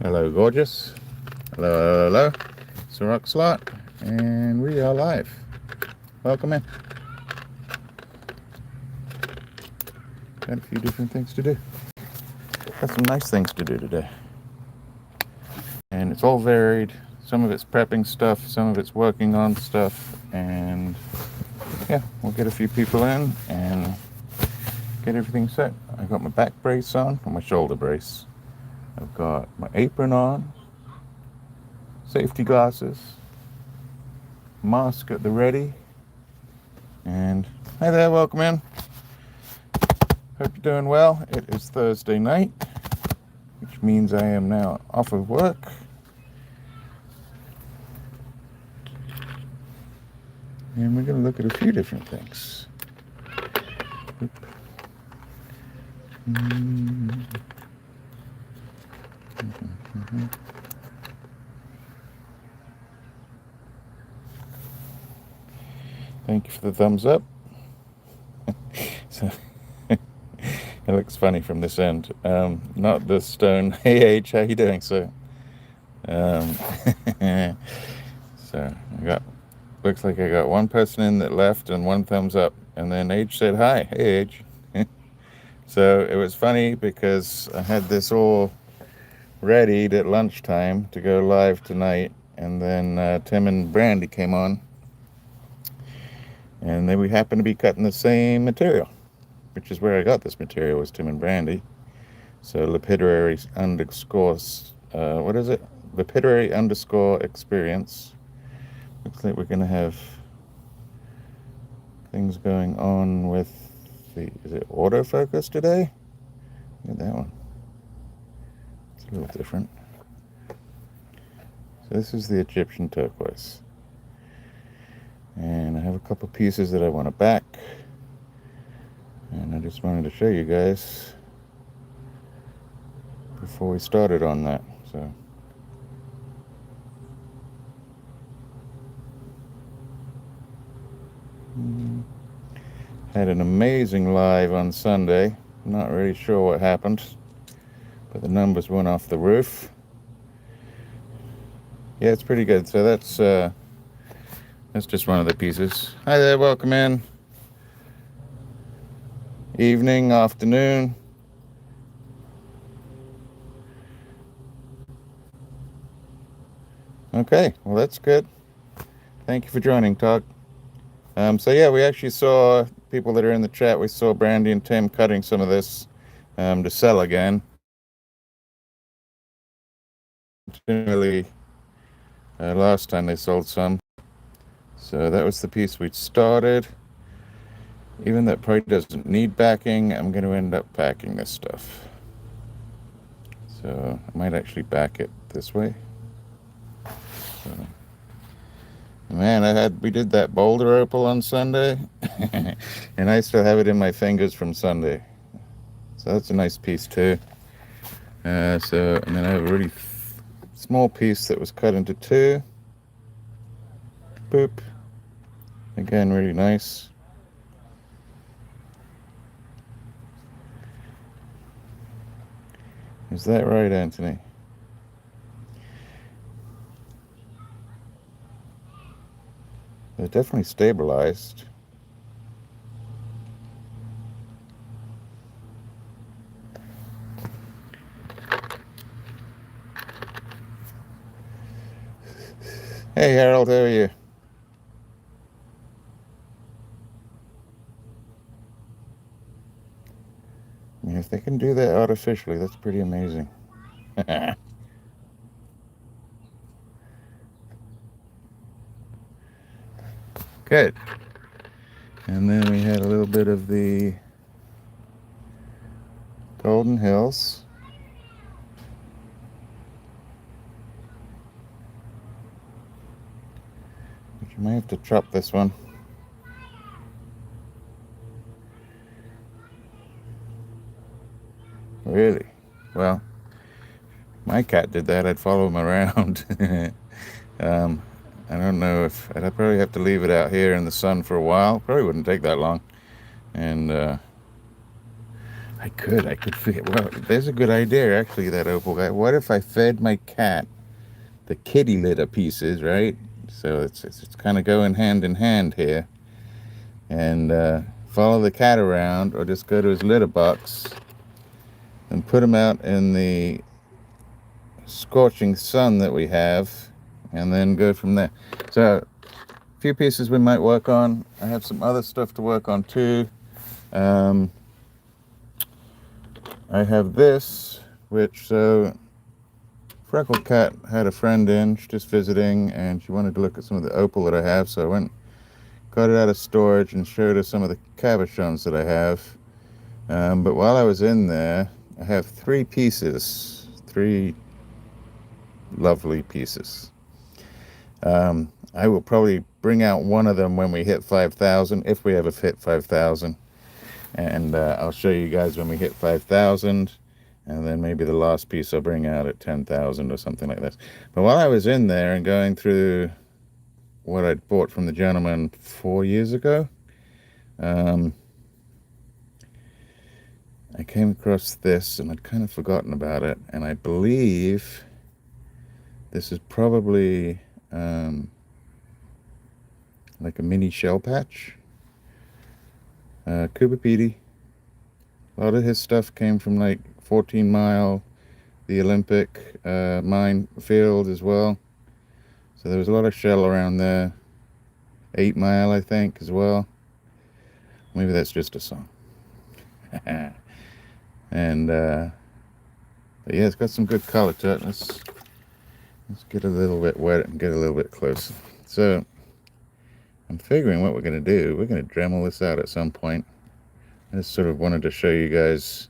Hello, gorgeous. Hello, hello. It's RocksAlot, and we are live. Welcome in. Got a few different things to do. Got some nice things to do today. And it's all varied. Some of it's prepping stuff, some of it's working on stuff, and yeah, we'll get a few people in and get everything set. I got my back brace on, or my shoulder brace. I've got my apron on, safety glasses, mask at the ready, and hi there, welcome in. Hope you're doing well. It is Thursday night, which means I am now off of work. And we're going to look at a few different things. Thank you for the thumbs up. So, it looks funny from this end. Not the stone. Hey H, how you doing, sir? So I got, looks like I got one person in that left and one thumbs up, and then H said hi. Hey H. So it was funny because I had this all readied at lunchtime to go live tonight, and then Tim and Brandy came on, and then we happened to be cutting the same material, which is where I got this material, was Tim and Brandy. So lapidary underscore, what is it? Lapidary underscore experience. Looks like we're going to have things going on with the, is it autofocus today? Look at that one. It's a little different. So this is the Egyptian turquoise. And I have a couple pieces that I want to back. And I just wanted to show you guys before we started on that. So had an amazing live on Sunday. Not really sure what happened, but the numbers went off the roof. Yeah, it's pretty good. So that's just one of the pieces. Hi there, welcome in. Evening, afternoon. Okay, well that's good. Thank you for joining, Todd. So yeah, we actually saw people that are in the chat. We saw Brandy and Tim cutting some of this to sell again. Generally, last time they sold some. So that was the piece we started. Even that probably doesn't need backing, I'm going to end up backing this stuff. So I might actually back it this way. So, man, we did that boulder opal on Sunday, and I still have it in my fingers from Sunday. So that's a nice piece too. And then I have a really small piece that was cut into two. Boop. Again, really nice. Is that right, Anthony? They're definitely stabilized. Hey Harold, how are you? I mean, if they can do that artificially, that's pretty amazing. Good. And then we had a little bit of the Golden Hills. But you may have to chop this one. Really? Well, my cat did that. I'd follow him around. I don't know if I'd probably have to leave it out here in the sun for a while. Probably wouldn't take that long. And I could figure, well, there's a good idea, actually, that Opal guy. What if I fed my cat the kitty litter pieces, right? So it's kind of going hand in hand here. And follow the cat around, or just go to his litter box and put him out in the scorching sun that we have, and then go from there. So a few pieces we might work on. I have some other stuff to work on too. I have this, which, so Freckle Cat had a friend in, she's just visiting, and she wanted to look at some of the opal that I have, so I went, got it out of storage and showed her some of the cabochons that I have. But while I was in there, I have three lovely pieces. I will probably bring out one of them when we hit 5,000, if we ever hit 5,000. And I'll show you guys when we hit 5,000. And then maybe the last piece I'll bring out at 10,000 or something like this. But while I was in there and going through what I'd bought from the gentleman 4 years ago, I came across this, and I'd kind of forgotten about it. And I believe this is probably like a mini shell patch. Cooper Petey. A lot of his stuff came from like 14 Mile, the Olympic mine field as well. So there was a lot of shell around there. 8 Mile, I think, as well. Maybe that's just a song. And but yeah, it's got some good color to it. Let's get a little bit wet and get a little bit closer. So I'm figuring what we're going to do. We're going to Dremel this out at some point. I just sort of wanted to show you guys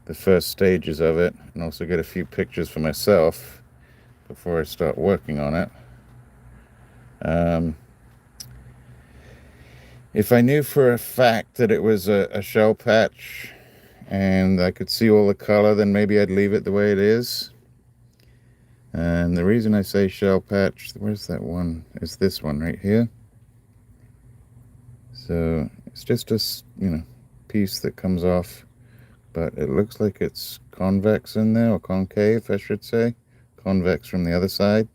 the first stages of it, and also get a few pictures for myself before I start working on it. If I knew for a fact that it was a shell patch and I could see all the color, then maybe I'd leave it the way it is. And the reason I say shell patch, where's that one? Is this one right here. So it's just a, piece that comes off, but it looks like it's convex in there, or concave, I should say. Convex from the other side.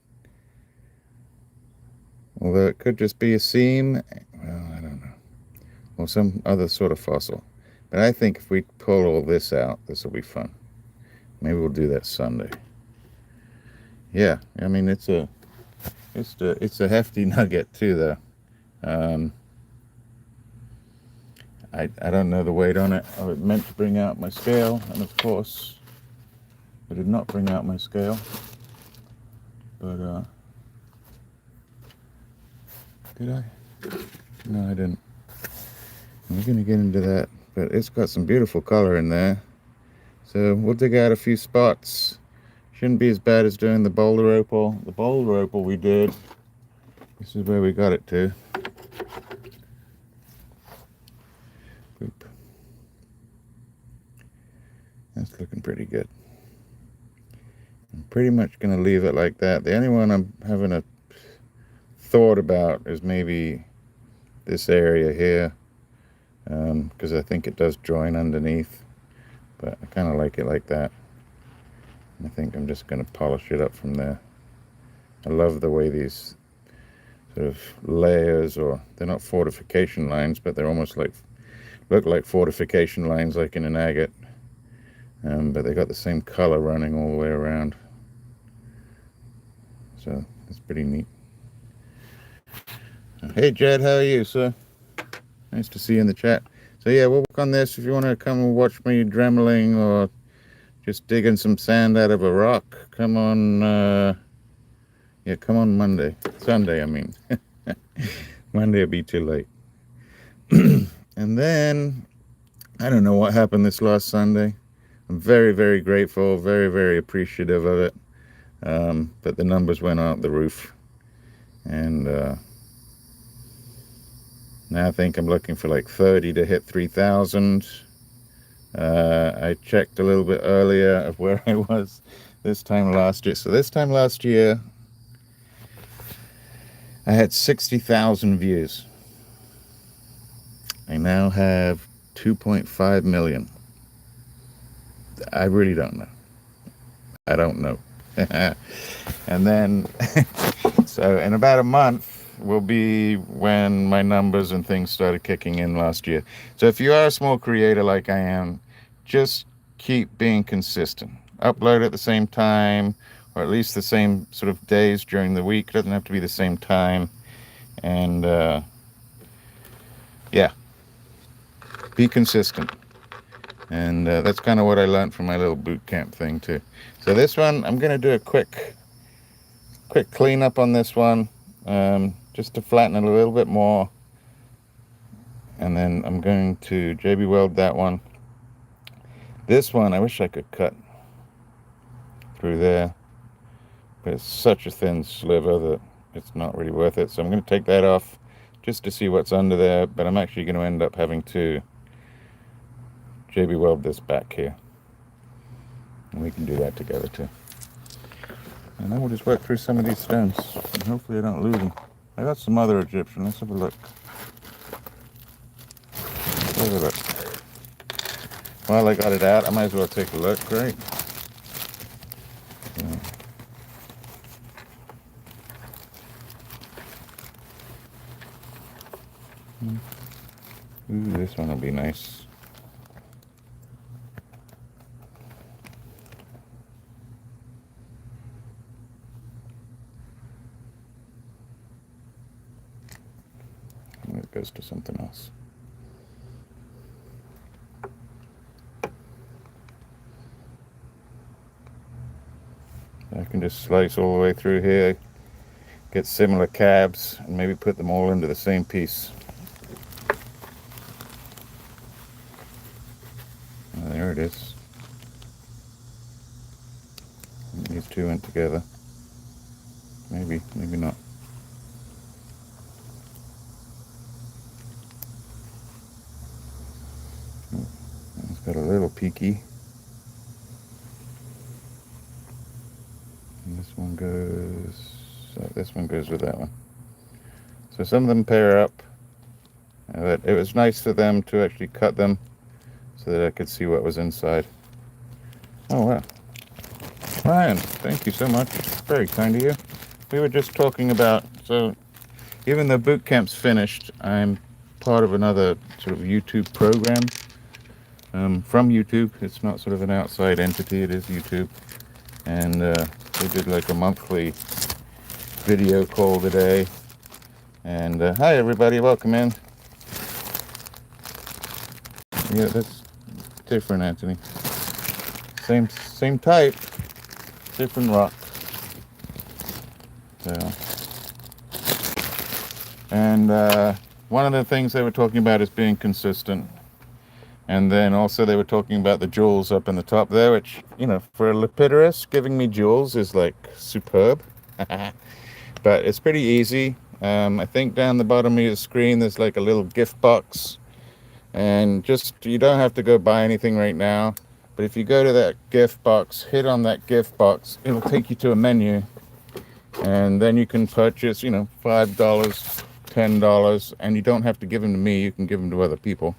Although it could just be a seam, well, I don't know. Or some other sort of fossil. But I think if we pull all this out, this will be fun. Maybe we'll do that Sunday. Yeah, I mean, it's a hefty nugget too, though. I don't know the weight on it. I was meant to bring out my scale, and of course I did not bring out my scale. But did I? No, I didn't. We're gonna get into that, but it's got some beautiful color in there. So we'll dig out a few spots. Shouldn't be as bad as doing the boulder opal. The boulder opal we did, this is where we got it to. Boop. That's looking pretty good. I'm pretty much going to leave it like that. The only one I'm having a thought about is maybe this area here, because I think it does join underneath, but I kind of like it like that. I think I'm just going to polish it up from there. I love the way these sort of layers, or they're not fortification lines, but they're almost like, look like fortification lines like in an agate. But they got the same color running all the way around. So it's pretty neat. Hey Jed, how are you, sir? Nice to see you in the chat. So yeah, we'll work on this. If you want to come and watch me dremeling or just digging some sand out of a rock, come on, yeah, come on Sunday, I mean. Monday will be too late. And then, I don't know what happened this last Sunday. I'm very, very grateful, very, very appreciative of it. But the numbers went out the roof. And now I think I'm looking for like 30 to hit 3,000. I checked a little bit earlier of where I was this time last year. So this time last year, I had 60,000 views. I now have 2.5 million. I really don't know. I don't know. And then, so in about a month will be when my numbers and things started kicking in last year. So if you are a small creator like I am, just keep being consistent. Upload at the same time, or at least the same sort of days during the week. It doesn't have to be the same time. And yeah, be consistent. And that's kind of what I learned from my little boot camp thing too. So this one, I'm going to do a quick cleanup on this one, just to flatten it a little bit more. And then I'm going to JB weld that one. This one, I wish I could cut through there, but it's such a thin sliver that it's not really worth it. So I'm going to take that off just to see what's under there, but I'm actually going to end up having to JB weld this back here. And we can do that together too. And then we'll just work through some of these stones, and hopefully I don't lose them. I got some other Egyptian. Let's have a look. Let's have a look. While I got it out, I might as well take a look, right? Yeah. Ooh, this one will be nice. It goes to something else. I can just slice all the way through here, get similar cabs, and maybe put them all into the same piece. Oh, there it is. These two went together. Maybe, maybe not. It's got a little peaky. And this one goes, so this one goes with that one. So some of them pair up. But it was nice for them to actually cut them so that I could see what was inside. Oh wow. Ryan, thank you so much. Very kind of you. We were just talking about, so even though boot camp's finished, I'm part of another sort of YouTube program. From YouTube. It's not sort of an outside entity, it is YouTube. And we did like a monthly video call today. And hi everybody, welcome in. Yeah, that's different, Anthony. Same type, different rock. So, and one of the things they were talking about is being consistent. And then also they were talking about the jewels up in the top there, which, you know, for a lapidary, giving me jewels is like superb. But it's pretty easy. I think down the bottom of your screen there's like a little gift box. And just, you don't have to go buy anything right now. But if you go to that gift box, hit on that gift box, it'll take you to a menu. And then you can purchase, you know, $5, $10. And you don't have to give them to me, you can give them to other people.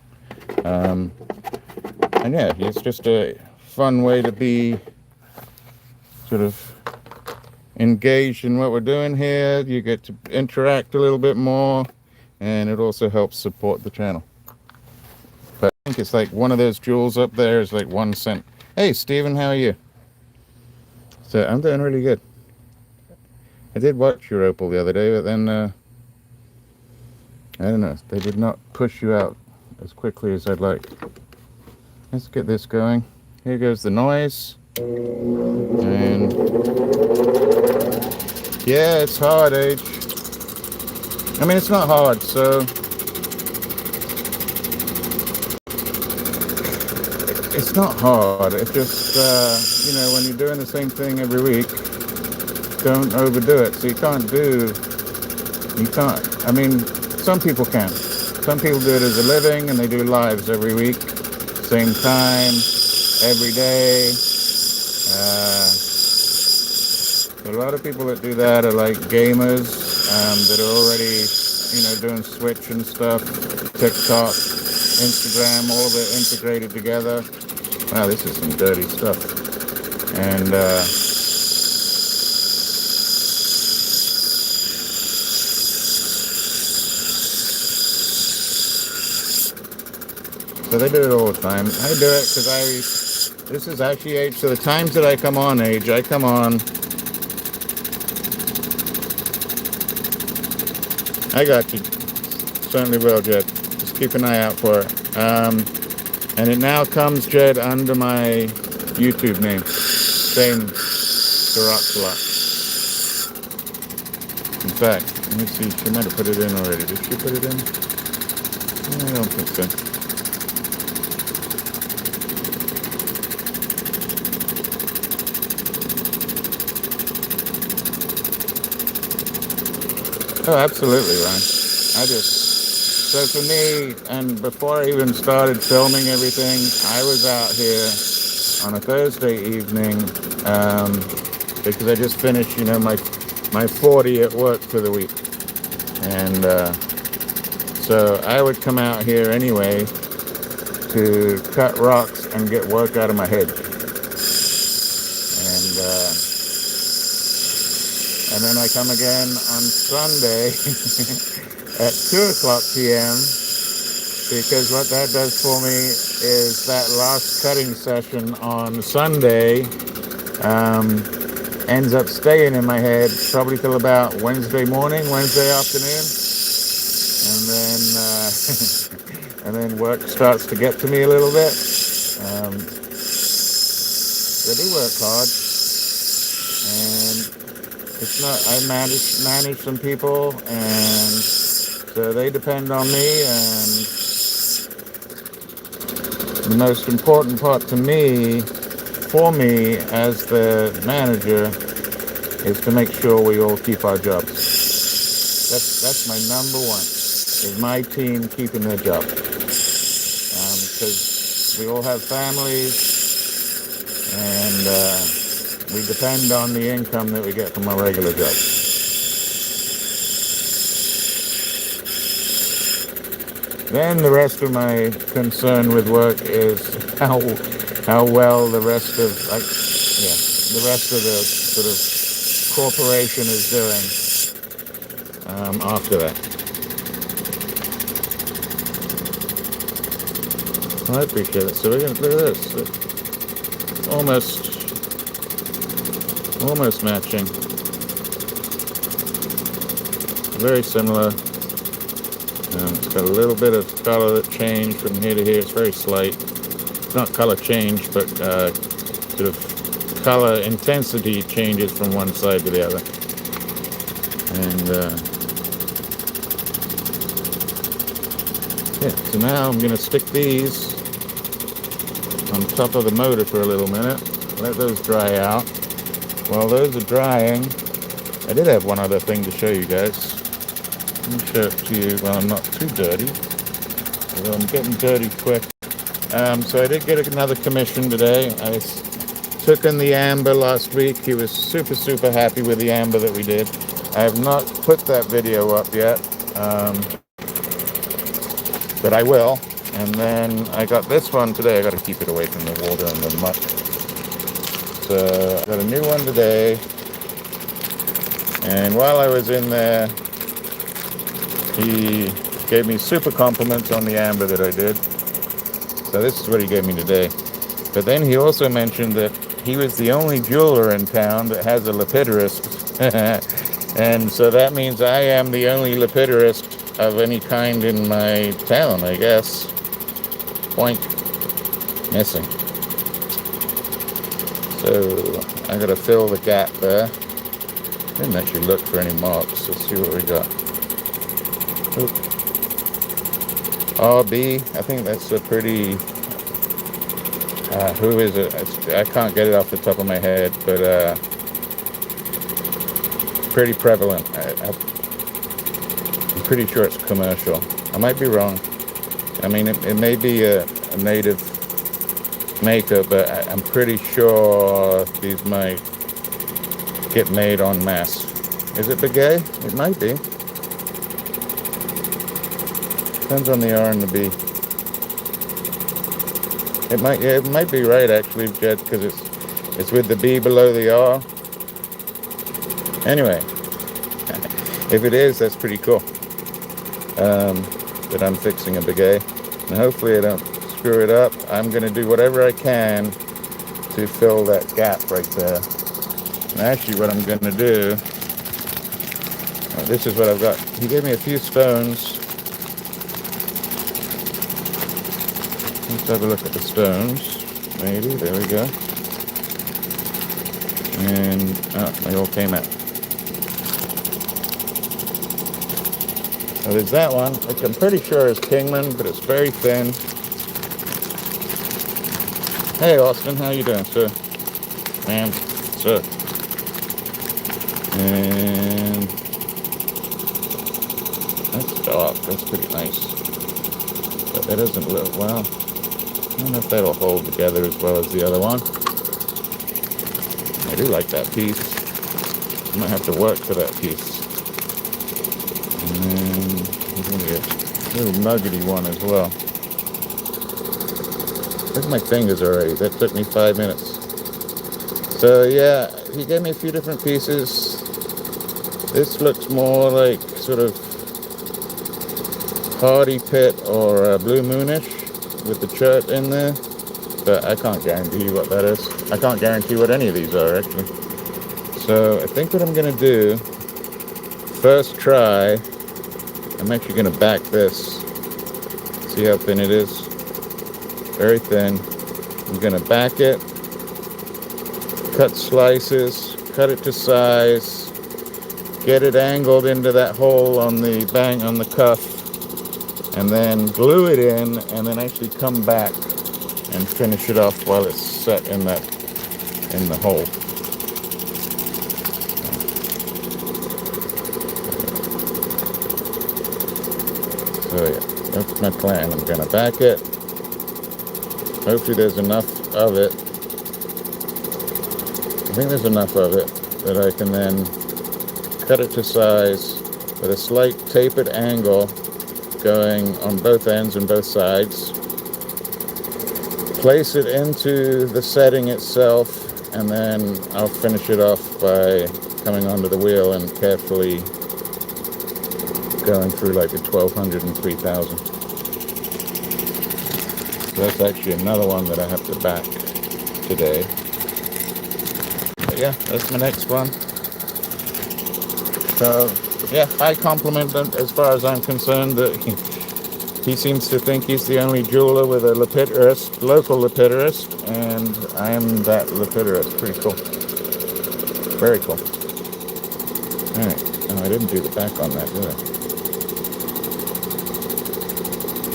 And yeah, it's just a fun way to be sort of engaged in what we're doing here. You get to interact a little bit more, and it also helps support the channel. But I think it's like one of those jewels up there is like 1 cent. Hey Steven, how are you? So I'm doing really good. I did watch your Opal the other day, but then I don't know, they did not push you out as quickly as I'd like. Let's get this going. Here goes the noise. And yeah, it's hard, Age. I mean, it's not hard, so it's not hard. It's just, you know, when you're doing the same thing every week, don't overdo it. So you can't, I mean, some people can. Some people do it as a living and they do lives every week, same time, every day. A lot of people that do that are like gamers that are already, you know, doing Switch and stuff, TikTok, Instagram, all of it integrated together. Wow, this is some dirty stuff. And so they do it all the time. I do it because this is actually Age. So the times that I come on, Age, I come on. I got you. Certainly will, Jed. Just keep an eye out for it. And it now comes, Jed, under my YouTube name. Same to RocksAlot. In fact, let me see. She might have put it in already. Did she put it in? I don't think so. Oh, absolutely, Ryan. So for me, and before I even started filming everything, I was out here on a Thursday evening because I just finished, my 40 at work for the week. And so I would come out here anyway to cut rocks and get work out of my head. And then I come again on Sunday at 2:00 p.m. because what that does for me is that last cutting session on Sunday ends up staying in my head probably till about Wednesday morning, Wednesday afternoon. And then work starts to get to me a little bit. I do work hard. And it's not, I manage some people, and so they depend on me, and the most important part for me as the manager is to make sure we all keep our jobs. That's my number one, is my team keeping their job. Because we all have families, and we depend on the income that we get from our regular job. Then the rest of my concern with work is how well the rest of the sort of corporation is doing after that. Well, I appreciate it. So we're gonna look at this. It's almost matching. Very similar. It's got a little bit of color that changed from here to here. It's very slight. It's not color change, but sort of color intensity changes from one side to the other. And so now I'm going to stick these on top of the motor for a little minute. Let those dry out. While those are drying, I did have one other thing to show you guys. Let me show it to you while I'm not too dirty. Although I'm getting dirty quick. So I did get another commission today. I took in the amber last week. He was super, super happy with the amber that we did. I have not put that video up yet, but I will. And then I got this one today. I got to keep it away from the water and the muck. So I got a new one today, and while I was in there, he gave me super compliments on the amber that I did. So this is what he gave me today. But then he also mentioned that he was the only jeweler in town that has a lapidarist. And so that means I am the only lapidarist of any kind in my town, I guess. Point missing. So I gotta fill the gap there. Didn't actually look for any marks. Let's see what we got. Oop. RB, I think that's a pretty, who is it? I can't get it off the top of my head, but pretty prevalent. I'm pretty sure it's commercial. I might be wrong. I mean, it may be a native maker, but I'm pretty sure these might get made en masse. Is it Begay? It might be. Depends on the R and the B. it might be right actually, Jed, because it's with the B below the R. Anyway, if it is, that's pretty cool. That I'm fixing a big A, and hopefully I don't screw it up. I'm going to do whatever I can to fill that gap right there. And actually what I'm going to do, this is what I've got. He gave me a few stones. Let's have a look at the stones. Maybe, there we go. And, they all came out. So there's that one, which I'm pretty sure is Kingman, but it's very thin. Hey Austin, how you doing, sir? Ma'am, sir. And that's dark, that's pretty nice. But that doesn't look well. I don't know if that'll hold together as well as the other one. I do like that piece. I might have to work for that piece. And then there's gonna be a little nuggety one as well. Look at my fingers already. That took me 5 minutes. So yeah, he gave me a few different pieces. This looks more like sort of Hardy Pit or Blue Moonish with the chert in there. But I can't guarantee what that is. I can't guarantee what any of these are actually. So I think what I'm gonna do, first try, I'm actually gonna back this. See how thin it is? Very thin. I'm gonna back it, cut slices, cut it to size, get it angled into that hole on the on the cuff, and then glue it in, and then actually come back and finish it off while it's set in the hole. So yeah, that's my plan. I'm gonna back it. Hopefully there's enough of it. I think there's enough of it that I can then cut it to size with a slight tapered angle going on both ends and both sides. Place it into the setting itself, and then I'll finish it off by coming onto the wheel and carefully going through like the 1200 and 3000. So that's actually another one that I have to back today. But yeah, that's my next one. So yeah, I compliment him as far as I'm concerned. That he seems to think he's the only jeweler with a lapidurist, local lapidurist, and I am that lapidurist. Pretty cool. Very cool. All right. Oh, I didn't do the back on that, did I?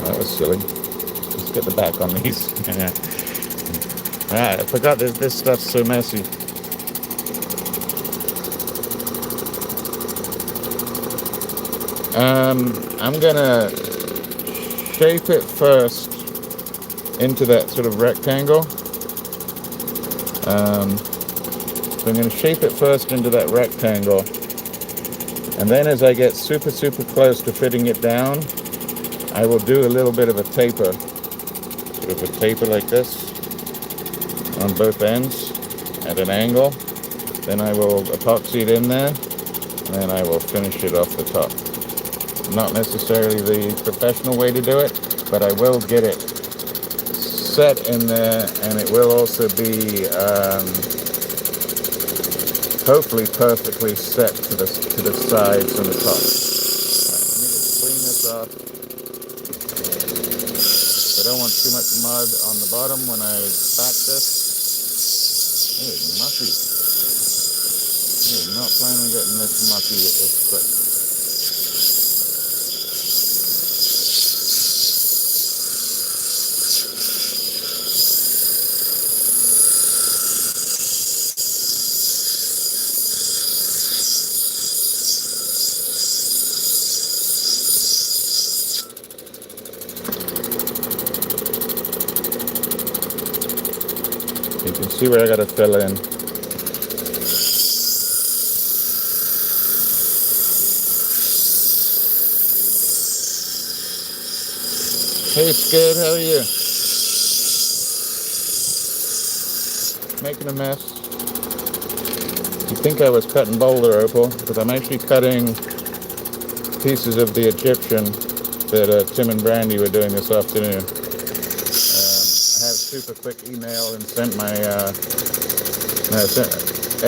That was silly. Let's get the back on these. Alright, I forgot that this stuff's so messy. I'm gonna shape it first into that sort of rectangle. So I'm gonna shape it first into that rectangle, and then as I get super close to fitting it down, I will do a little bit of a taper, sort of a taper like this on both ends at an angle. Then I will epoxy it in there, and then I will finish it off the top. Not necessarily the professional way to do it, but I will get it set in there, and it will also be hopefully perfectly set to the sides and the top. Right, let me just clean this off. I don't want too much mud on the bottom when I back this. It's mucky. I am not planning on getting this mucky this quick. You can see where I gotta fill in. Hey Skid, how are you? making a mess. You think I was cutting boulder opal, but I'm actually cutting pieces of the Egyptian that Tim and Brandy were doing this afternoon. I had a super quick email and sent my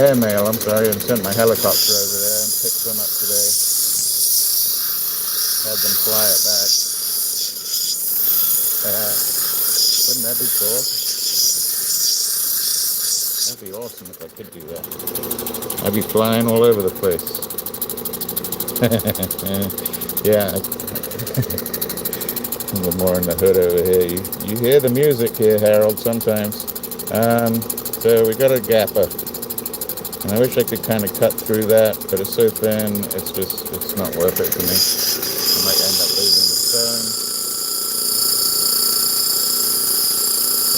airmail, I'm sorry, and sent my helicopter over there and picked them up today. Had them fly it back. Wouldn't that be cool? That'd be awesome if I could do that. I'd be flying all over the place. Yeah. A little more in the hood over here. You hear the music here, Harold, sometimes. So we got a gapper. And I wish I could kind of cut through that, but it's so thin, it's not worth it for me. I might end up losing the stone.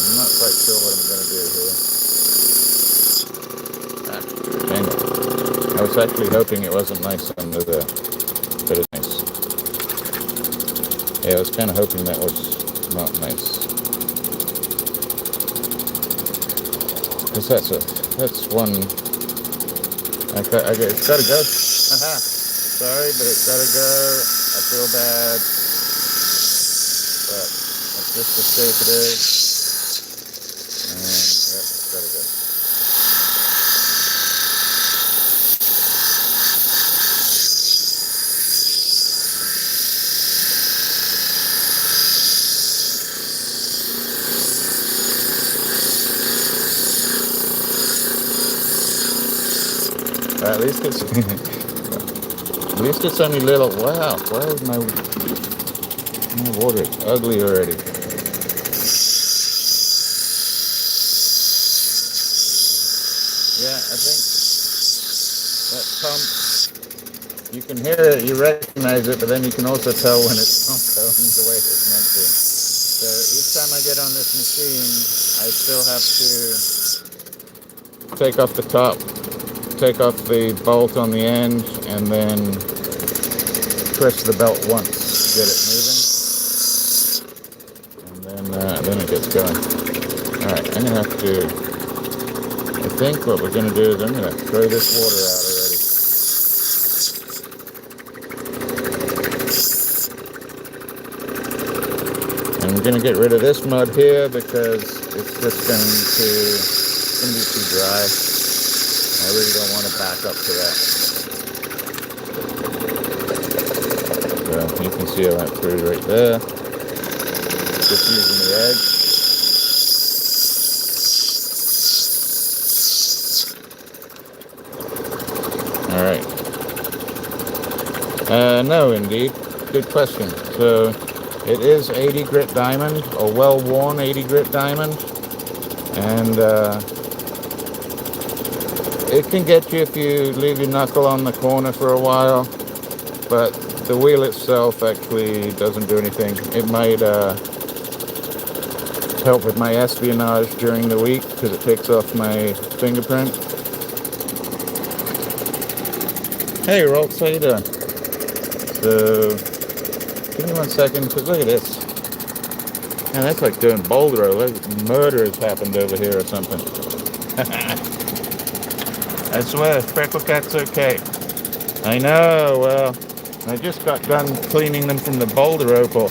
I'm not quite sure what I'm going to do here. Dang it. I was actually hoping it wasn't nice under there, but it's nice. Yeah, I was kind of hoping that was not nice. Because that's one. It's gotta go. Haha. Sorry, but it's gotta go. I feel bad, but that's just the shape it is. And yep, it's gotta go. At least it's only little. Wow, why is my water ugly already? Yeah, I think that pump, you can hear it, you recognize it, but then you can also tell when it's not going the way it's meant to. So each time I get on this machine, I still have to take off the top, take off the bolt on the end, and then press the belt once, get it moving, and then it gets going. All right, I'm gonna have to. I think what we're gonna do is I'm gonna throw this water out already, and we're gonna get rid of this mud here because it's just going to be too dry. I really don't want to back up to that. So you can see I went through right there. Just using the edge. All right. No, indeed. Good question. So it is 80 grit diamond, or well-worn 80 grit diamond. And it can get you if you leave your knuckle on the corner for a while, but the wheel itself actually doesn't do anything. It might help with my espionage during the week because it takes off my fingerprint. Hey, Rolf, how you doing? So, give me 1 second, because look at this. Man, that's like doing boulder. Like murder has happened over here or something. I swear, Freckle Cat's okay. I know, well, I just got done cleaning them from the boulder opal.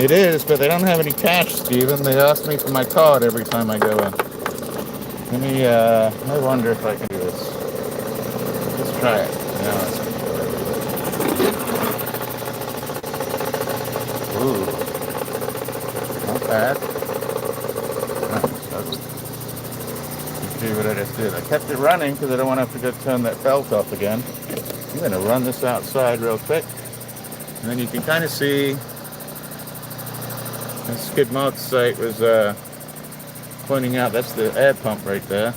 It is, but they don't have any cash, Steven. They ask me for my card every time I go in. Let me, I wonder if I can do this. Let's try it. No, it's ooh. Not bad. See what I just did. I kept it running because I don't want to have to go turn that belt off again. I'm going to run this outside real quick. And then you can kind of see the skid mark site was pointing out that's the air pump right there.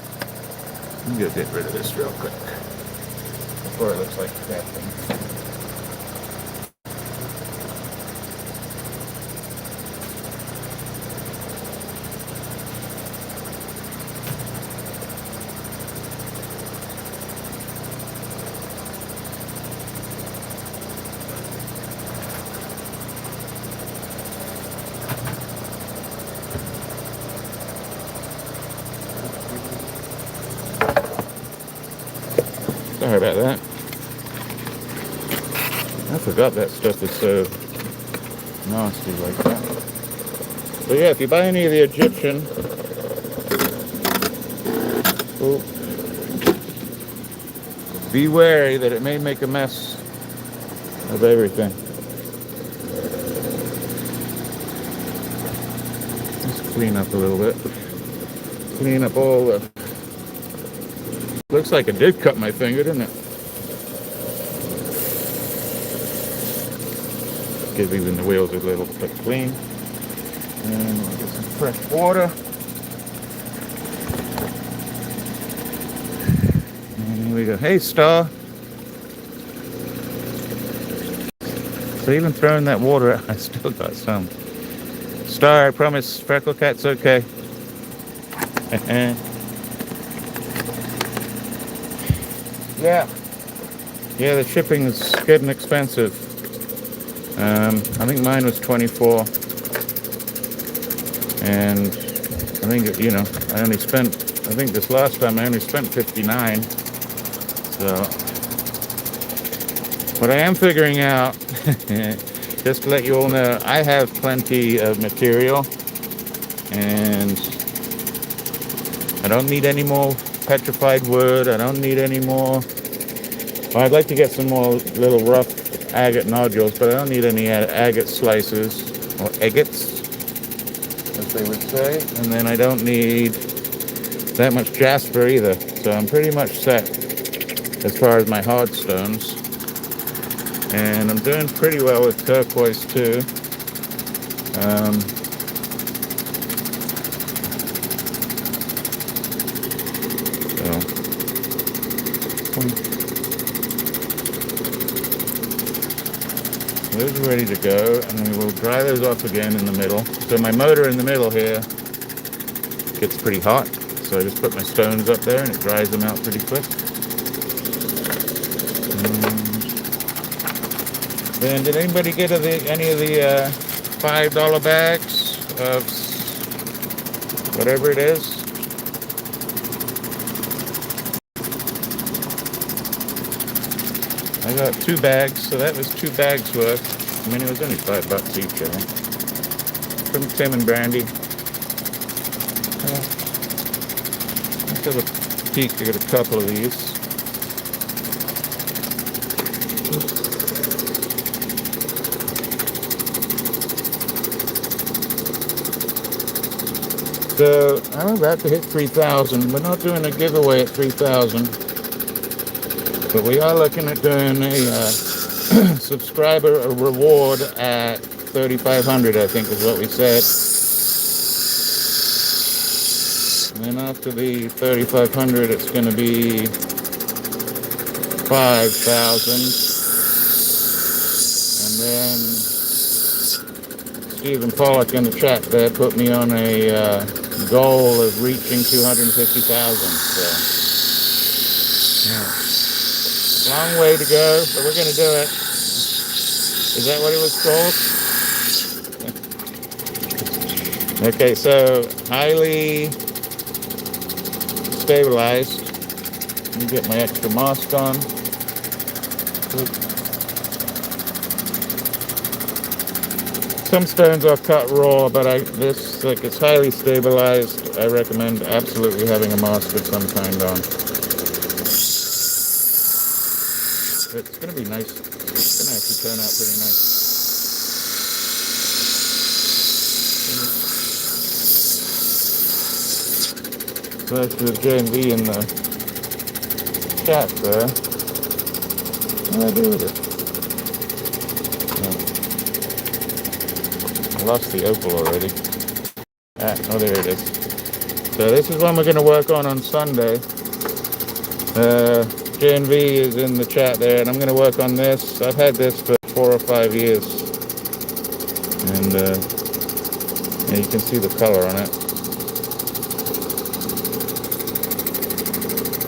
I'm going to get rid of this real quick before it looks like a bad thing. Sorry about that. I forgot that stuff is so nasty like that. So yeah, if you buy any of the Egyptian, be wary that it may make a mess of everything. Let's clean up a little bit. Clean up all the... Looks like it did cut my finger, didn't it? Give even the wheels a little bit clean. And we'll get some fresh water. And here we go. Hey, Star. So even throwing that water out, I still got some. Star, I promise Freckle Cat's okay. Yeah. Yeah, the shipping is getting expensive. I think mine was 24, and I think, you know, I think this last time I only spent 59. So what I am figuring out, just to let you all know, I have plenty of material, and I don't need any more petrified wood. I don't need any more. Well, I'd like to get some more little rough agate nodules, but I don't need any agate slices, or agates, as they would say. And then I don't need that much jasper either. So I'm pretty much set as far as my hard stones. And I'm doing pretty well with turquoise too. Those are ready to go, and we will dry those off again in the middle. So my motor in the middle here gets pretty hot, so I just put my stones up there and it dries them out pretty quick. And then, did anybody get any of the $5 bags of whatever it is? I got 2 bags, so that was 2 bags worth. I mean, it was only $5 each, I think. From Tim and Brandy. Let's have a peek at a couple of these. So, I'm about to hit 3,000. We're not doing a giveaway at 3,000. But we are looking at doing a subscriber reward at 3,500, I think is what we said. And then after the 3,500, it's going to be 5,000. And then Stephen Pollock in the chat there put me on a goal of reaching 250,000. So, yeah. Long way to go, but we're going to do it. Is that what it was called? Okay, so highly stabilized. Let me get my extra mask on. Some stones are cut raw, but it's highly stabilized. I recommend absolutely having a mask of some kind on. It's going to be nice. It's going to actually turn out pretty nice. Especially with J&V in the chat there. What did I do with it? I lost the opal already. Oh, there it is. So this is one we're going to work on Sunday. J&V is in the chat there, and I'm going to work on this. I've had this for 4 or 5 years, and yeah, you can see the color on it.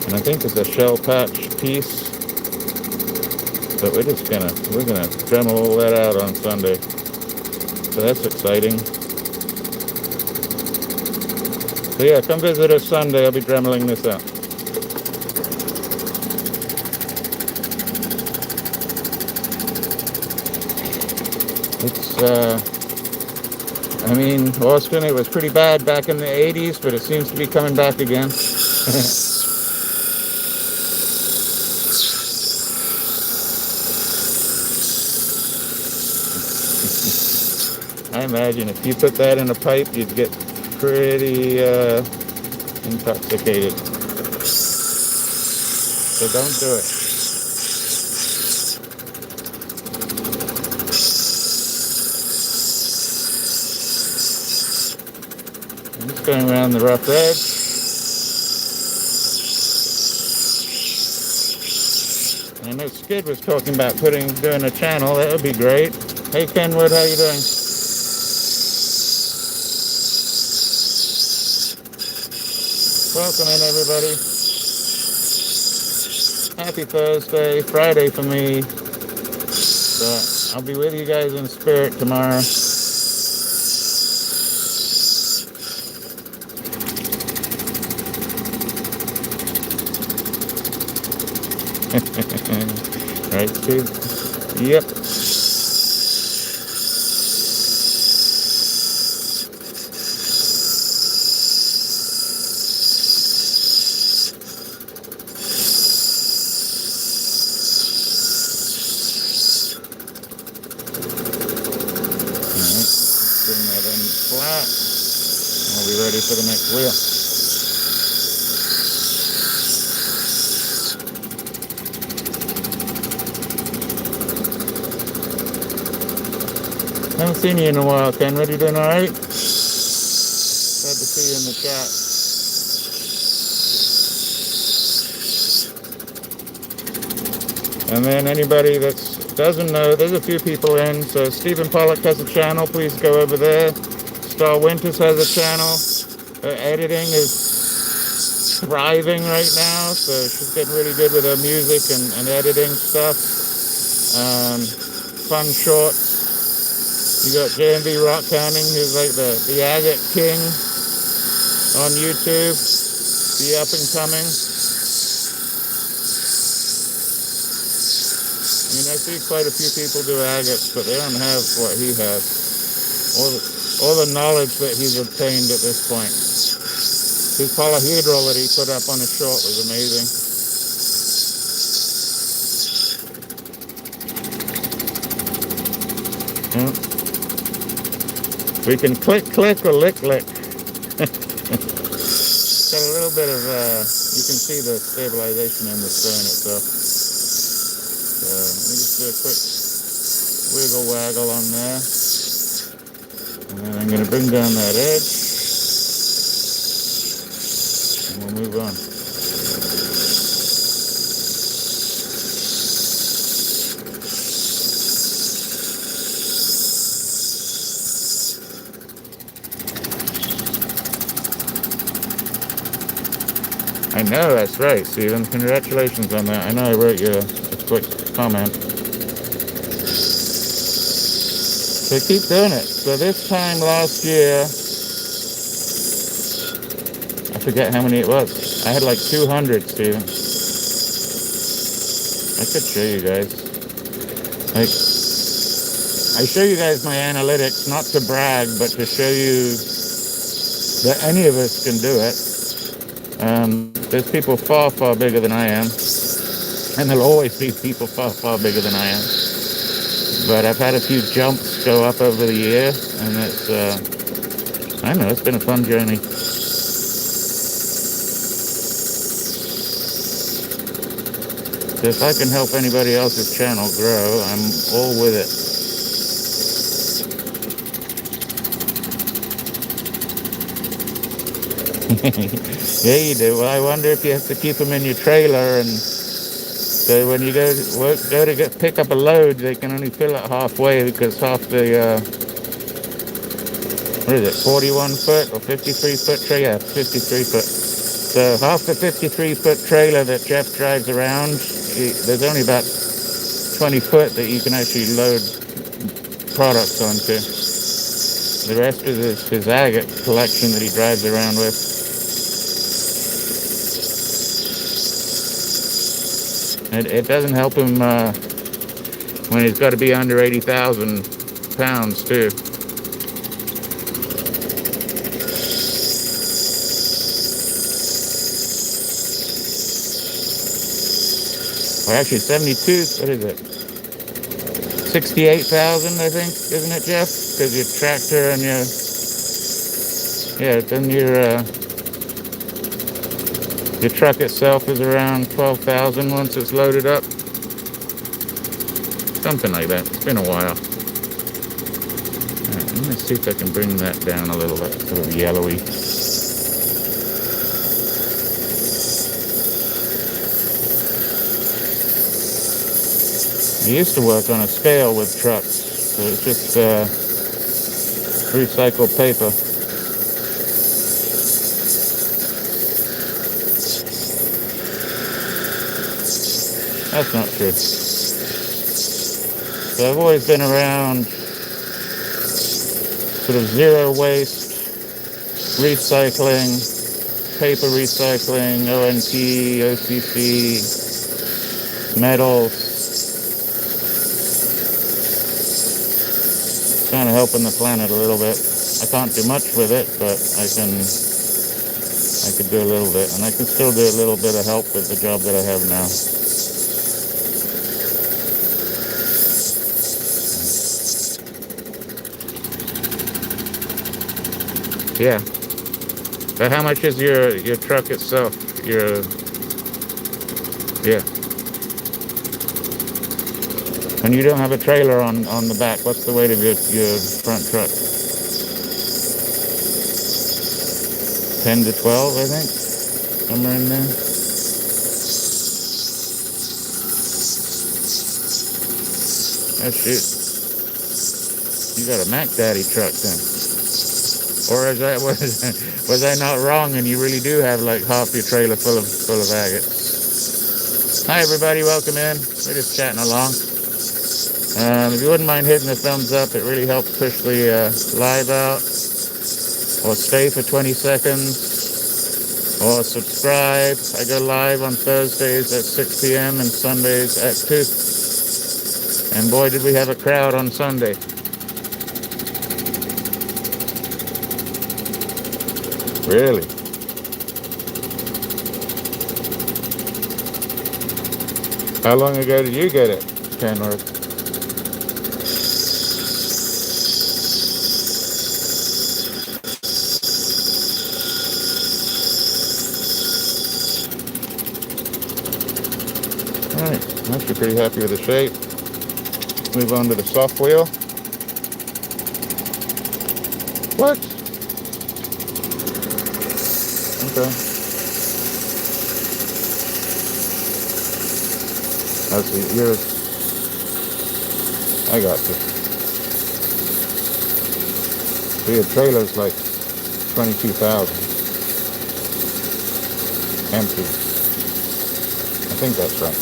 And I think it's a shell patch piece, but we're gonna Dremel all that out on Sunday, so that's exciting. So yeah, come visit us Sunday. I'll be Dremeling this out. I mean, Austin, it was pretty bad back in the 80s, but it seems to be coming back again. I imagine if you put that in a pipe, you'd get pretty intoxicated. So don't do it. I'm just going around the rough edge. I know Skid was talking about doing a channel. That would be great. Hey Kenwood, how you doing? Welcome in, everybody. Happy Thursday, Friday for me. But I'll be with you guys in spirit tomorrow. Right, Steve? Yep. Bring that in flat, and we'll be ready for the next wheel. Haven't seen you in a while, Ken. What are you doing, all right? Glad to see you in the chat. And then anybody that doesn't know, there's a few people in. So Stephen Pollock has a channel. Please go over there. Star Winters has a channel. Her editing is thriving right now, so she's getting really good with her music and editing stuff. Fun shorts. You got JMB Rock Canning, who's like the agate king on YouTube, the up and coming. I mean, I see quite a few people do agates, but they don't have what he has. All the knowledge that he's obtained at this point. His polyhedral that he put up on his short was amazing. Yeah. We can click or lick. Got a little bit of, you can see the stabilization in the stone itself. So let me just do a quick wiggle waggle on there. And then I'm going to bring down that edge. And we'll move on. I know, that's right, Stephen. Congratulations on that. I know I wrote you a quick comment. So keep doing it. So this time last year, I forget how many it was. I had like 200, Stephen. I could show you guys. Like, I show you guys my analytics, not to brag, but to show you that any of us can do it. There's people far, far bigger than I am. And there'll always be people far, far bigger than I am. But I've had a few jumps go up over the year. And it's, I don't know, it's been a fun journey. So if I can help anybody else's channel grow, I'm all with it. Yeah, you do. Well, I wonder if you have to keep them in your trailer, and so when you go to pick up a load, they can only fill it halfway because half the what is it, 41 foot or 53 foot trailer? Yeah, 53 foot. So half the 53 foot trailer that Jeff drives around, there's only about 20 foot that you can actually load products onto. The rest is his agate collection that he drives around with. It doesn't help him when he's got to be under 80,000 pounds too. Well, actually 72, what is it? 68,000, I think, isn't it, Jeff? Because your tractor and your, yeah, then your truck itself is around 12,000 once it's loaded up. Something like that. It's been a while. Alright, I'm gonna see if I can bring that down a little bit, sort of yellowy. I used to work on a scale with trucks, so it's just recycled paper. That's not true. So I've always been around sort of zero waste, recycling, paper recycling, ONT, OCC, metals. Kind of helping the planet a little bit. I can't do much with it, but I could do a little bit, and I can still do a little bit of help with the job that I have now. Yeah. But how much is your truck itself? Yeah. And you don't have a trailer on the back. What's the weight of your front truck? 10 to 12, I think. Somewhere in there. Oh shoot. You got a Mac Daddy truck then. Or was I not wrong and you really do have like half your trailer full of agates? Hi everybody, welcome in. We're just chatting along. If you wouldn't mind hitting the thumbs up, it really helps push the live out. Or stay for 20 seconds. Or subscribe. I go live on Thursdays at 6 p.m. and Sundays at 2. And boy, did we have a crowd on Sunday. Really? How long ago did you get it, Kenworth? Alright, I'm actually pretty happy with the shape. Move on to the soft wheel. What? Okay. Let's see, yours. I got you. So your trailer's like 22,000. Empty. I think that's right.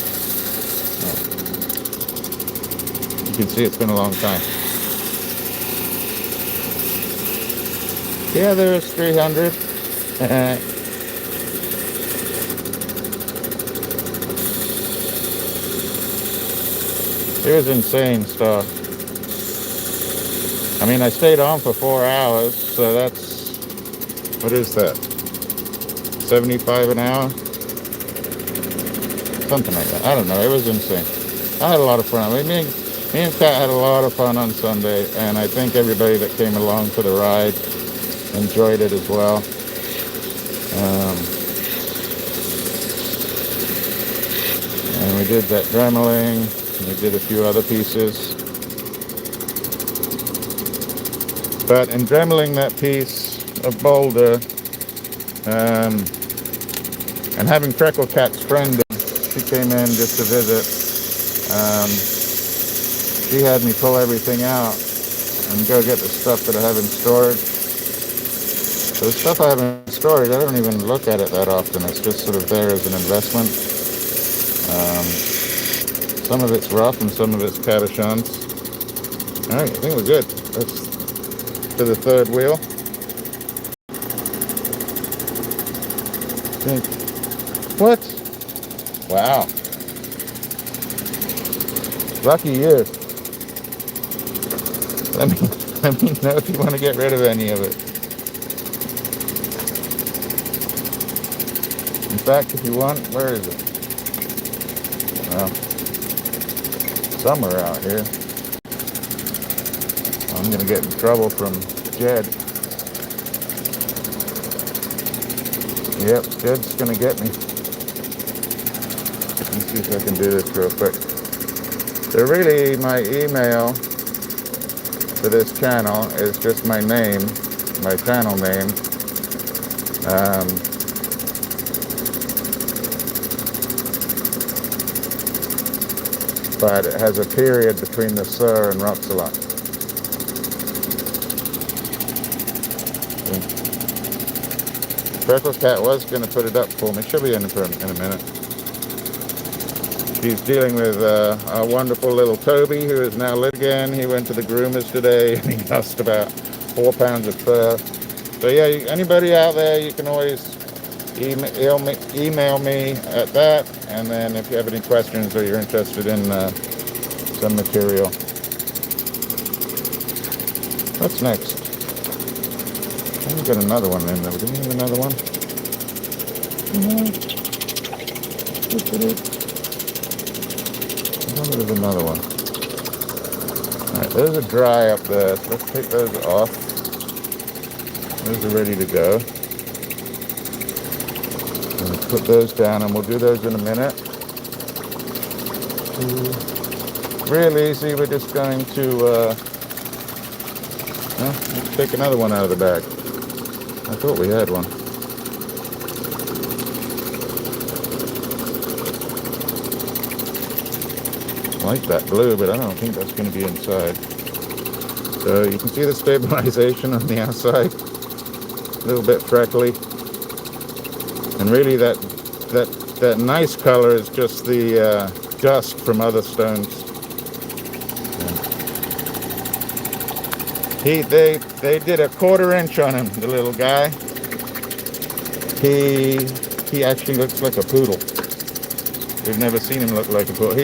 Yeah. You can see it's been a long time. Yeah, there is 300. It was insane stuff. I mean, I stayed on for 4 hours, so that's, what is that? 75 an hour? Something like that. I don't know. It was insane. I had a lot of fun. I mean, me and Kat had a lot of fun on Sunday, and I think everybody that came along for the ride enjoyed it as well. And we did that dremeling. We did a few other pieces. But in dremeling that piece of boulder, and having Freckle Cat's friend, she came in just to visit, she had me pull everything out and go get the stuff that I have in storage. So the stuff I have in storage, I don't even look at it that often. It's just sort of there as an investment. Some of it's rough and some of it's cabochons. All right, I think we're good. Let's to the third wheel. What? Wow. Lucky you. Let me let me know if you want to get rid of any of it. In fact, if you want, where is it? Well, somewhere out here. I'm gonna get in trouble from Jed. Yep, Jed's gonna get me. Let me see if I can do this real quick. So really, my email for this channel is just my name, my channel name. But it has a period between the Sir and RocksAlot. Freckles Cat was going to put it up for me. She'll be in a minute. She's dealing with our wonderful little Toby, who is now lit again. He went to the groomers today and he lost about 4 pounds of fur. So yeah, anybody out there, you can always email me at that. And then if you have any questions or you're interested in some material. What's next? We've got another one in there. Do we have another one? There's another one. Alright, those are dry up there. So let's take those off. Those are ready to go. Put those down and we'll do those in a minute. Real easy, we're just going to let's take another one out of the bag. I thought we had one. I like that blue, but I don't think that's going to be inside. So you can see the stabilization on the outside. A little bit freckly. And really that nice color is just the dust from other stones. They did a 1/4 inch on him, the little guy. He actually looks like a poodle. We've never seen him look like a poodle.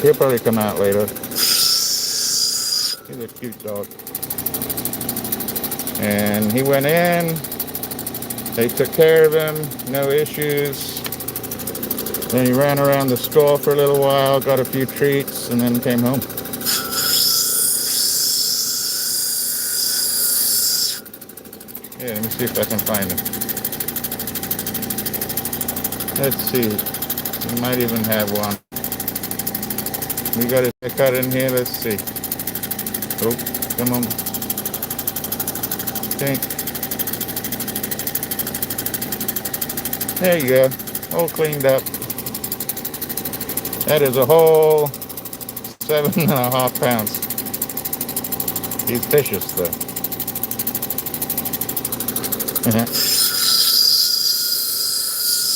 He'll probably come out later. He's a cute dog. And he went in. They took care of him, no issues. Then he ran around the store for a little while, got a few treats, and then came home. Yeah, let me see if I can find him. Let's see. We might even have one. We got a cut in here. Let's see. Oh, come on. Okay. There you go. All cleaned up. That is a whole 7.5 pounds. He's vicious though.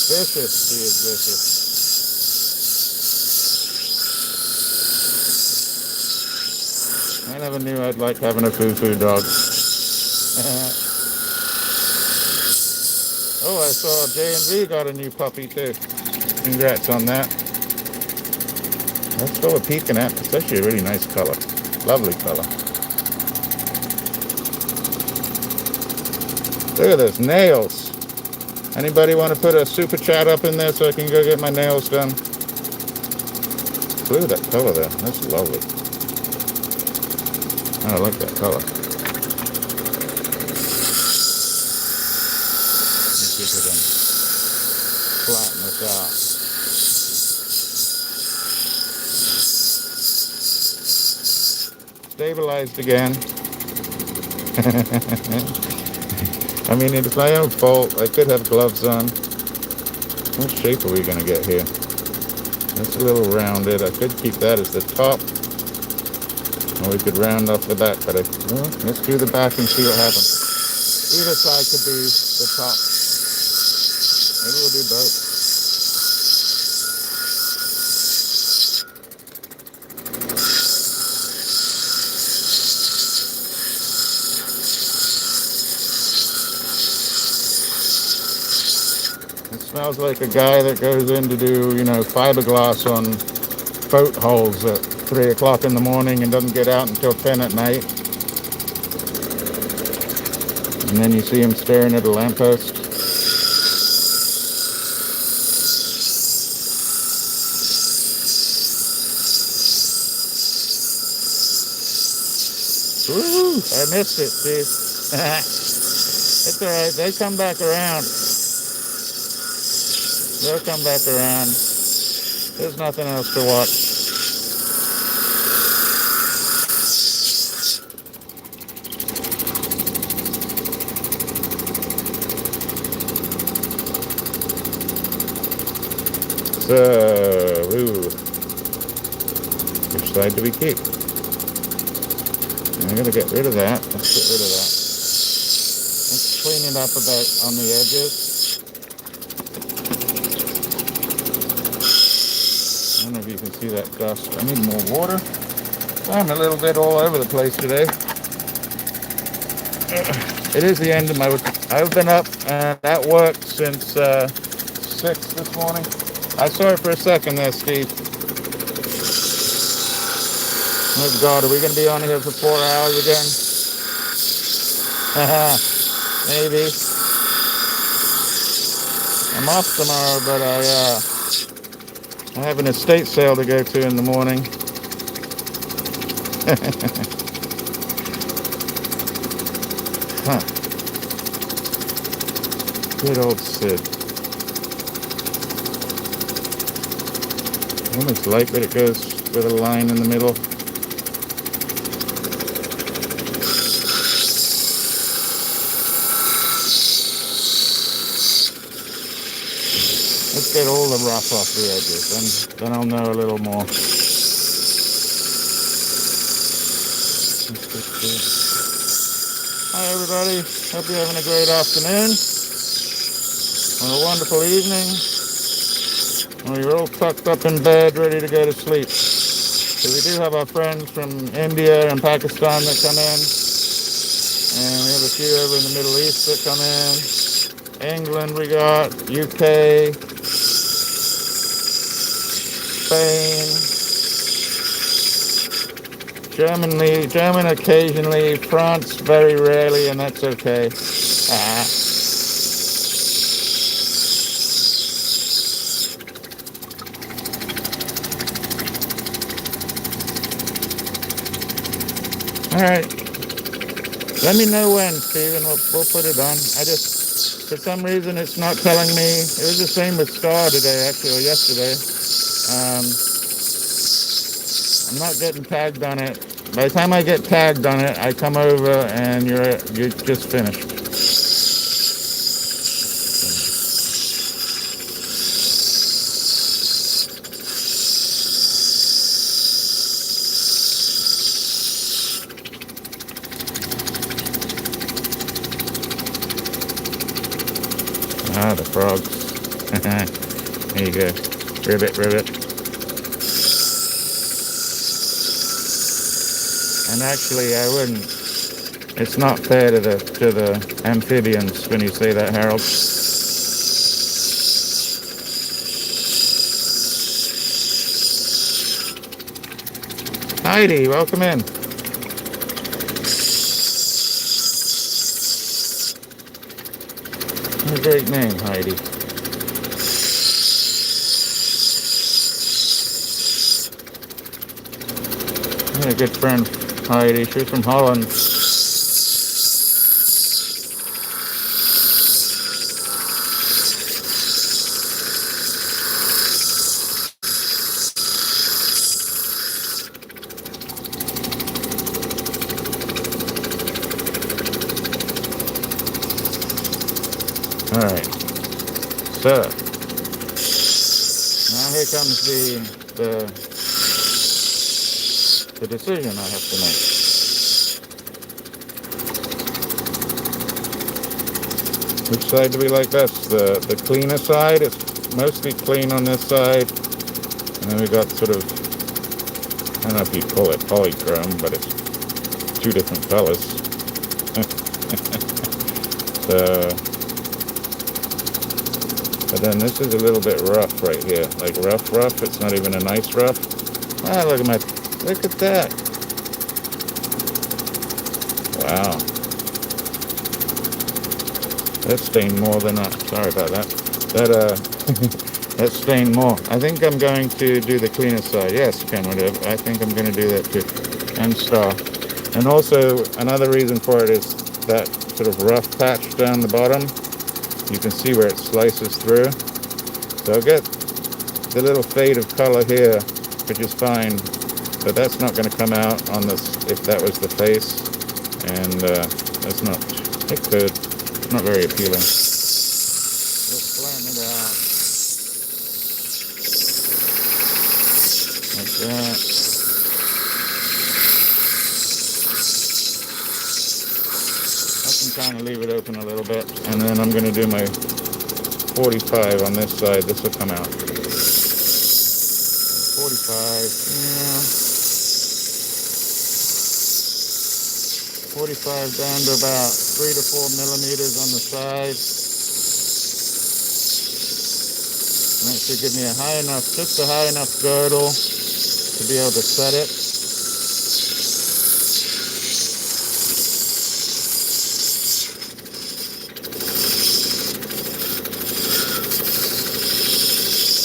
Vicious, he is vicious. I never knew I'd like having a foo-foo dog. Oh, I saw J&V got a new puppy too. Congrats on that. Let's go a peeking at. It's actually a really nice color. Lovely color. Look at those nails. Anybody want to put a super chat up in there so I can go get my nails done? Look at that color there. That's lovely. Oh, I like that color. Let's see if we can flatten this out. Stabilized again. I mean, it's my own fault. I could have gloves on. What shape are we going to get here? That's a little rounded. I could keep that as the top. Or we could round off the back. But well, let's do the back and see what happens. Either side could be the top. Maybe we'll do both. Smells like a guy that goes in to do, fiberglass on boat hulls at 3 o'clock in the morning and doesn't get out until 10 at night. And then you see him staring at a lamppost. Woo! I missed it, Steve. It's alright, they come back around. They'll come back around. There's nothing else to watch. So, ooh. Which side do we keep? I'm gonna get rid of that. Let's get rid of that. Let's clean it up a bit on the edges. I don't know if you can see that dust. I need more water. I'm a little bit all over the place today. It is the end of my week. I've been up and at work since 6 this morning. I saw it for a second there, Steve. Oh God, are we going to be on here for 4 hours again? Maybe. I'm off tomorrow, but I have an estate sale to go to in the morning. Huh. Good old Sid. Almost like that it goes with a line in the middle. Let's get all the rough off the edges, then I'll know a little more. Hi everybody, hope you're having a great afternoon, or a wonderful evening, or you're all tucked up in bed ready to go to sleep. So we do have our friends from India and Pakistan that come in, and we have a few over in the Middle East that come in. England we got, UK, Spain, German occasionally, France very rarely, and that's okay. All right. Let me know when, Steven. We'll put it on. For some reason, it's not telling me. It was the same with Star today, actually, or yesterday. I'm not getting tagged on it. By the time I get tagged on it, I come over and you're just finished. Ah, the frogs. There you go. Ribbit, ribbit. And actually, I wouldn't. It's not fair to the amphibians when you say that, Harold. Heidi, welcome in. What a great name, Heidi. I had a good friend, Heidi. She was from Holland. All right. So now here comes the decision I have to make. Which side do we like best? The cleaner side. It's mostly clean on this side, and then we got sort of, I don't know if you'd call it polychrome, but it's two different colors. So, but then this is a little bit rough right here, like rough. It's not even a nice rough. Ah, look Look at that. Wow. That stained more than that. Sorry about that. That stained more. I think I'm going to do the cleaner side. Yes, Kenwood. I think I'm going to do that too. And star. And also, another reason for it is that sort of rough patch down the bottom. You can see where it slices through. So I'll get the little fade of color here, which is fine. But that's not going to come out on this if that was the face. And that's not, it could. Not very appealing. Just flatten it out. Like that. I can kind of leave it open a little bit. And then I'm going to do my 45 on this side. This will come out. 45, yeah. 45 down to about 3 to 4 millimeters on the side. And that should give me just a high enough girdle to be able to set it.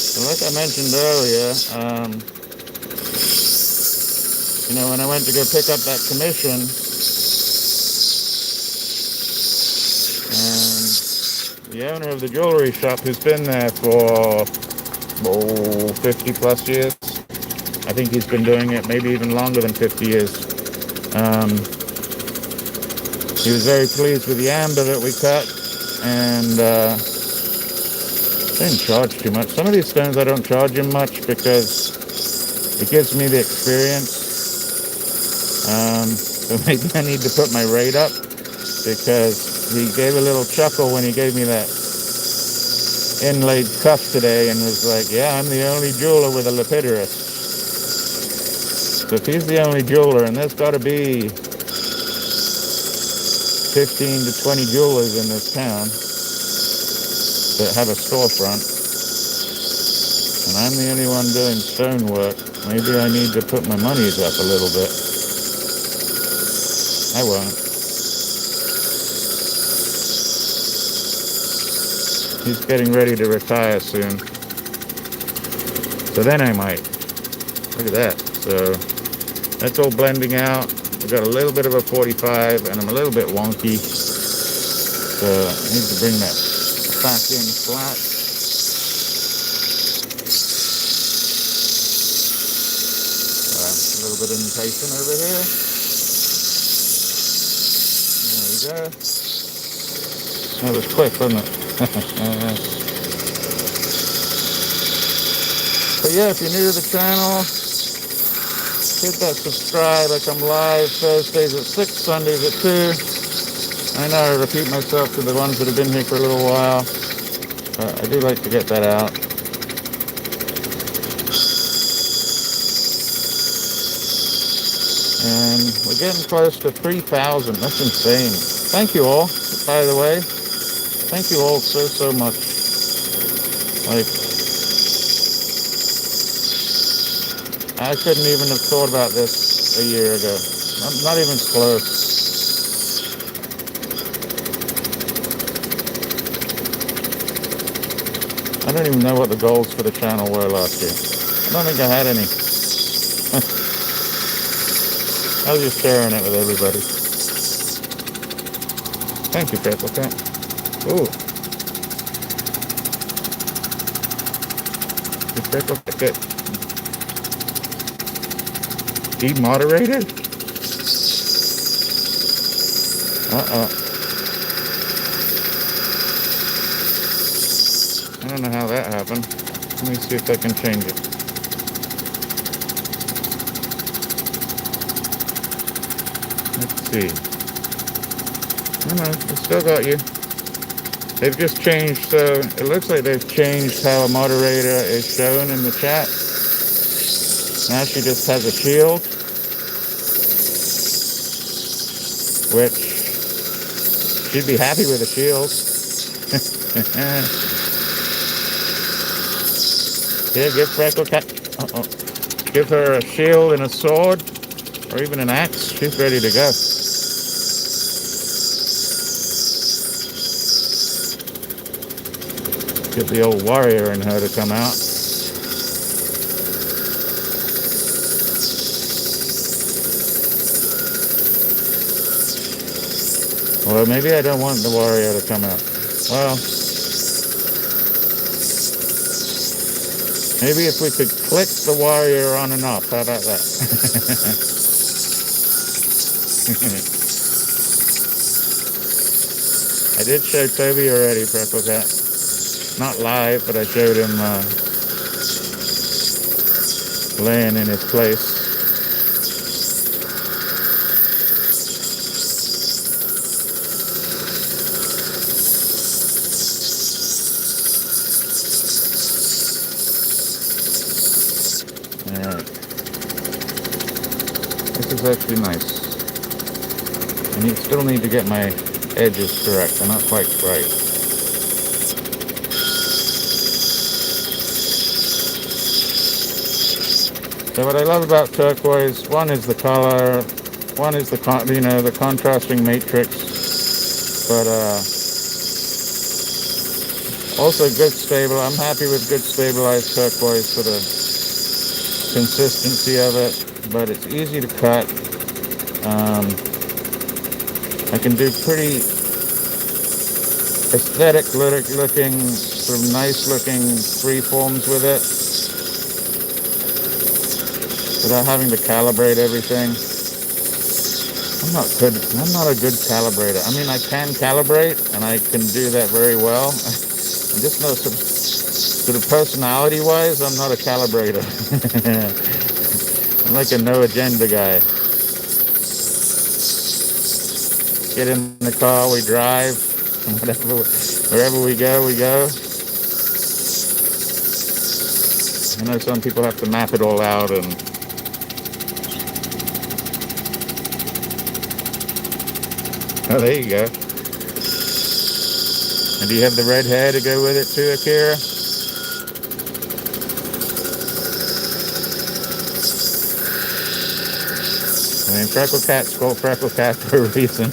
So like I mentioned earlier, when I went to go pick up that commission, the owner of the jewelry shop, who's been there for 50 plus years. I think he's been doing it maybe even longer than 50 years. He was very pleased with the amber that we cut, and didn't charge too much. Some of these stones I don't charge him much because it gives me the experience. So maybe I need to put my rate up, because he gave a little chuckle when he gave me that inlaid cuff today and was like, yeah, I'm the only jeweler with a lapidary. So if he's the only jeweler, and there's got to be 15 to 20 jewelers in this town that have a storefront, and I'm the only one doing stonework, maybe I need to put my monies up a little bit. I won't. He's getting ready to retire soon. So then I might. Look at that. So that's all blending out. I've got a little bit of a 45 and I'm a little bit wonky. So I need to bring that back in flat. A little bit impatient over here. There we go. That was quick, wasn't it? But yeah, if you're new to the channel, hit that subscribe. I come live Thursdays at 6, Sundays at 2. I know I repeat myself to the ones that have been here for a little while, but I do like to get that out. And we're getting close to 3,000. That's insane. Thank you all, by the way. Thank you all so much. Like, I couldn't even have thought about this a year ago. Not even close. I don't even know what the goals for the channel were last year. I don't think I had any. I was just sharing it with everybody. Thank you, Purple Cat. Ooh. Did Purple Cat get demoderated? Uh-oh. I don't know how that happened. Let me see if I can change it. Let's see. No, I still got you. They've just changed, so it looks like they've changed how a moderator is shown in the chat. Now she just has a shield, which she'd be happy with a shield. Here, give Freckle Cat. Uh-oh. Give her a shield and a sword, or even an axe. She's ready to go. Get the old warrior in her to come out. Well, maybe I don't want the warrior to come out. Well, maybe if we could click the warrior on and off. How about that? I did show Toby already, Freckle Cat. Not live, but I showed him laying in his place. Alright. This is actually nice. And you still need to get my edges correct. They're not quite right. So what I love about turquoise, one is the color, one is the the contrasting matrix, but also good stable. I'm happy with good stabilized turquoise for the consistency of it, but it's easy to cut. I can do pretty aesthetic looking, sort of nice looking freeforms with it, without having to calibrate everything. I'm not a good calibrator. I mean, I can calibrate, and I can do that very well. I'm just no sort of personality-wise, I'm not a calibrator. I'm like a no agenda guy. Get in the car, we drive, and wherever we go, we go. I know some people have to map it all out and oh, there you go. And do you have the red hair to go with it too, Akira? I mean, Freckle Cat's called Freckle Cat for a reason.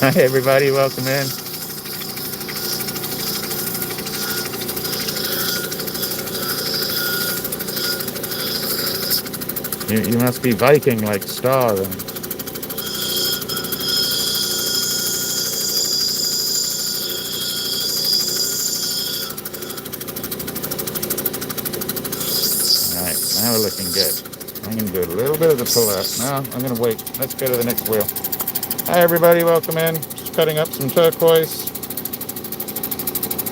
Hi, everybody. Welcome in. You must be Viking like Star then. Alright, now we're looking good. I'm going to do a little bit of the pull out. No, I'm going to wait. Let's go to the next wheel. Hi everybody, welcome in. Just cutting up some turquoise.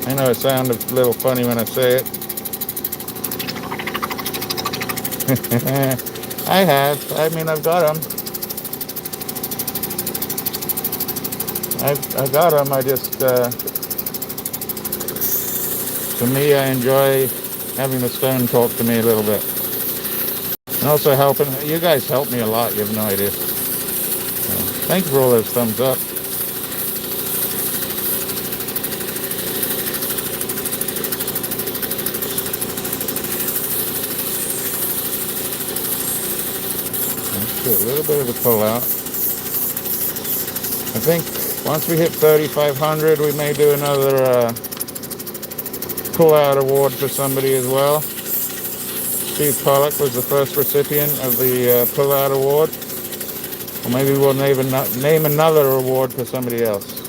I know it sounds a little funny when I say it. I have. I mean, I've got them. I got them. I just, to me, I enjoy having the stone talk to me a little bit. And also helping. You guys help me a lot. You have no idea. So, thank you for all those thumbs up. Let's do a little bit of a pull out. I think once we hit 3,500, we may do another pull out award for somebody as well. Steve Pollock was the first recipient of the pull out award. Or maybe we'll name another award for somebody else.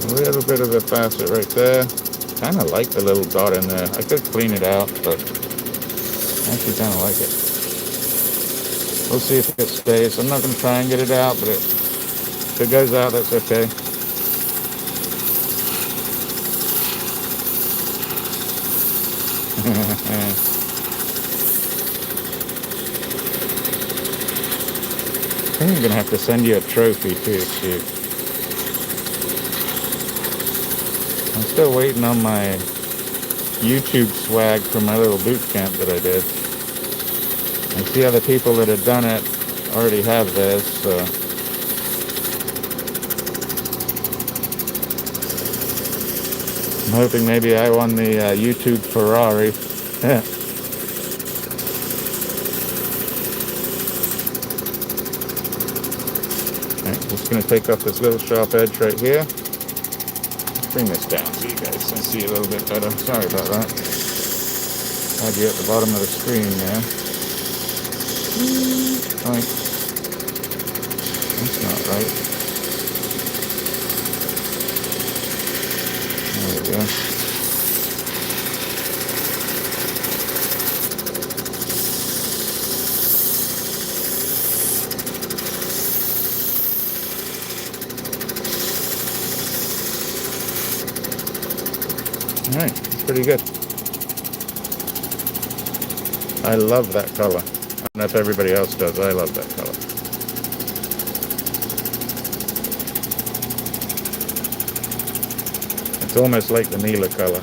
A little bit of a facet right there. Kind of like the little dot in there. I could clean it out, but I actually kind of like it. We'll see if it stays. I'm not going to try and get it out, but if it goes out, that's okay. I think I'm going to have to send you a trophy too, Steve. I'm still waiting on my YouTube swag from my little boot camp that I did. I see other people that have done it already have theirs, so. I'm hoping maybe I won the YouTube Ferrari. Alright, just going to take off this little sharp edge right here. Bring this down so you guys can see a little bit better. Sorry about that. Had you at the bottom of the screen there. Right. That's not right. There we go. Alright, it's pretty good. I love that color. I don't know if everybody else does. I love that color. It's almost like the Neela color.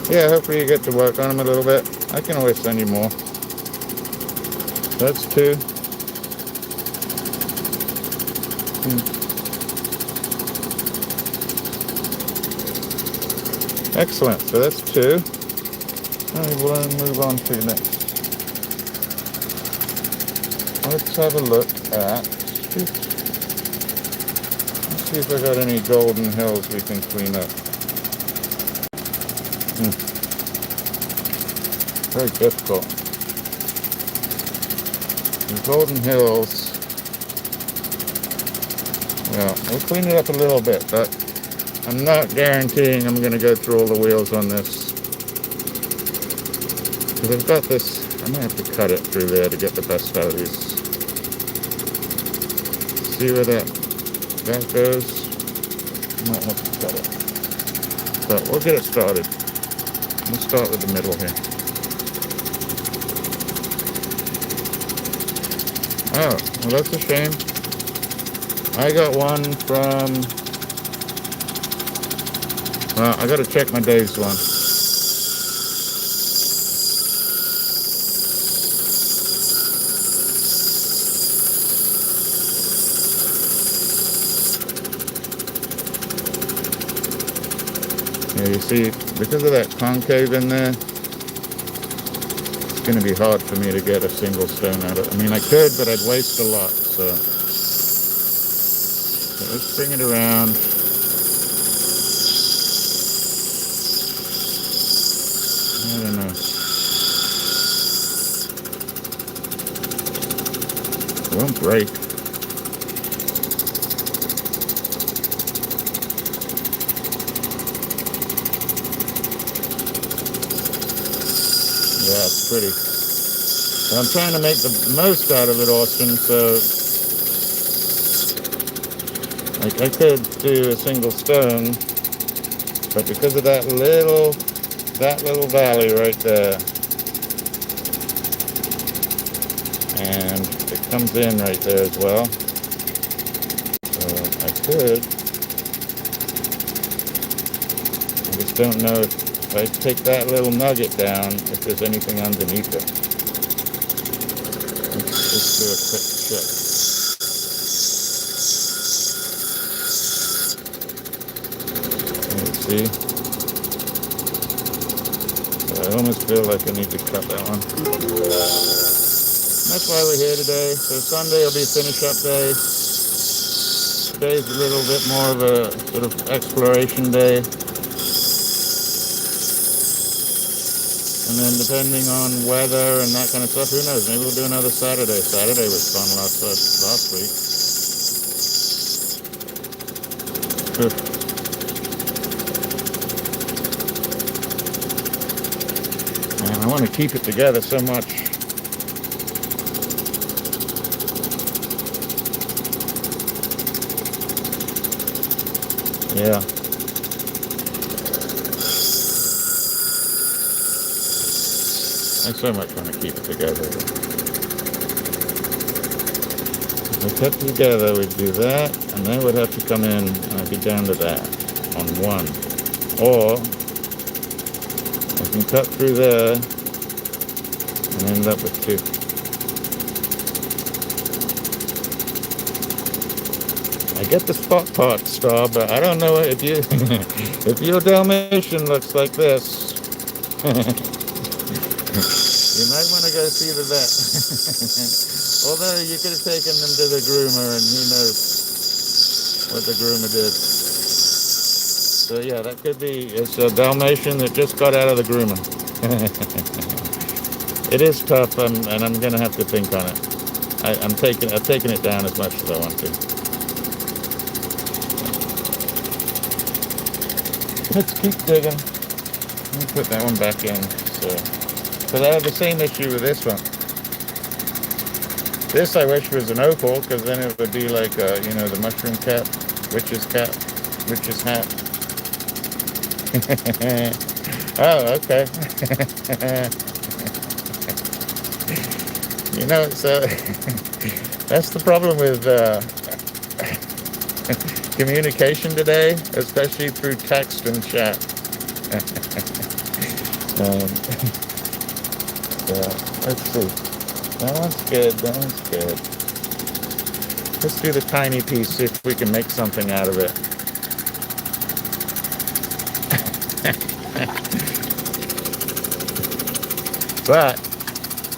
Yeah, hopefully you get to work on them a little bit. I can always send you more. That's 2. Excellent. So that's 2. We'll move on to next. Let's have a look at. Let's see if I got any golden hills we can clean up. Very difficult. The golden hills. Well, we'll clean it up a little bit, but I'm not guaranteeing I'm going to go through all the wheels on this. Because I've got this, I might have to cut it through there to get the best out of these. See where that goes? I might have to cut it. But we'll get it started. We'll start with the middle here. Oh, well that's a shame. I got one from... Well, I gotta check my days one. Yeah, you see, because of that concave in there, it's gonna be hard for me to get a single stone out of it. I mean, I could, but I'd waste a lot, so let's bring it around. I don't know. It won't break. Yeah, it's pretty. But I'm trying to make the most out of it, Austin, so like I could do a single stone, but because of that little valley right there, and it comes in right there as well, so I could. I just don't know if I take that little nugget down, if there's anything underneath it. Let's do a quick check. See? So I almost feel like I need to cut that one. That's why we're here today. So Sunday will be finish up day. Today's a little bit more of a sort of exploration day. And then depending on weather and that kind of stuff, who knows? Maybe we'll do another Saturday. Saturday was fun last week. Man, I want to keep it together so much. Yeah. I so much want to keep it together. If I kept it together, we'd do that, and then we'd have to come in, and I'd be down to that on one. Or I can cut through there and end up with 2. I get the spot part, Star, but I don't know if you if your Dalmatian looks like this. You might want to go see the vet. Although you could have taken them to the groomer, and who knows what the groomer did. So yeah, that could be, it's a Dalmatian that just got out of the groomer. It is tough, and I'm going to have to think on it. I've taken it down as much as I want to. Let's keep digging. Let me put that one back in. Because I have the same issue with this one. This I wish was an opal, because then it would be like, you know, the mushroom cap, witch's hat. Oh, okay. You know, so that's the problem with communication today, especially through text and chat. Yeah, let's see. That one's good. That one's good. Let's do the tiny piece, see if we can make something out of it. But,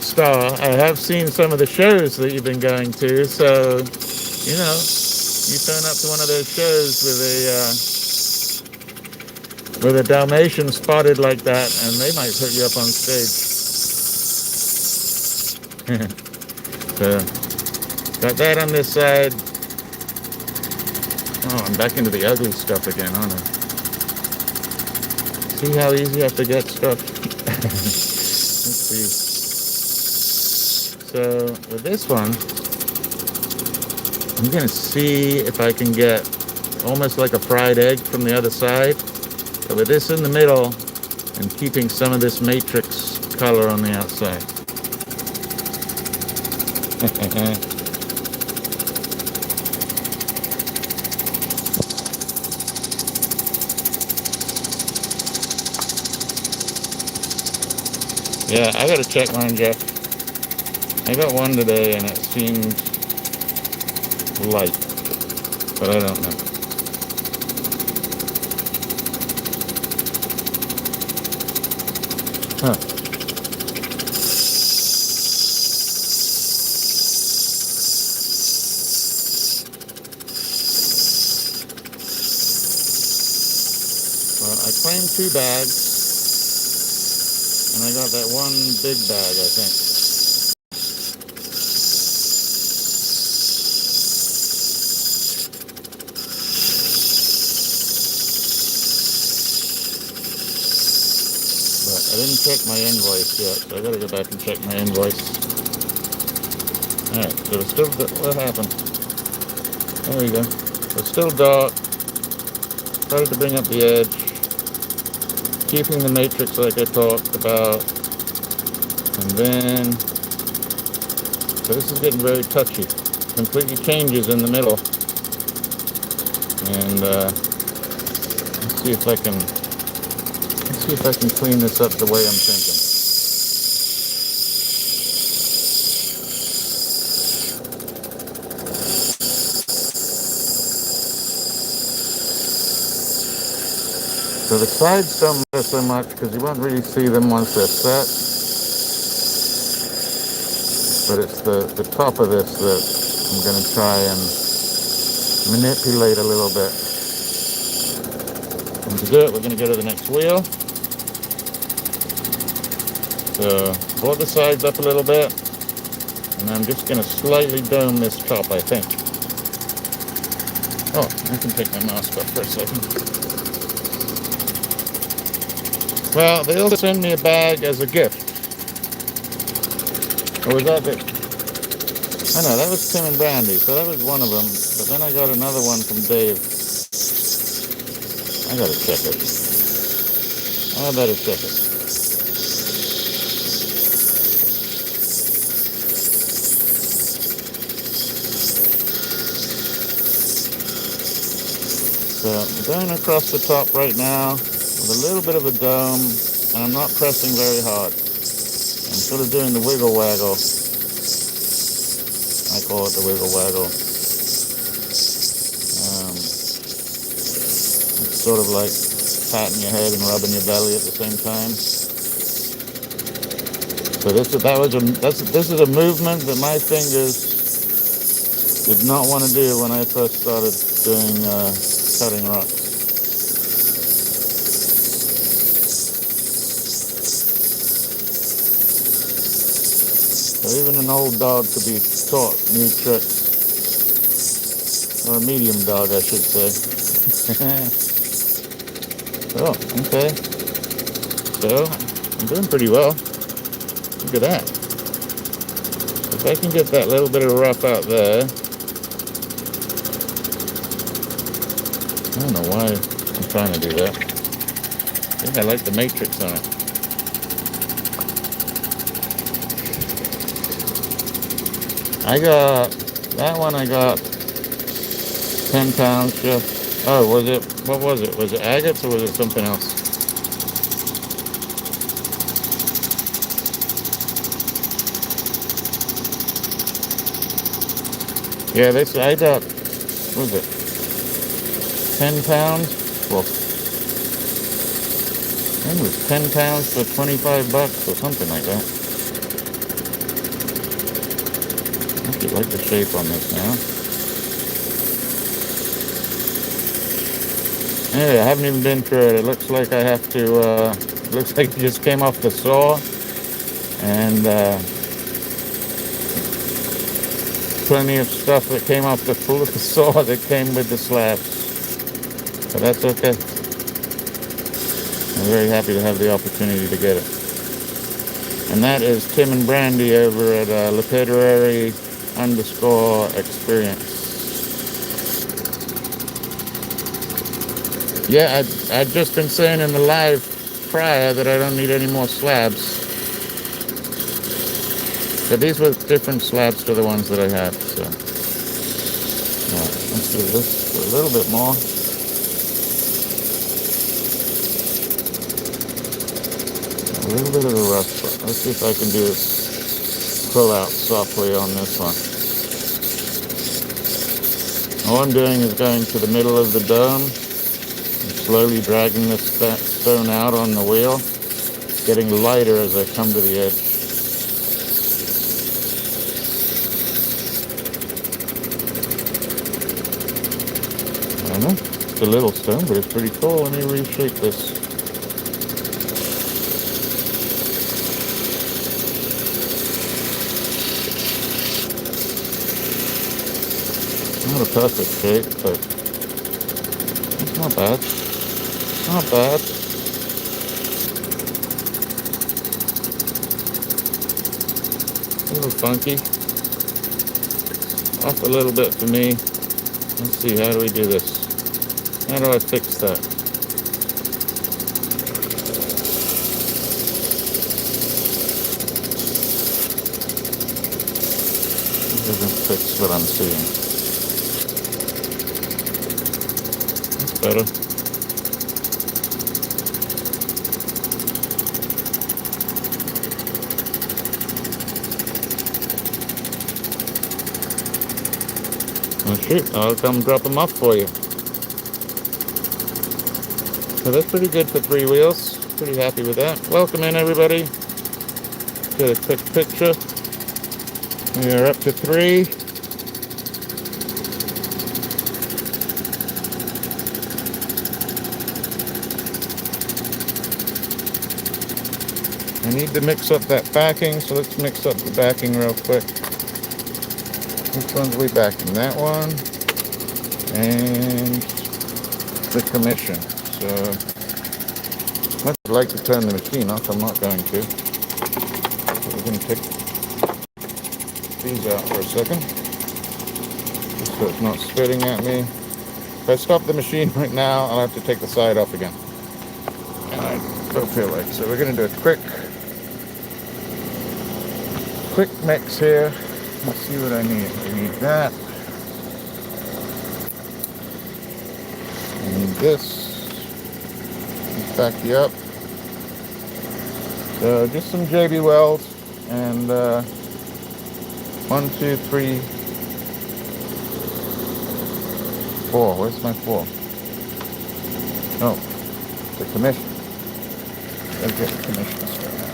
Star, I have seen some of the shows that you've been going to, so, you know, you turn up to one of those shows with a Dalmatian spotted like that, and they might put you up on stage. So, got that on this side. Oh, I'm back into the ugly stuff again, aren't I? See how easy I have to get stuff? Let's see. So, with this one, I'm going to see if I can get almost like a fried egg from the other side. But with this in the middle and keeping some of this matrix color on the outside. Yeah, I gotta check mine, Jeff. I got one today and it seemed light, but I don't know. Huh. Well, I claimed 2 bags, and I got that one big bag, I think. But I didn't check my invoice yet, so I gotta go back and check my invoice. Alright, so it's still, what happened? There we go. It's still dark. Started to bring up the edge. Keeping the matrix like I talked about. And then, so this is getting very touchy. Completely changes in the middle. And let's see if I can clean this up the way I'm thinking. So the sides don't matter so much because you won't really see them once they're set. But it's the top of this that I'm going to try and manipulate a little bit. And to do it, we're going to go to the next wheel. So brought the sides up a little bit. And I'm just going to slightly dome this top, I think. Oh, I can take my mask off for a second. Well, they also sent me a bag as a gift. Or was that it? I know, that was Tim and Brandy, so that was one of them. But then I got another one from Dave. I gotta check it. I better check it. So I'm going across the top right now with a little bit of a dome, and I'm not pressing very hard. sort of doing the wiggle waggle. I call it the wiggle waggle. It's sort of like patting your head and rubbing your belly at the same time. So this is a movement that my fingers did not want to do when I first started doing cutting rocks. So even an old dog could be taught new tricks. Or a medium dog, I should say. Oh, okay. So, I'm doing pretty well. Look at that. If I can get that little bit of rough out there. I don't know why I'm trying to do that. I think I like the matrix on it. I got, that one I got 10 pounds just. Oh, what was it? Was it agates or was it something else? Yeah, I got, what was it? 10 pounds? Well, I think it was 10 pounds for $25 or something like that. I actually like the shape on this now. Anyway, I haven't even been through it. It looks like I have to, looks like it just came off the saw. And plenty of stuff that came off the saw that came with the slabs. But that's okay. I'm very happy to have the opportunity to get it. And that is Tim and Brandy over at lapidary_experience. Yeah, I'd just been saying in the live prior that I don't need any more slabs. But these were different slabs to the ones that I had, so. Alright, let's do this for a little bit more. A little bit of the rough. Let's see if I can do this pull out softly on this one. All I'm doing is going to the middle of the dome and slowly dragging this stone out on the wheel, getting lighter as I come to the edge. I don't know, it's a little stone, but it's pretty cool. Let me reshape this. Not a perfect shape, but it's not bad. Not bad. A little funky. Off a little bit for me. Let's see, how do we do this? How do I fix that? It doesn't fix what I'm seeing. That's better. Oh shoot, I'll come drop them off for you. So that's pretty good for 3 wheels. Pretty happy with that. Welcome in, everybody. Get a quick picture. We are up to 3. I need to mix up that backing, so let's mix up the backing real quick. Which one's we backing? That one and the commission. So I'd like to turn the machine off. I'm not going to. So we're going to take these out for a second, just so it's not spitting at me. If I stop the machine right now, I'll have to take the side off again. And I don't feel like. So we're going to do a quick mix here. Let's see what I need. I need that. I need this. Let's back you up. So just some JB welds. and 1, 2, 3, 4. Where's my 4? Oh, the commission. Let's get the commission straight out.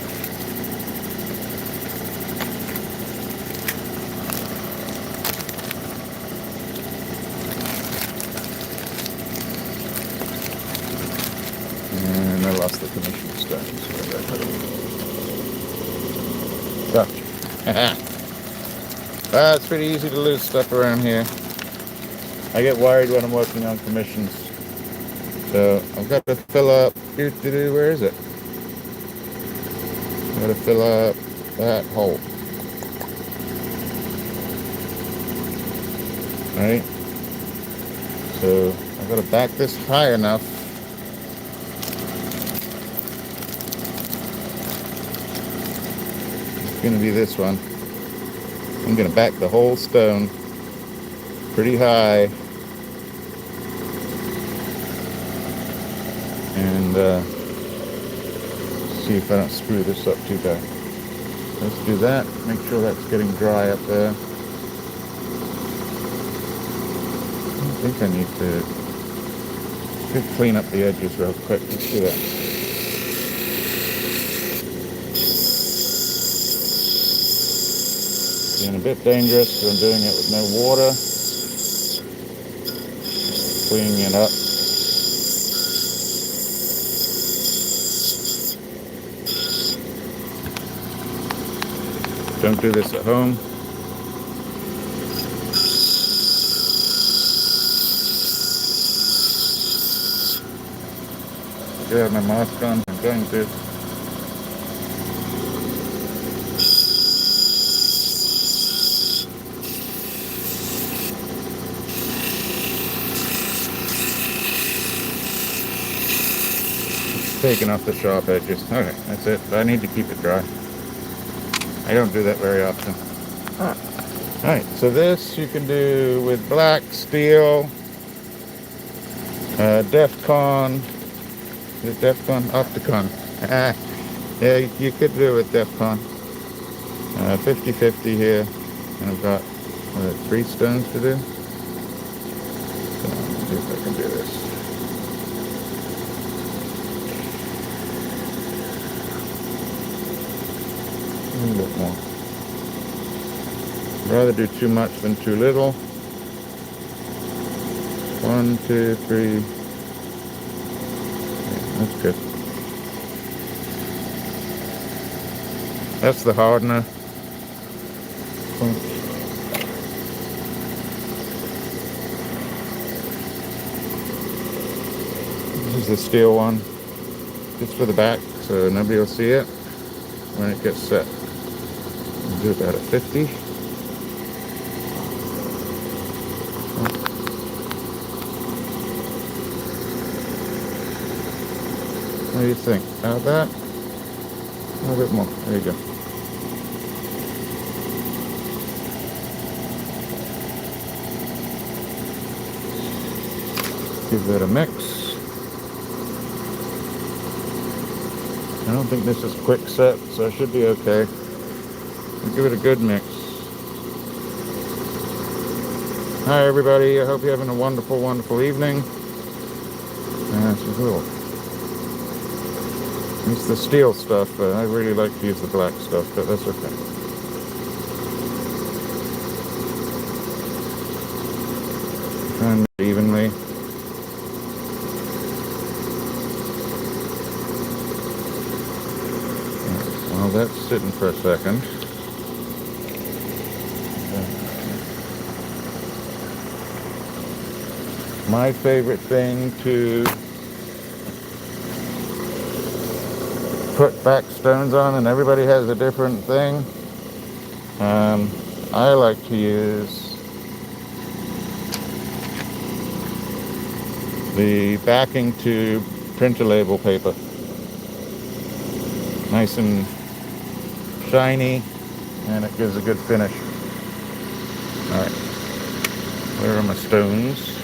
And I lost the commission stones. So, it's pretty easy to lose stuff around here. I get worried when I'm working on commissions. So I've got to fill up. Where is it? I've got to fill up that hole. Right? So I've got to back this high enough. It's going to be this one. I'm going to back the whole stone pretty high. And see if I don't screw this up too bad. Let's do that. Make sure that's getting dry up there. I think I need to clean up the edges real quick. Let's do that. Being a bit dangerous because I'm doing it with no water. Cleaning it up. Don't do this at home. I do have my mask on. I'm going to. Taking off the sharp edges. Okay, that's it. But I need to keep it dry. I don't do that very often. Alright, so this you can do with black, steel, Defcon. Is it Defcon? Opticon. Yeah, you could do it with Defcon. 50-50 here. And I've got 3 stones to do. So let's see if I can do this. A little bit more. I'd rather do too much than too little. 1, 2, 3. Yeah, that's good. That's the hardener. This is the steel one. Just for the back, so nobody will see it when it gets set. Do about a 50. What do you think? About that? A little bit more. There you go. Give that a mix. I don't think this is quick set, so I should be okay. I'll give it a good mix. Hi everybody, I hope you're having a wonderful, wonderful evening. This is a little... It's the steel stuff, but I really like to use the black stuff, but that's okay. Try and do it evenly. Well, that's sitting for a second. My favorite thing to put back stones on, and everybody has a different thing. I like to use the backing to printer label paper. Nice and shiny, and it gives a good finish. Alright, where are my stones?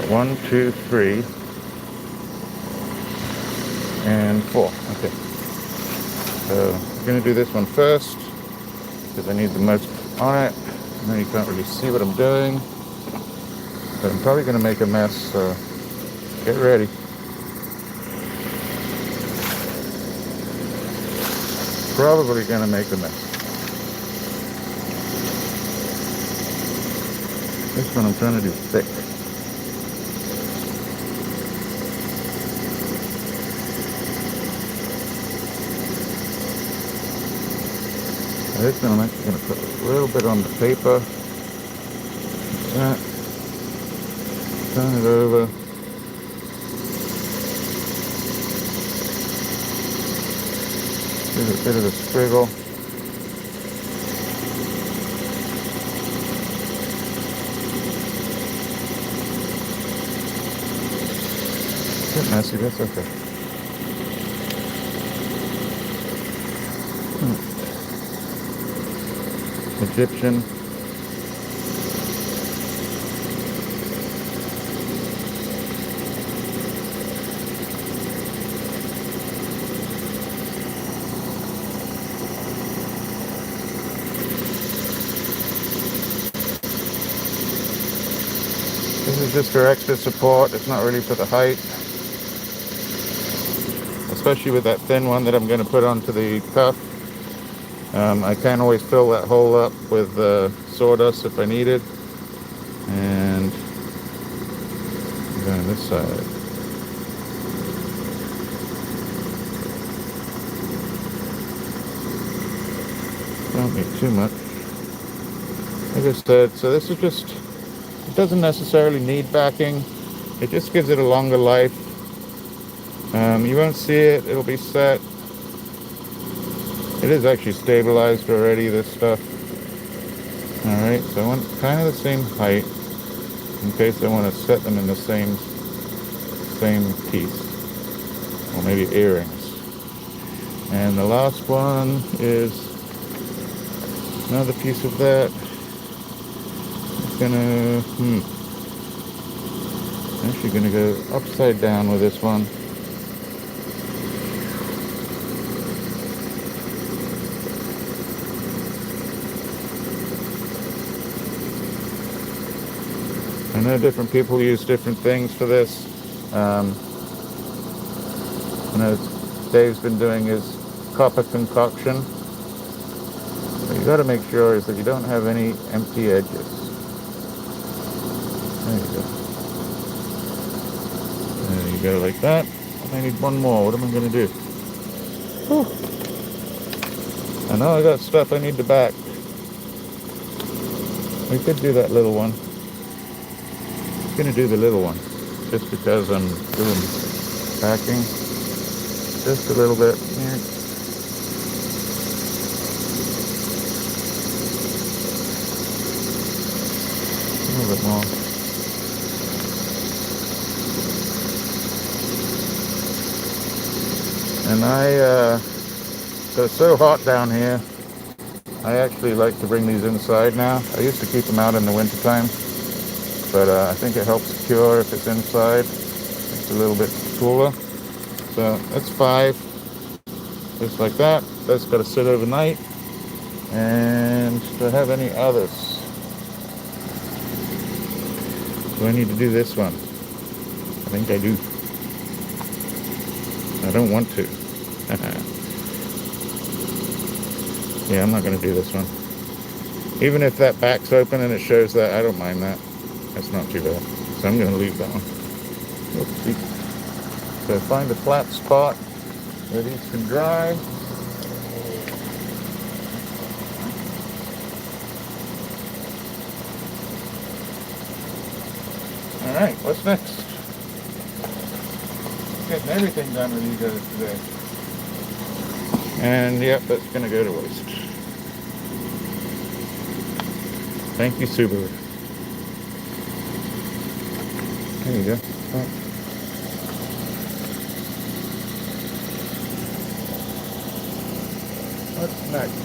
1, 2, 3, and 4. Okay. So I'm going to do this one first because I need the most on it. I know you can't really see what I'm doing, but I'm probably going to make a mess, so get ready. Probably going to make a mess. This one I'm trying to do thick. This one I'm actually going to put a little bit on the paper. Like that. Turn it over. Give it a bit of a squiggle. A bit messy, that's okay. Egyptian. This is just for extra support. It's not really for the height. Especially with that thin one that I'm going to put onto the cuff. I can always fill that hole up with sawdust if I need it. And go on this side. Don't need too much. Like I said, so this is just, it doesn't necessarily need backing. It just gives it a longer life. You won't see it, it'll be set. It is actually stabilized already, this stuff. Alright, so I want kind of the same height in case I want to set them in the same piece. Or maybe earrings. And the last one is another piece of that. It's gonna, actually gonna go upside down with this one. I know different people use different things for this. I know Dave's been doing his copper concoction. What you got to make sure is that you don't have any empty edges. There you go. There you go, like that. I need one more. What am I going to do? Whew. I know I got stuff I need to back. We could do that little one. I'm going to do the little one just because I'm doing backing. Just a little bit here. A little bit more. And so it's so hot down here, I actually like to bring these inside now. I used to keep them out in the wintertime, but I think it helps cure if it's inside. It's a little bit cooler. So that's 5, just like that. That's got to sit overnight. And do I have any others? Do I need to do this one? I think I do. I don't want to. Yeah, I'm not going to do this one. Even if that back's open and it shows that, I don't mind that. That's not too bad. So I'm going to leave that one. Oopsie. So find a flat spot where these can dry. Alright, what's next? Getting everything done with you guys today. And yep, that's going to go to waste. Thank you, Subaru. There you go. Oh. What's next?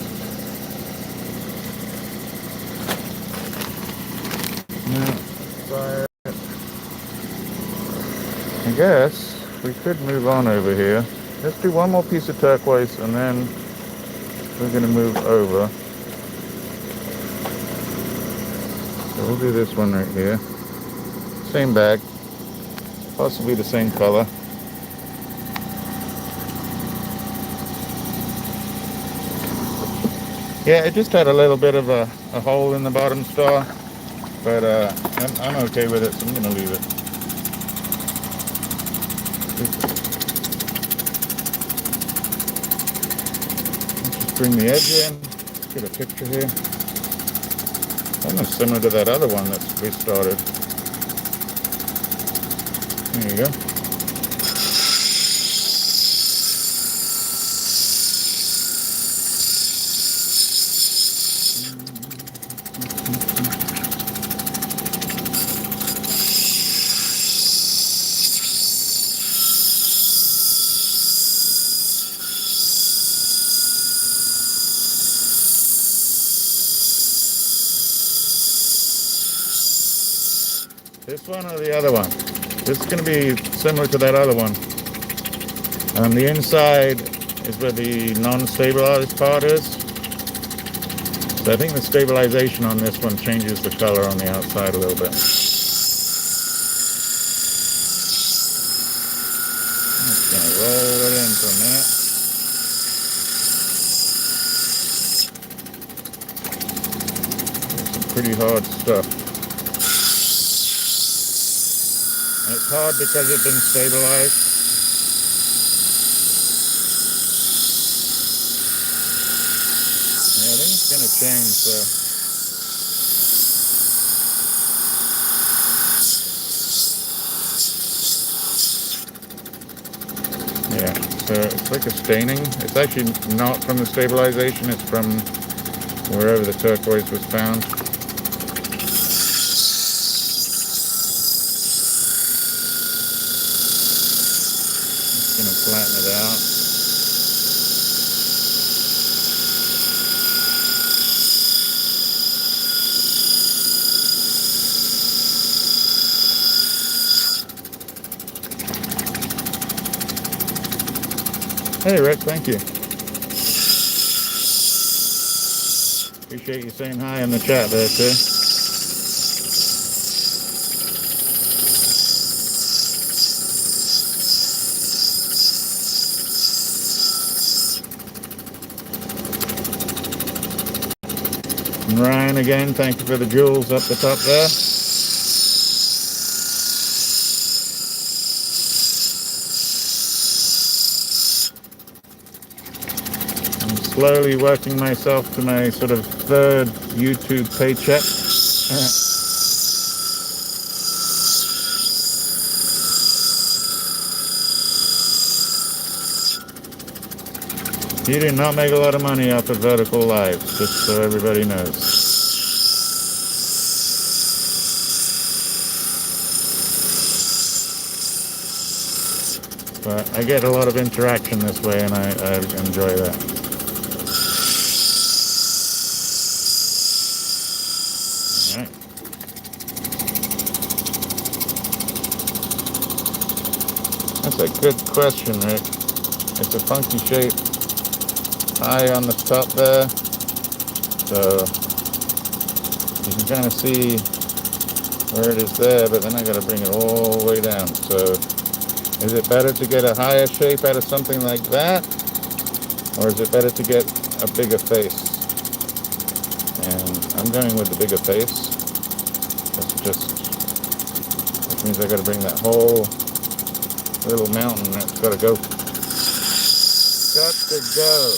Now, fire it. I guess we could move on over here. Let's do one more piece of turquoise and then we're going to move over. So we'll do this one right here. Same bag, possibly the same color. Yeah, it just had a little bit of a hole in the bottom star, but I'm okay with it, so I'm going to leave it. Let's just bring the edge in. Let's get a picture here. Almost similar to that other one that we started. There you go. This one or the other one? This is going to be similar to that other one. The inside is where the non-stabilized part is. So I think the stabilization on this one changes the color on the outside a little bit. I'm just going to roll it in for a minute. Some pretty hard stuff. It's hard because it's been stabilized. Yeah, I think it's going to change, so. Yeah, so it's like a staining. It's actually not from the stabilization, it's from wherever the turquoise was found. Flatten it out. Hey Rick, thank you. Appreciate you saying hi in the chat there too. And Ryan again, thank you for the jewels up the top there. I'm slowly working myself to my sort of third YouTube paycheck. You do not make a lot of money off of vertical lives, just so everybody knows. But I get a lot of interaction this way, and I enjoy that. All right. That's a good question, Rick. It's a funky shape. High on the top there, so you can kind of see where it is there, but then I got to bring it all the way down. So is it better to get a higher shape out of something like that, or is it better to get a bigger face? And I'm going with the bigger face. Which means I got to bring that whole little mountain. That's got to go. Got to go.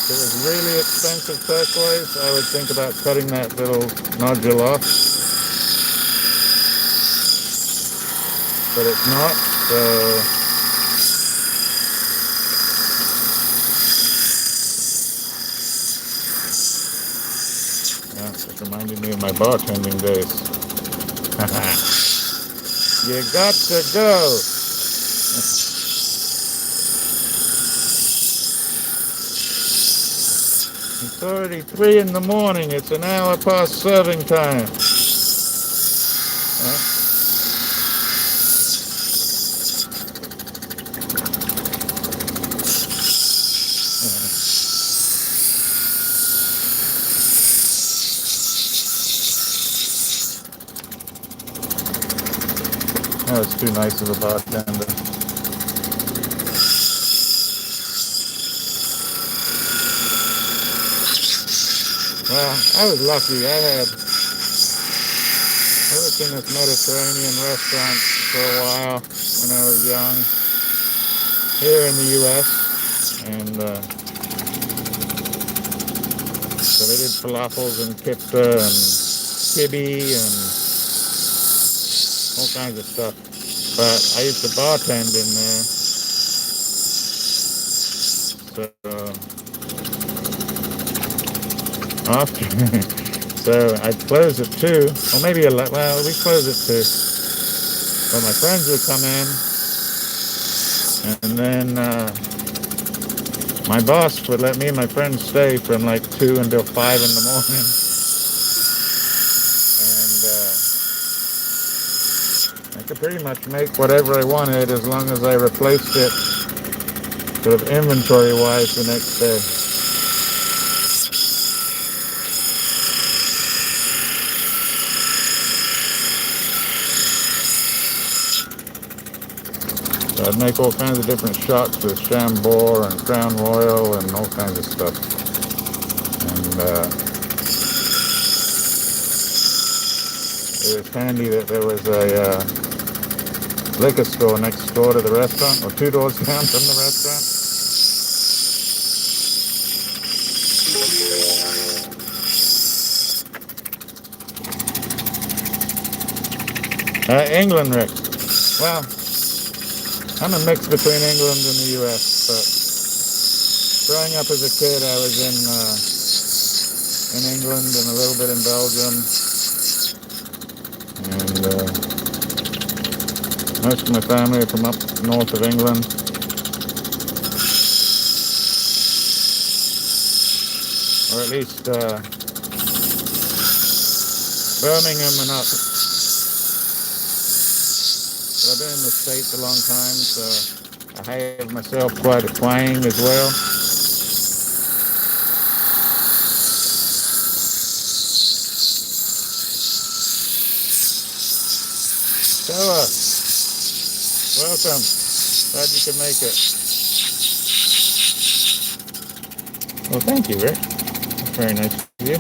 If it was really expensive turquoise, I would think about cutting that little nodule off. But it's not, so yeah, it reminded me of my bartending days. You got to go. It's already 3 in the morning. It's an hour past serving time. That was too nice of a bartender. Well, I was lucky. I worked in this Mediterranean restaurant for a while when I was young here in the U.S. And so they did falafels and kipta and kibbeh and all kinds of stuff. But I used to bartend in there. So after, so I'd close at 2, or maybe well, we close at 2. But my friends would come in, and then my boss would let me and my friends stay from like 2 until 5 in the morning. And I could pretty much make whatever I wanted as long as I replaced it sort of inventory-wise the next day. So I'd make all kinds of different shots with Chambord and Crown Royal and all kinds of stuff. And it was handy that there was a liquor store next door to the restaurant, or 2 doors down from the restaurant. England, Rick. Well, I'm a mix between England and the U.S., but growing up as a kid, I was in England and a little bit in Belgium, and most of my family are from up north of England. Or at least Birmingham and up. I've been in the States a long time, so I have myself quite a twang as well. Stella, welcome. Glad you could make it. Well, thank you, Rick. That's very nice of you.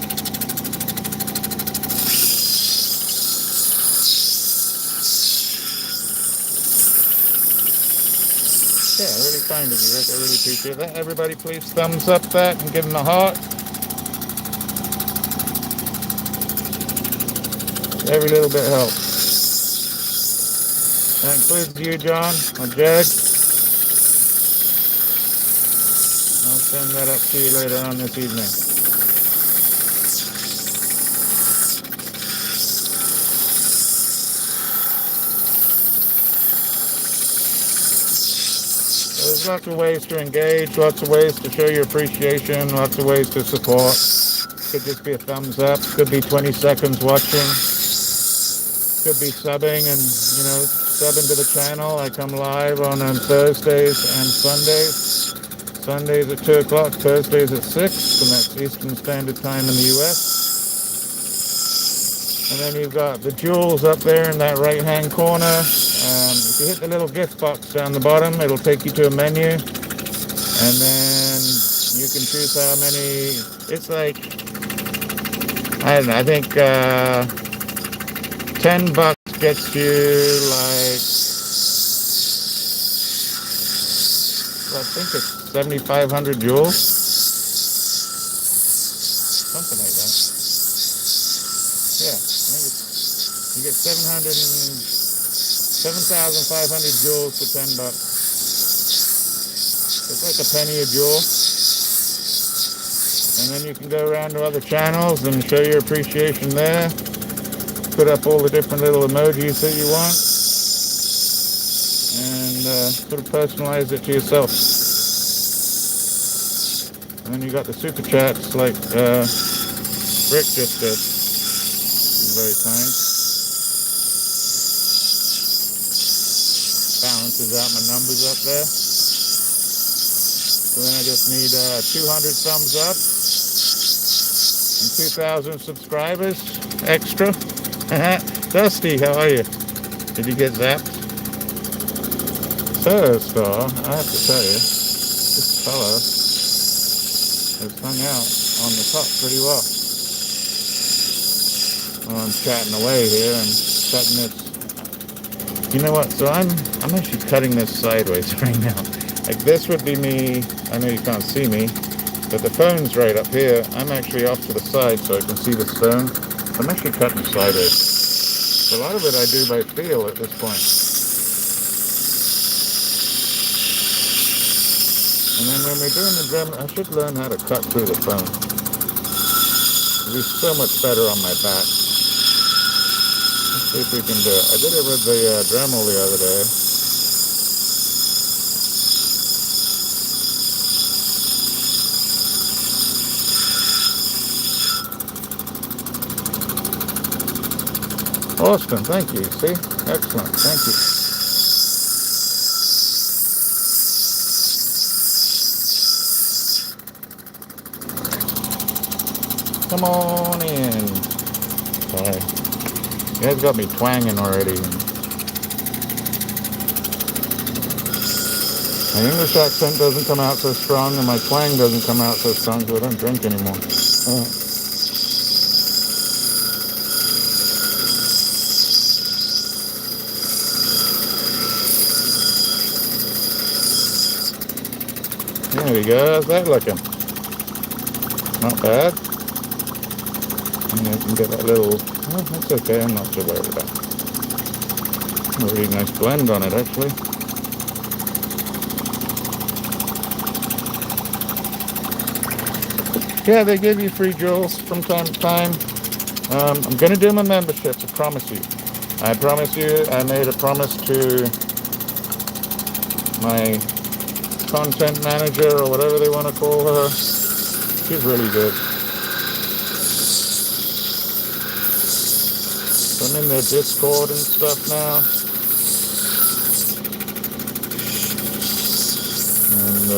Yeah, really kind of you, Rick. I really appreciate that. Everybody, please thumbs up that and give them a heart. Every little bit helps. That includes you, John, or Jed. I'll send that up to you later on this evening. There's lots of ways to engage, lots of ways to show your appreciation, lots of ways to support. Could just be a thumbs up, could be 20 seconds watching, could be subbing and, subbing to the channel. I come live on Thursdays and Sundays. Sundays at 2 o'clock, Thursdays at 6, and that's Eastern Standard Time in the US. And then you've got the jewels up there in that right-hand corner. If you hit the little gift box down the bottom, it'll take you to a menu, and then you can choose how many. It's like, I don't know, I think $10 gets you like, I think it's 7,500 jewels, something like that. Yeah, I think you get 7,500 jewels for $10. It's like a penny a jewel. And then you can go around to other channels and show your appreciation there. Put up all the different little emojis that you want. And sort of personalize it to yourself. And then you got the super chats like Rick just did. Very kind. Balances out my numbers up there. So then I just need 200 thumbs up and 2,000 subscribers extra. Dusty, how are you? Did you get zapped? So, Star, I have to tell you, this fella has hung out on the top pretty well. While I'm chatting away here and cutting this. You know what? So I'm actually cutting this sideways right now. Like this would be me. I know you can't see me, but the phone's right up here. I'm actually off to the side so I can see the stone. I'm actually cutting sideways. A lot of it I do by feel at this point. And then when we're doing the drum, I should learn how to cut through the phone. It'll be so much better on my back. Let's see if we can do it. I did it with the Dremel the other day. Austin, thank you. See? Excellent. Thank you. Come on in. Sorry. You guys got me twanging already. My English accent doesn't come out so strong and my twang doesn't come out so strong because I don't drink anymore. There we go. How's that looking? Not bad. And I can get that little... Oh, that's okay. I'm not so worried about it. A really nice blend on it, actually. Yeah, they give you free jewels from time to time. I'm going to do my memberships, I promise you. I promise you, I made a promise to my content manager or whatever they want to call her. She's really good. So I'm in their Discord and stuff now. And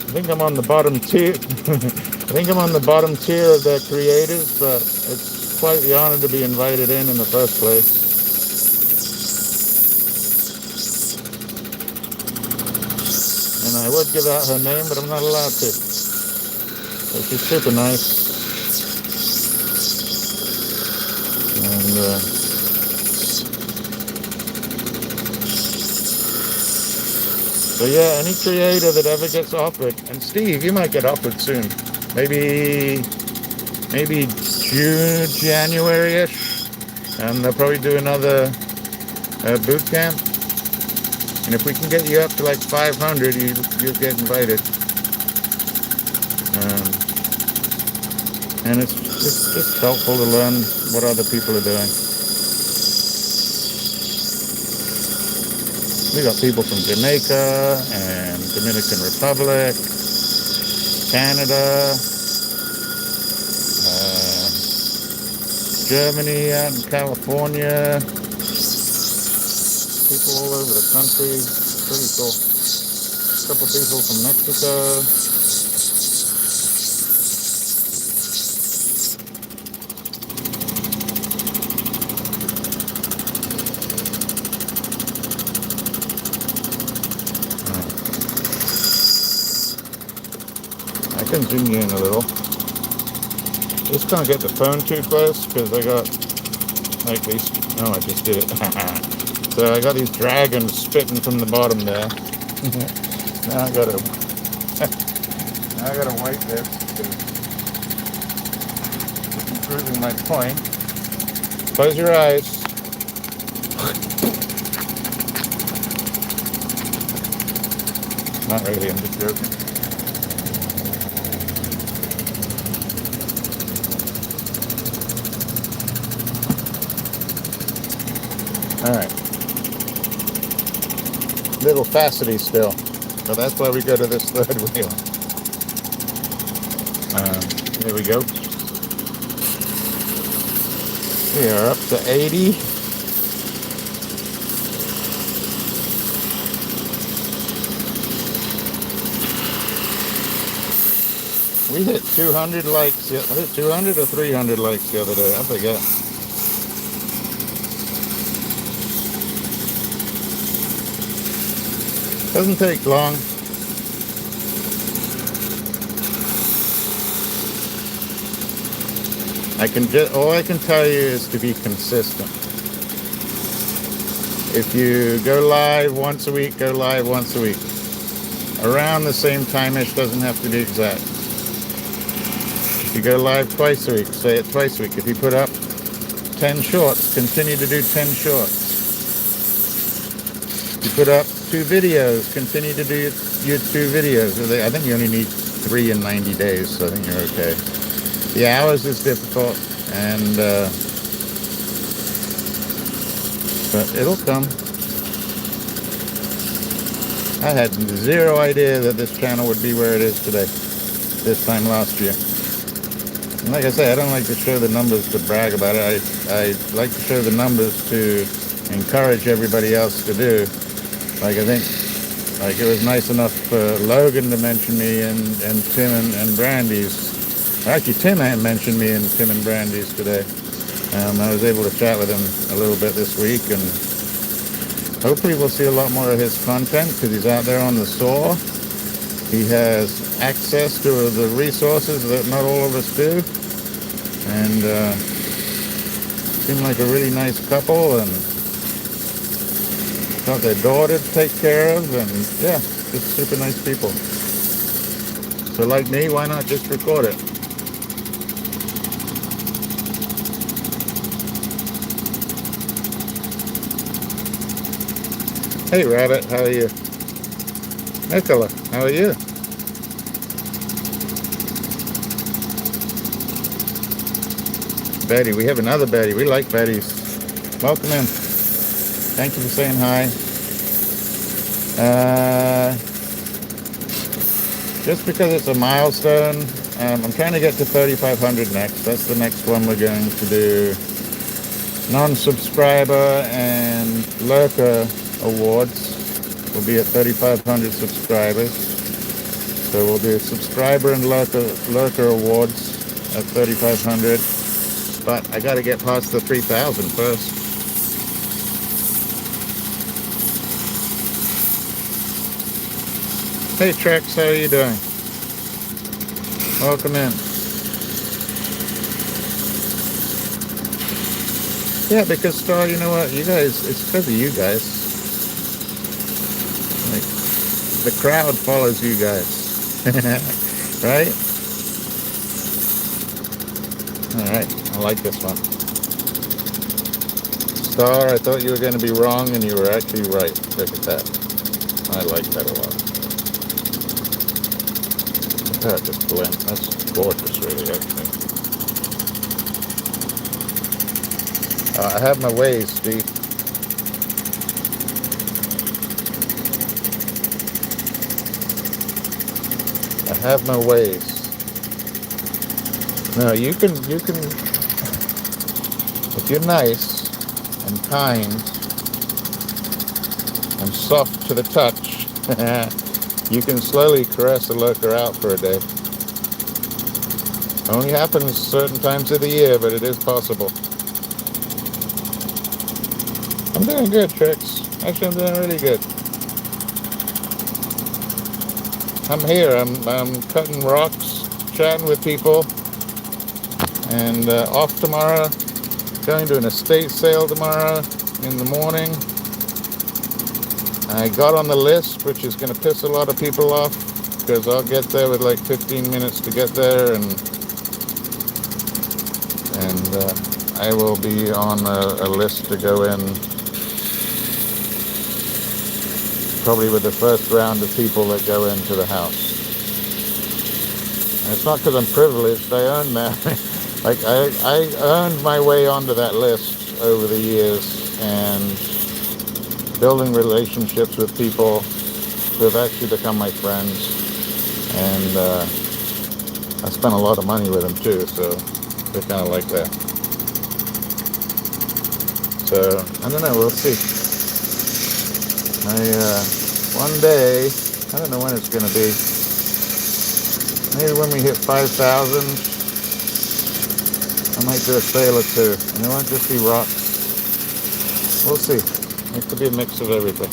I think I'm on the bottom tier. I think I'm on the bottom tier of their creators, but it's quite the honor to be invited in the first place. And I would give out her name, but I'm not allowed to. So she's super nice. And so yeah, any creator that ever gets offered, and Steve, you might get offered soon. Maybe June, January-ish, and they'll probably do another boot camp. And if we can get you up to like 500, you'll get invited. And it's just helpful to learn what other people are doing. We got people from Jamaica and Dominican Republic, Canada, Germany, out in California, people all over the country. Pretty cool. A couple people from Mexico. I can zoom you in a little. Just don't get the phone too close because I got like these. Oh, I just did it. So I got these dragons spitting from the bottom there. Now I gotta wipe this. Improving my point. Close your eyes. Not really. I'm just joking. All right. Little facety still. So that's why we go to this third wheel. There we go. We are up to 80. We hit 200 likes. Was it 200 or 300 likes the other day? I forget. Doesn't take long. All I can tell you is to be consistent. If you go live once a week, go live once a week. Around the same time-ish, doesn't have to be exact. If you go live twice a week, say it twice a week. If you put up 10 shorts, continue to do 10 shorts. If you put up 2 videos, continue to do your 2 videos. I think you only need 3 in 90 days, so I think you're okay. The hours is difficult, and but it'll come. I had zero idea that this channel would be where it is today, this time last year. And like I say, I don't like to show the numbers to brag about it. I like to show the numbers to encourage everybody else to do. Like I think, like it was nice enough for Logan to mention me and Tim and Brandy's. Actually, Tim had mentioned me and Tim and Brandy's today. I was able to chat with him a little bit this week, and hopefully we'll see a lot more of his content because he's out there on the soar. He has access to the resources that not all of us do, and seem like a really nice couple, and got their daughter to take care of, and yeah, just super nice people. So like me, why not just record it? Hey Rabbit, how are you? Nicola, how are you? Betty, we have another Betty. We like Bettys. Welcome in. Thank you for saying hi. Just because it's a milestone, I'm trying to get to 3,500 next. That's the next one we're going to do. Non-subscriber and lurker awards will be at 3,500 subscribers. So we'll do subscriber and lurker awards at 3,500. But I got to get past the 3,000 first. Hey Trex, how are you doing? Welcome in. Yeah, because Star, you know what? You guys, it's because of you guys. Like, the crowd follows you guys. Right? Alright, I like this one. Star, I thought you were going to be wrong, and you were actually right. Look at that. I like that a lot. Look at this blend. That's gorgeous, really, actually. I have my ways, Steve. I have my ways. No, you can, if you're nice and kind and soft to the touch, you can slowly caress a lurker out for a day. Only happens certain times of the year, but it is possible. I'm doing good, Trix. Actually, I'm doing really good. I'm here. I'm cutting rocks, chatting with people, and off tomorrow. Going to an estate sale tomorrow in the morning. I got on the list, which is going to piss a lot of people off because I'll get there with like 15 minutes to get there, and I will be on a list to go in. Probably with the first round of people that go into the house. And it's not because I'm privileged. I earned that. Like I earned my way onto that list over the years, and building relationships with people who have actually become my friends. And I spent a lot of money with them too, so they're kind of like that. So I don't know. We'll see. One day, I don't know when it's going to be, maybe when we hit 5,000, I might do a sale or two, and it won't just be rocks. We'll see. It could be a mix of everything.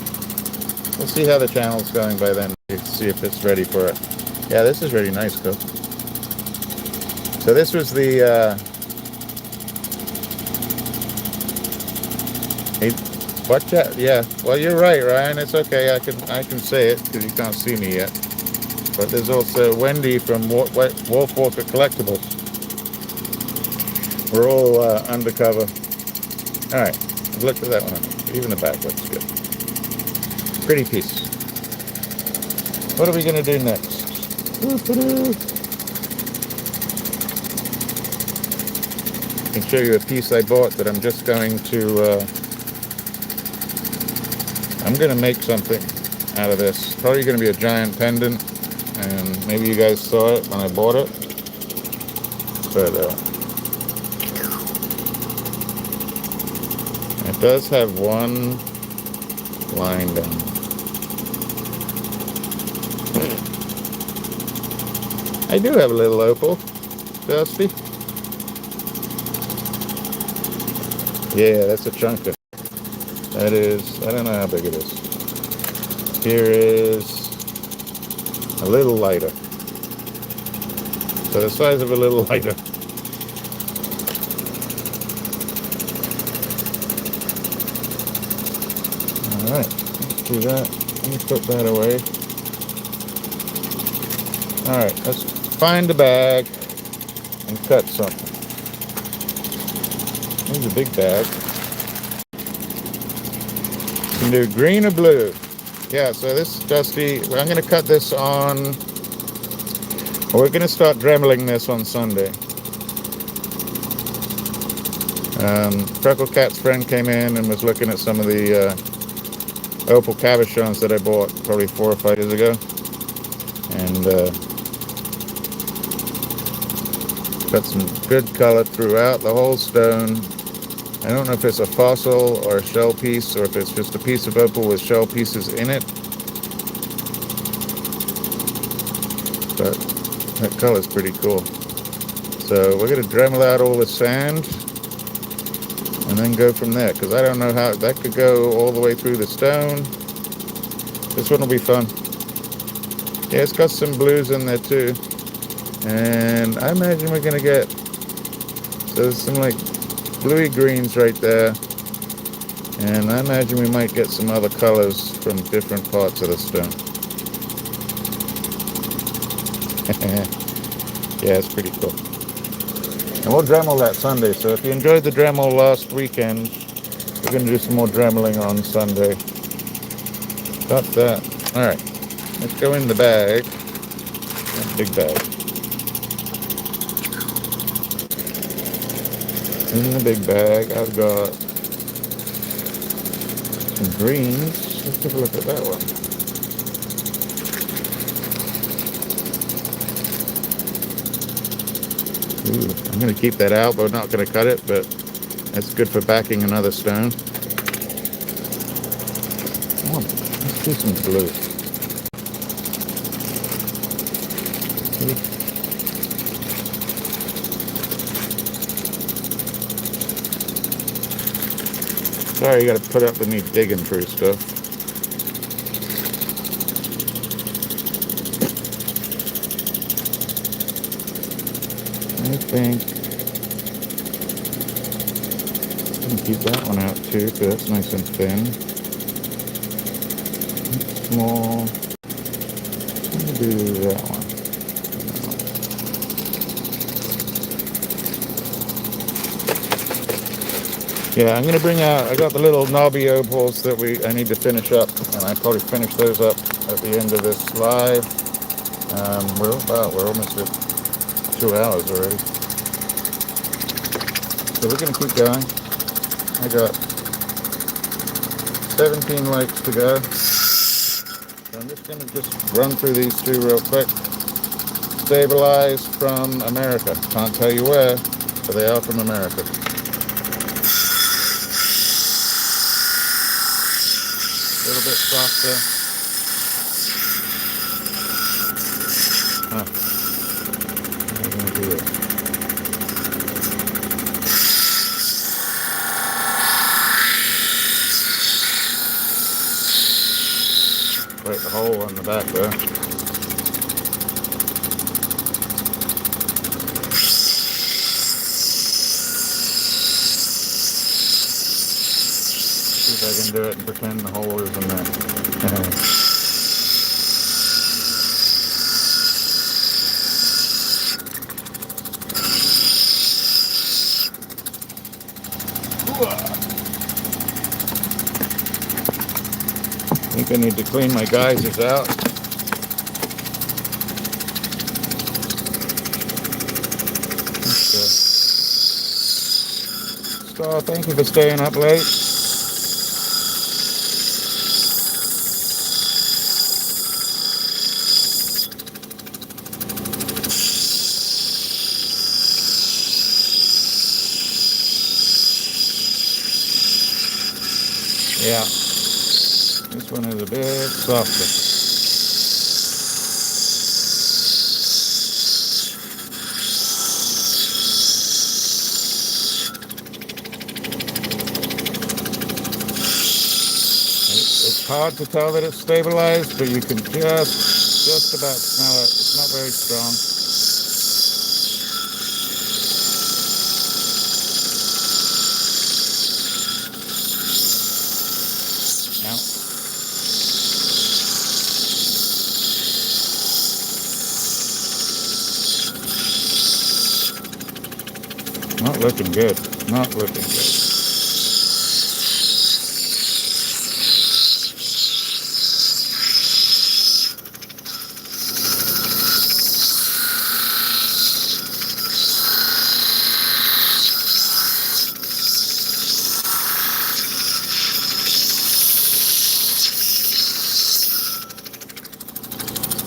We'll see how the channel's going by then. See if it's ready for it. Yeah, this is really nice, though. So this was the yeah. Well, you're right, Ryan. It's okay. I can say it because you can't see me yet. But there's also Wendy from Wolf Walker Collectibles. We're all undercover. All right, I've looked at that one. Even the back looks good. Pretty piece. What are we gonna do next? I can show you a piece I bought that I'm just going to. I'm gonna make something out of this. Probably gonna be a giant pendant, and maybe you guys saw it when I bought it. But it does have one line down. I do have a little opal, Dusty. Yeah, that's a chunker. That is, I don't know how big it is. Here is a little lighter. So the size of a little lighter. Alright, let's do that. Let me put that away. Alright, let's find a bag and cut something. Here's a big bag. You can do green or blue. Yeah, so this, Dusty, I'm going to cut this on, we're going to start dremeling this on Sunday. Freckle Cat's friend came in and was looking at some of the opal cabochons that I bought probably 4 or 5 years ago. And got some good color throughout the whole stone. I don't know if it's a fossil or a shell piece, or if it's just a piece of opal with shell pieces in it. But that color's pretty cool. So we're going to dremel out all the sand and then go from there, because I don't know how that could go all the way through the stone. This one will be fun. Yeah, it's got some blues in there too. And I imagine we're going to get, so there's some like bluey greens right there, and I imagine we might get some other colors from different parts of the stone. Yeah, it's pretty cool. And we'll dremel that Sunday, so if you enjoyed the dremel last weekend, we're going to do some more dremeling on Sunday. Got that. Alright, let's go in the bag. Big bag. In the big bag, I've got some greens. Let's take a look at that one. Ooh, I'm going to keep that out, but we're not going to cut it, but it's good for backing another stone. Oh, let's do some blue. Sorry, you got to put up with me digging through stuff. I think I can keep that one out too, because that's nice and thin. Small. I'm going to do that one. Yeah, I'm going to bring out, I got the little knobby opals that I need to finish up, and I probably finish those up at the end of this live. We're almost at 2 hours already. So we're going to keep going. I got 17 likes to go. So I'm just going to run through these two real quick. Stabilized from America. Can't tell you where, but they are from America. A little bit softer. I'm going to do it. back though. See if I can do it and pretend the hole is in there. I think I need to clean my geysers out. So thank you for staying up late. Yeah, this one is a bit softer. It's hard to tell that it's stabilized, but you can just about smell it. It's not very strong. Not looking good. Not looking good.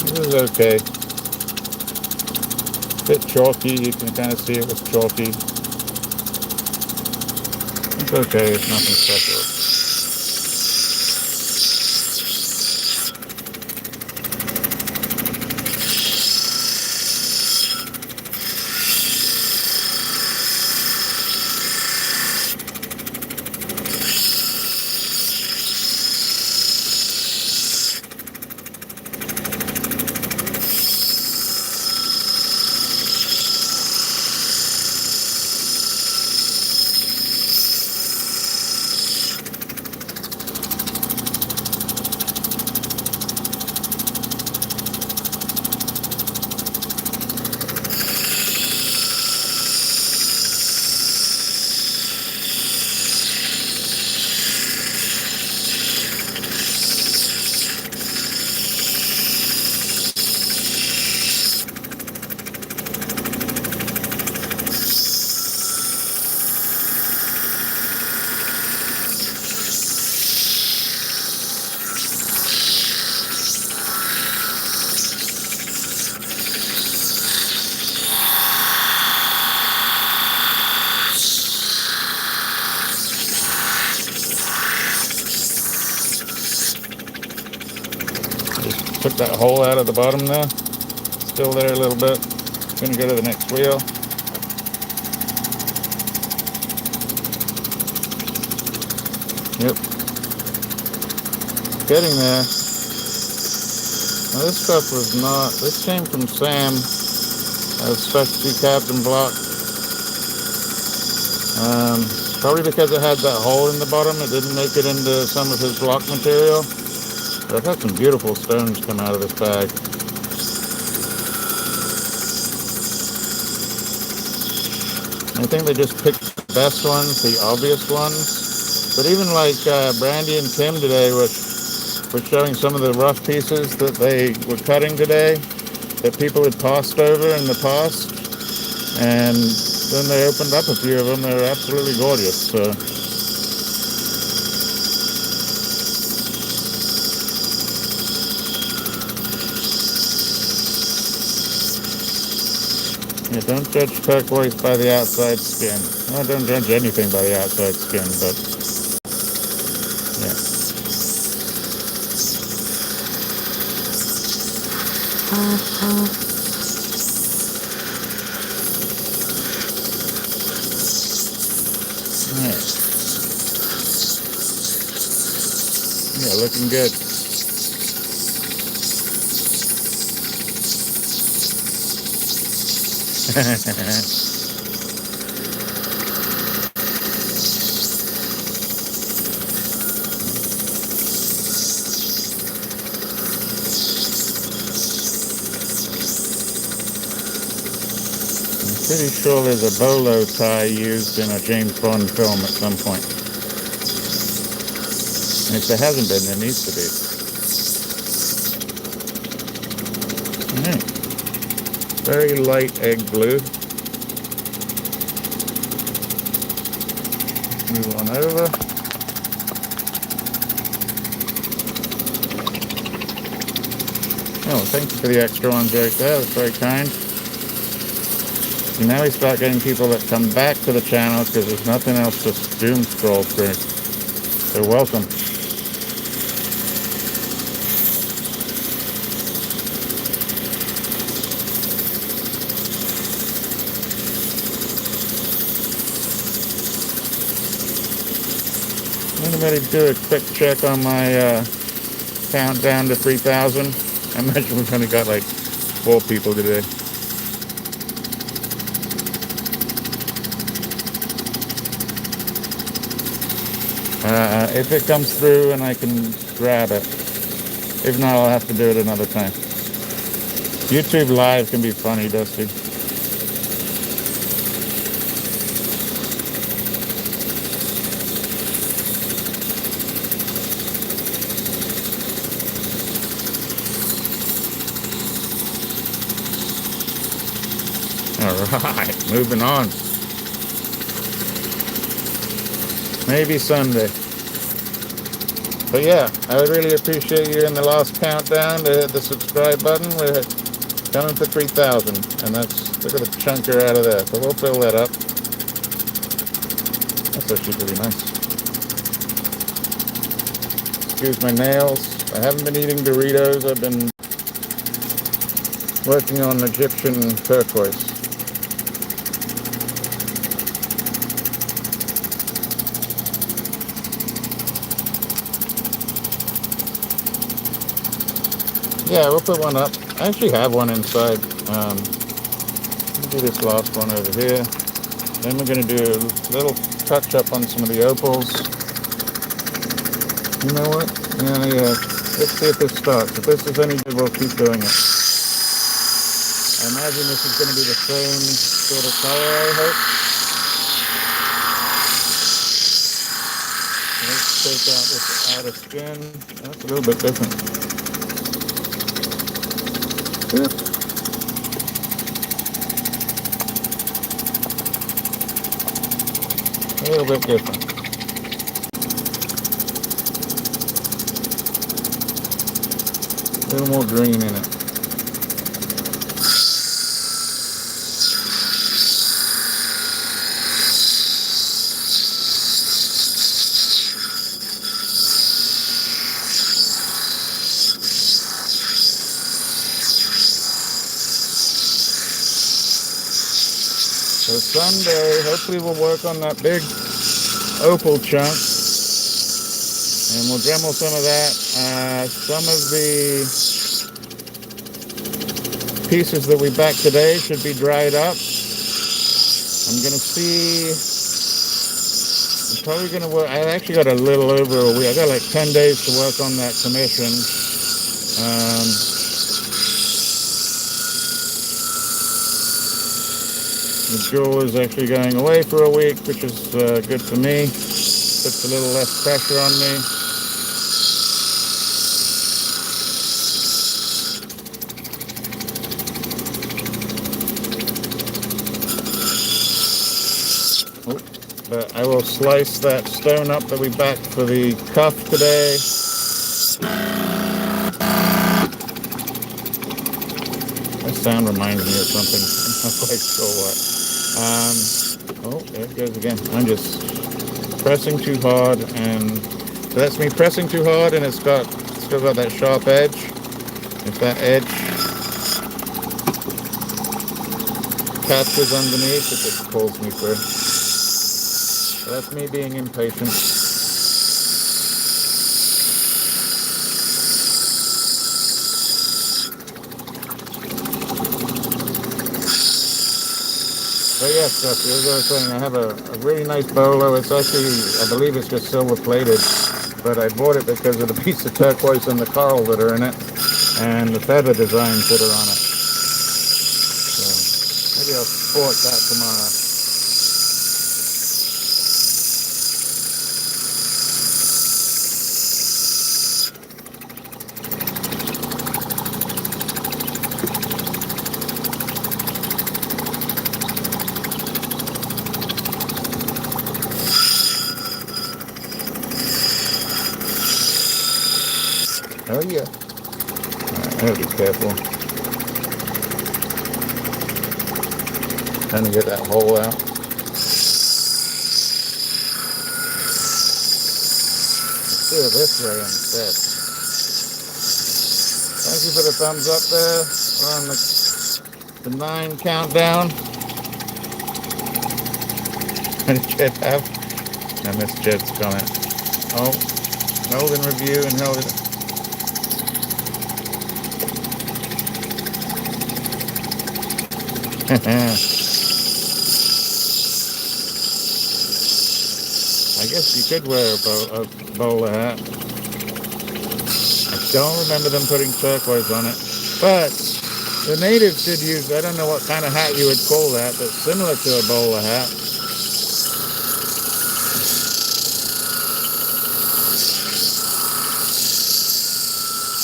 This is okay. Bit chalky. You can kind of see it was chalky. It's okay, it's nothing special. Took that hole out of the bottom there. Still there a little bit. Gonna go to the next wheel. Yep. Getting there. Now this stuff was not, this came from Sam as specialty Captain block. Probably because it had that hole in the bottom, it didn't make it into some of his block material. But I've had some beautiful stones come out of this bag. I think they just picked the best ones, the obvious ones. But even like Brandy and Tim today were showing some of the rough pieces that they were cutting today that people had passed over in the past. And then they opened up a few of them. They were absolutely gorgeous. So. Yeah, don't judge turquoise by the outside skin. No, don't judge anything by the outside skin, but yeah. Alright. Yeah, looking good. Pretty sure there's a bolo tie used in a James Bond film at some point. And if there hasn't been, there needs to be. Alright. Very light egg blue. Move on over. Oh, thank you for the extra ones right there. That's very kind. And now we start getting people that come back to the channel because there's nothing else to doom scroll through. So welcome. Anybody do a quick check on my countdown to 3,000? I imagine we've only got like 4 people today. If it comes through and I can grab it. If not, I'll have to do it another time. YouTube Live can be funny, Dusty. Alright, moving on. Maybe Sunday. But yeah, I would really appreciate you in the last countdown to hit the subscribe button. We're coming for 3,000, and that's, look at the chunker out of there. So we'll fill that up. That's actually pretty nice. Excuse my nails. I haven't been eating Doritos. I've been working on Egyptian turquoise. Yeah, we'll put one up. I actually have one inside. Let me do this last one over here. Then we're going to do a little touch up on some of the opals. You know what? Yeah. Let's see if this starts. If this is any good, we'll keep doing it. I imagine this is going to be the same sort of color, I hope. Let's take out this outer skin. That's a little bit different. A little bit different. A little more green in it. So Sunday, hopefully we'll work on that big opal chunk, and we'll dremel some of that. Some of the pieces that we backed today should be dried up. I'm gonna see. I'm probably gonna work. I actually got a little over a week. I got like 10 days to work on that commission. The jewel is actually going away for a week, which is good for me. Puts a little less pressure on me. Oh, but I will slice that stone up that we backed for the cuff today. That sound reminds me of something. I'm not quite sure what. Oh, there it goes again. I'm just pressing too hard, and so that's me pressing too hard, and it's still got that sharp edge. If that edge catches underneath, it just pulls me through. So that's me being impatient. But yes, as I was saying, I have a really nice bolo. It's actually, I believe it's just silver plated, but I bought it because of the piece of turquoise and the coral that are in it, and the feather designs that are on it. So maybe I'll sport that tomorrow. Oh yeah. Alright, I gotta be careful. Trying to get that hole out. Let's do it this way instead. Thank you for the thumbs up there. We're on the 9 countdown. What did Jed have? I missed Jed's comment. Oh, held in review and held it. I guess you could wear a bowler hat. I don't remember them putting turquoise on it. But the natives did use, I don't know what kind of hat you would call that, but similar to a bowler hat.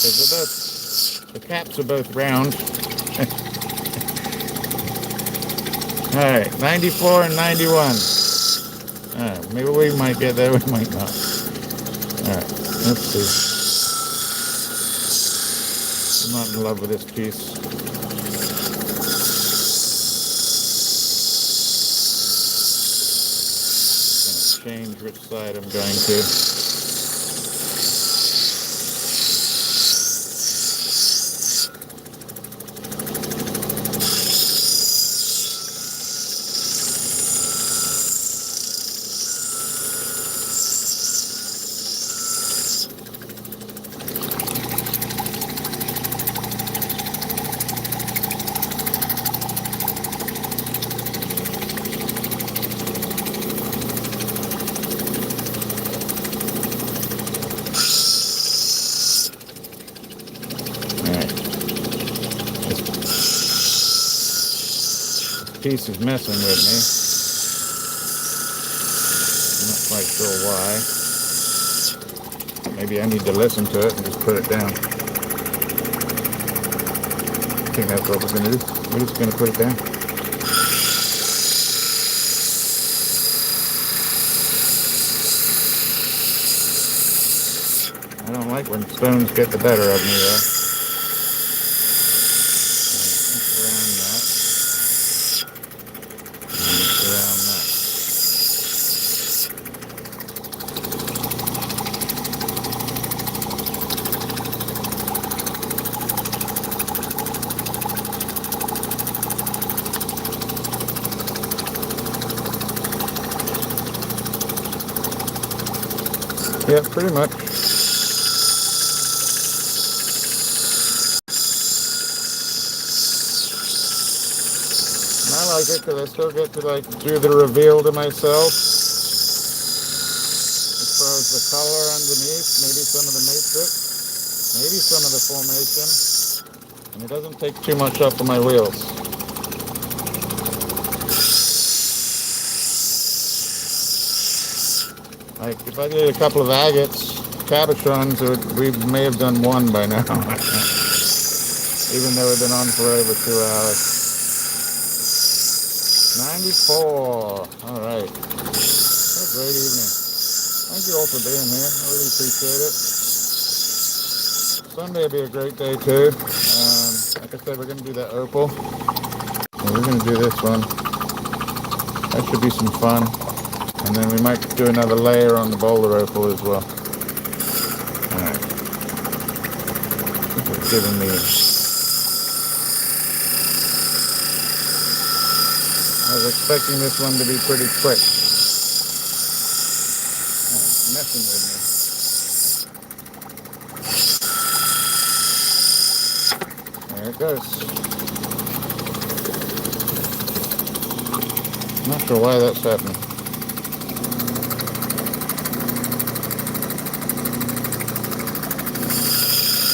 Because the caps are both round. Alright, 94 and 91. Maybe we might get there, we might not. Alright, let's see. I'm not in love with this piece. I'm going to change which side I'm going to. Piece is messing with me. I'm not quite sure why. Maybe I need to listen to it and just put it down. I think that's what we're going to do. We're just going to put it down. I don't like when stones get the better of me though. Yeah, pretty much. And I like it because I still get to like do the reveal to myself. As far as the color underneath, maybe some of the matrix, maybe some of the formation. And it doesn't take too much off of my wheels. Like if I did a couple of agates, cabochons, we may have done one by now. Even though we've been on for over 2 hours. 94. All right. What a great evening. Thank you all for being here. I really appreciate it. Sunday will be a great day too. Like I said, we're going to do that opal. And we're going to do this one. That should be some fun. And then we might do another layer on the boulder opal as well. Alright. It's giving me... I was expecting this one to be pretty quick. It's messing with me. There it goes. Not sure why that's happening.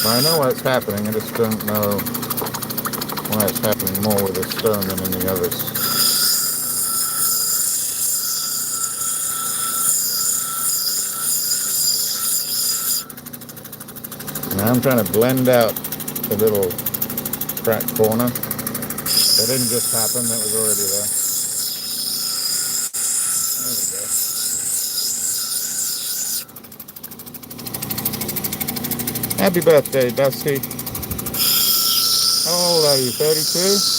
I know why it's happening, I just don't know why it's happening more with this stone than in the others. Now I'm trying to blend out the little crack corner. That didn't just happen, that was already there. There we go. Happy birthday, Dusty. How old are you, 32?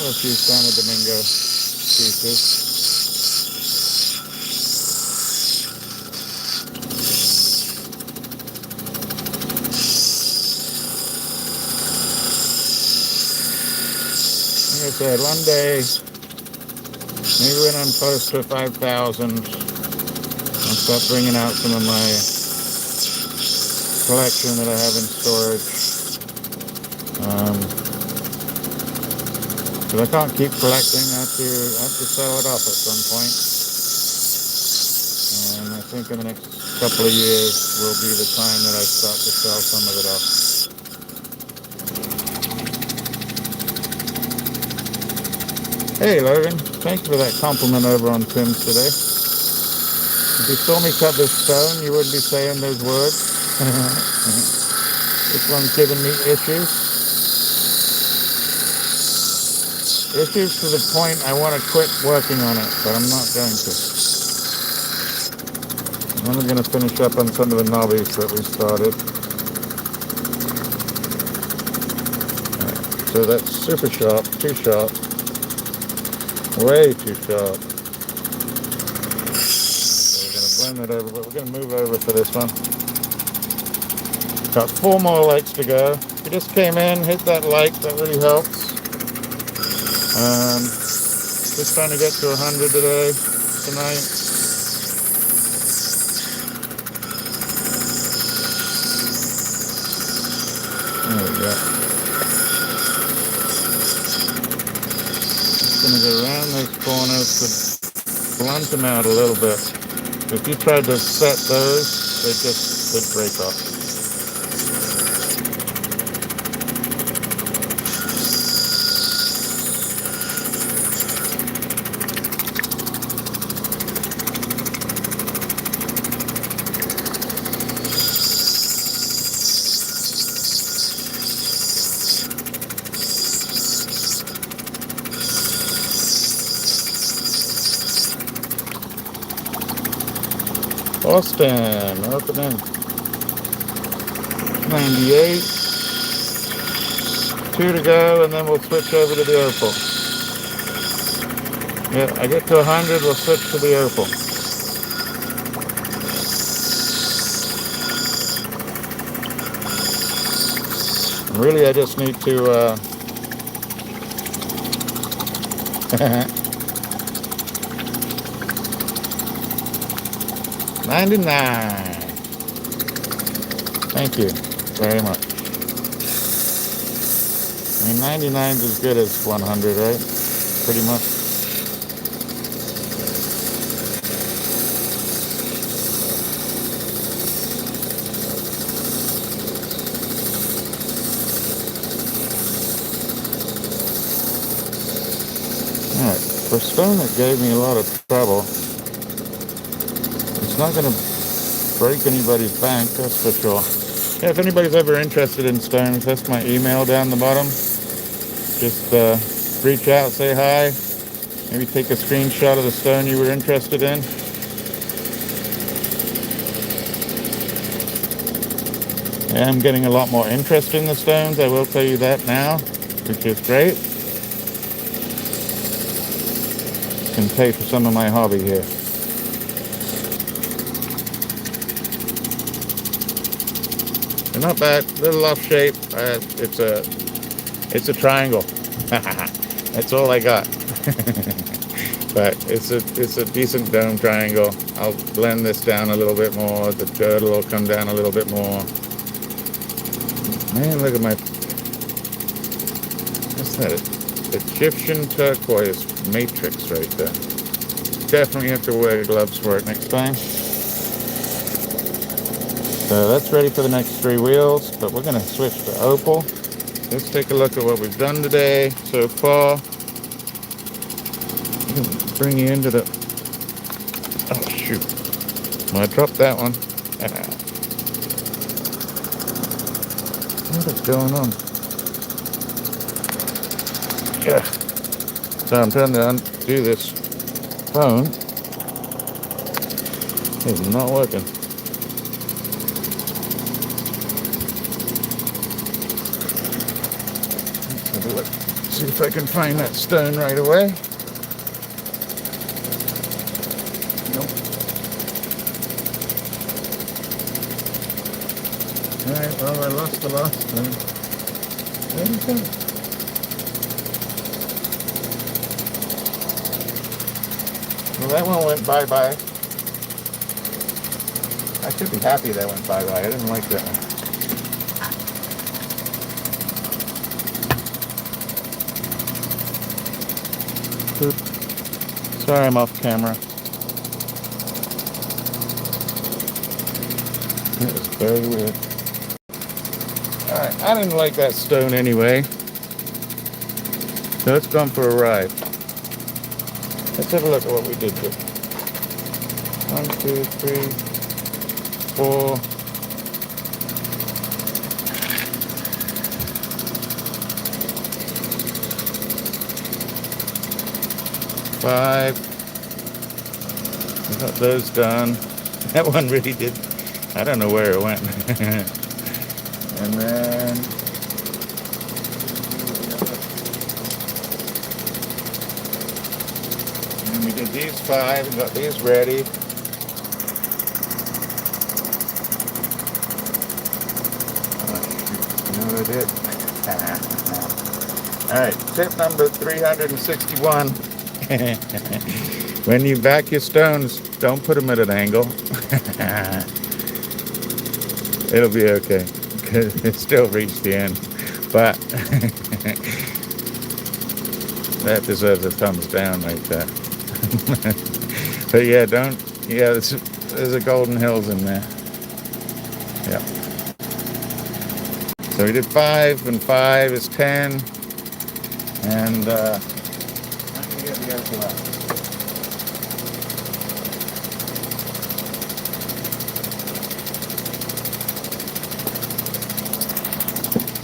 A few Santo Domingo pieces. Like I said, one day, maybe when I'm close to 5,000, I'll start bringing out some of my collection that I have in storage. But I can't keep collecting. I have to sell it off at some point. And I think in the next couple of years will be the time that I start to sell some of it off. Hey Logan, thank you for that compliment over on Tim's today. If you saw me cut this stone, you wouldn't be saying those words. This one's giving me issues. Issues to the point I want to quit working on it, but I'm not going to. I'm only going to finish up on some of the knobbies that we started. Right, so that's super sharp, too sharp, way too sharp. So we're going to blend that over, but we're going to move over for this one. Got 4 more likes to go. If you just came in, hit that like, that really helps. Just trying to get to 100 tonight. There we go. Just going to go around those corners to blunt them out a little bit. If you tried to set those, they'd break off. Austin, welcome in. 98. 2 to go, and then we'll switch over to the Opal. Yeah, I get to 100, we'll switch to the Opal. Really, I just need to, $99. Thank you very much. I mean, 99 is as good as 100, right? Pretty much. Alright, for a stone that gave me a lot of trouble, it's not going to break anybody's bank, that's for sure. Yeah, if anybody's ever interested in stones, that's my email down the bottom. Just reach out, say hi, maybe take a screenshot of the stone you were interested in. Yeah, I'm getting a lot more interest in the stones, I will tell you that now, which is great. Can pay for some of my hobby here. They're not bad, a little off shape. It's a triangle. That's all I got. But it's a decent dome triangle. I'll blend this down a little bit more. The girdle will come down a little bit more. Man, look at my, what's that? Egyptian turquoise matrix right there. Definitely have to wear gloves for it next time. So that's ready for the next 3 wheels, but we're going to switch to Opal. Let's take a look at what we've done today so far. Bring you into the, oh shoot, well, I dropped that one. What is going on? Yeah. So I'm trying to undo this phone. It's not working. Let's have a look. See if I can find that stone right away. Nope. Alright, well, I lost the last stone. There we go. Well, that one went bye-bye. I should be happy that went bye-bye. I didn't like that one. Oops. Sorry, I'm off camera. It was very weird. Alright, I didn't like that stone anyway. So it's gone for a ride. Let's have a look at what we did here. 1, 2, 3, 4. 5. We got those done. That one really did. I don't know where it went. And then we did these 5 and got these ready. You know what I did? Alright, tip number 361. When you back your stones, don't put them at an angle. It'll be okay, because it still reached the end. But that deserves a thumbs down right there. But yeah, there's a golden hills in there. Yeah. So we did 5, and 5 is 10. And let me get the other one.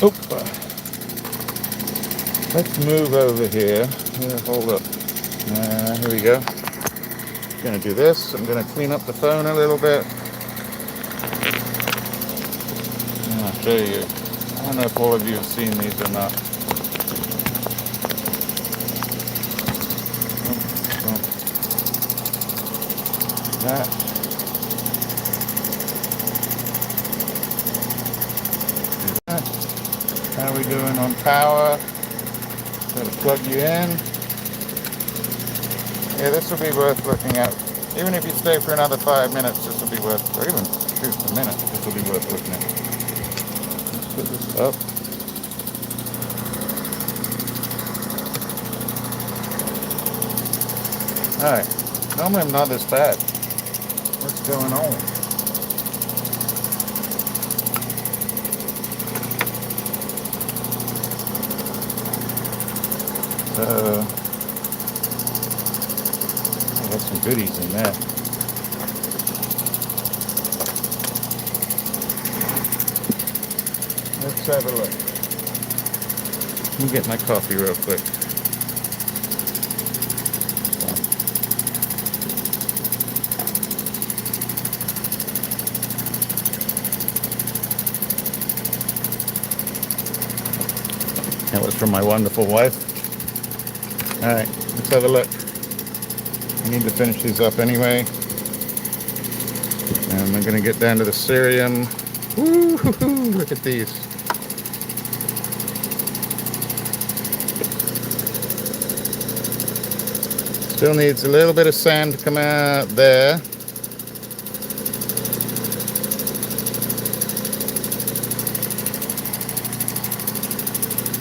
Oop. Let's move over here. Hold up. Here we go. I'm gonna do this. I'm gonna clean up the phone a little bit. And I'll show you. I don't know if all of you have seen these or not. That. How are we doing on power? Gotta plug you in. Yeah, this will be worth looking at. Even if you stay for another 5 minutes, this will be worth, or even shoot, a minute, this will be worth looking at. Let's put this up. Alright, normally I'm not this bad. What's going on? I got some goodies in there. Let's have a look. Let me get my coffee real quick. That was from my wonderful wife. Alright, let's have a look. I need to finish these up anyway. And I'm going to get down to the cerium. Woo-hoo-hoo, look at these. Still needs a little bit of sand to come out there.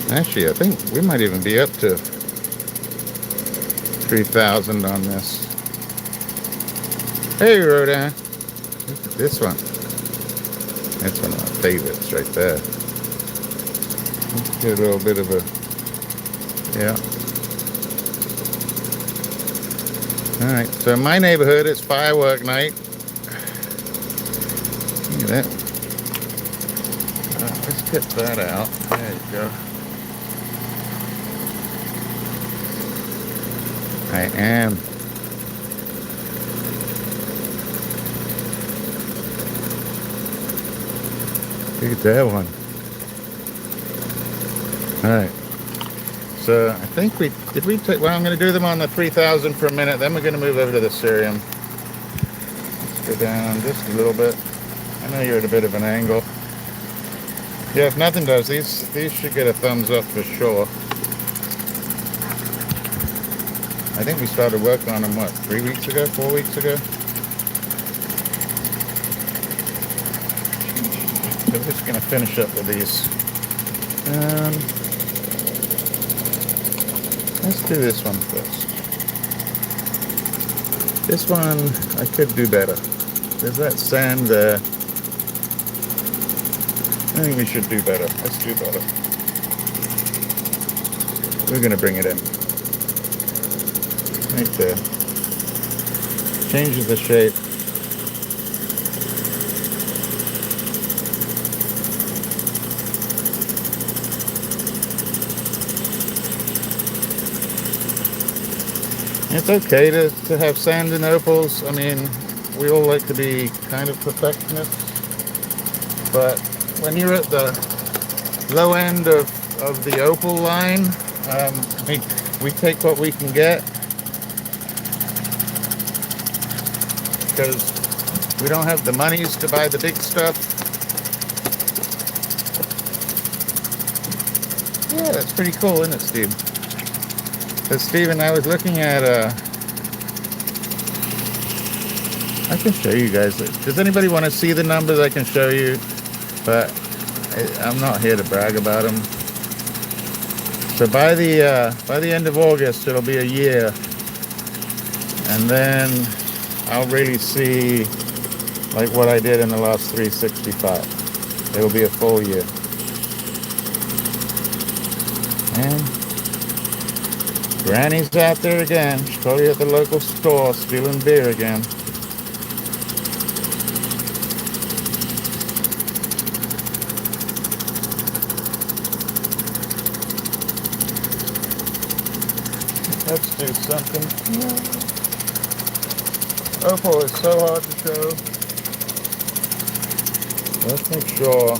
Actually, I think we might even be up to 3,000 on this. Hey, Rhoda. Look at this one. That's one of my favorites right there. Let's get a little bit of a, yeah. All right, so in my neighborhood, it's firework night. Look at that. Let's get that out. There you go. I am. Look at that one. Alright. So I think we well, I'm going to do them on the 3,000 for a minute, then we're going to move over to the cerium. Let's go down just a little bit. I know you're at a bit of an angle. Yeah, if nothing does, these should get a thumbs up for sure. I think we started working on them, what, 3 weeks ago, 4 weeks ago? So we're just going to finish up with these. Let's do this one first. This one, I could do better. There's that sand there. I think we should do better. Let's do better. We're going to bring it in. Right there. Changes the shape. It's okay to have sand and opals. I mean, we all like to be kind of perfectionists, but when you're at the low end of the opal line, we take what we can get because we don't have the monies to buy the big stuff. Yeah, that's pretty cool, isn't it, Steve? So Steven, I was looking at I can show you guys. Does anybody want to see the numbers? I can show you, but I'm not here to brag about them. So by the end of August, it'll be a year, and then I'll really see like what I did in the last 365. It'll be a full year. And Granny's out there again. She's probably at the local store stealing beer again. Let's do something. Opal is so hard to show. Let's make sure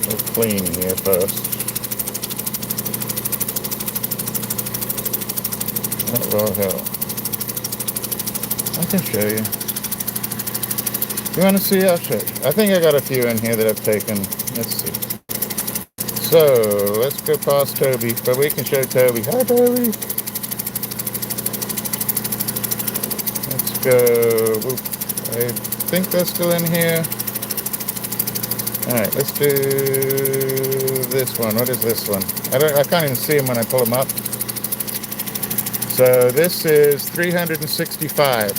we're clean here first. That raw hell. I can show you. You want to see? I'll show you. I think I got a few in here that I've taken. Let's see. So let's go past Toby, but we can show Toby. Hi, Toby. Let's go. Oop. I think they're still in here. All right, let's do this one. What is this one? I can't even see them when I pull them up. So this is 365.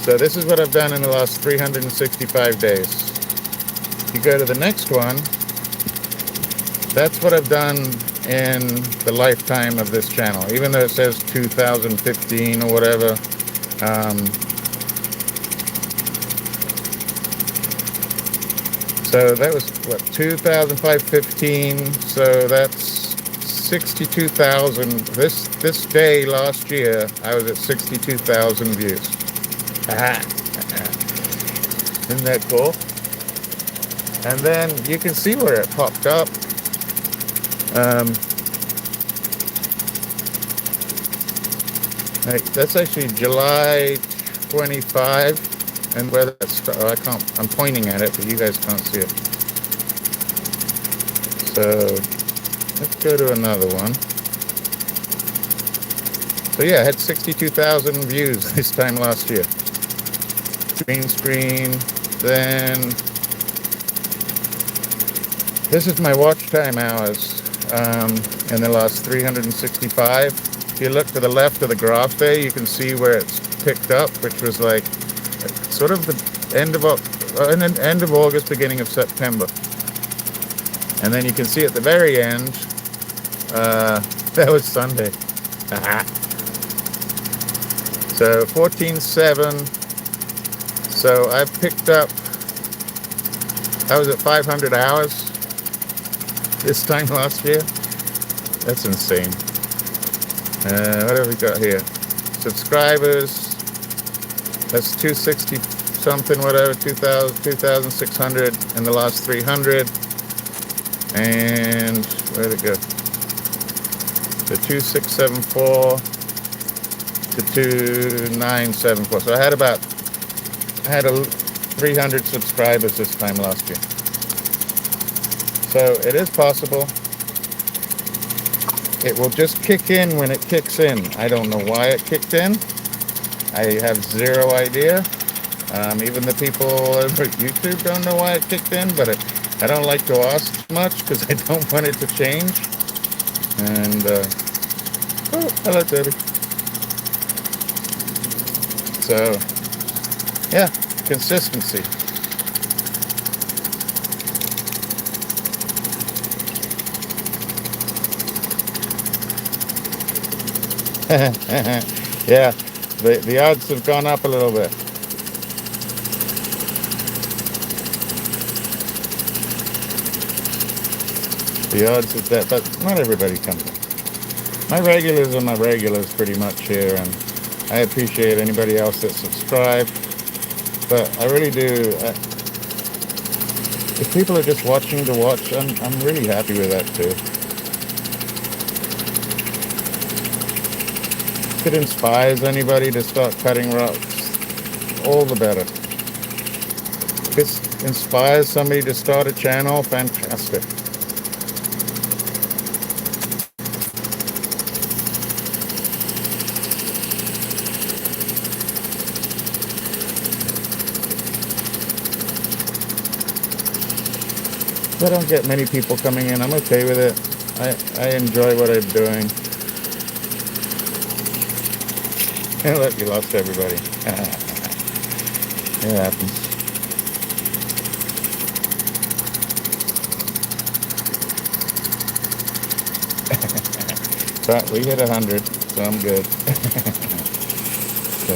So this is what I've done in the last 365 days. You go to the next one. That's what I've done in the lifetime of this channel, even though it says 2015 or whatever. So that was what, 2015. So that's 62,000. This day last year, I was at 62,000 views. Isn't that cool? And then you can see where it popped up. That's actually July 25, and where that's, I'm pointing at it, but you guys can't see it. So let's go to another one. So yeah, I had 62,000 views this time last year. Green screen. Then this is my watch time hours in the last 365. If you look to the left of the graph there, you can see where it's picked up, which was like sort of the end of August, beginning of September. And then you can see at the very end, that was Sunday. So 14.7. So I've picked up, I was at 500 hours this time last year. That's insane. What have we got here? Subscribers. That's 260 something, whatever, 2,600 in the last 300. And where'd it go? The 2674 to 2974. So I had 300 subscribers this time last year. So it is possible. It will just kick in when it kicks in. I don't know why it kicked in. I have zero idea. Even the people over at YouTube don't know why it kicked in, but I don't like to ask much because I don't want it to change. And, oh, hello, Toby. So, yeah, consistency. Yeah, the odds have gone up a little bit. The odds is that, but not everybody comes in. My regulars are my regulars pretty much here, and I appreciate anybody else that subscribed. But I really do. If people are just watching to watch, I'm really happy with that too. If it inspires anybody to start cutting rocks, all the better. If it inspires somebody to start a channel, fantastic. I don't get many people coming in. I'm okay with it. I enjoy what I'm doing. And look, you lost everybody. It happens. But we hit 100, so I'm good. So,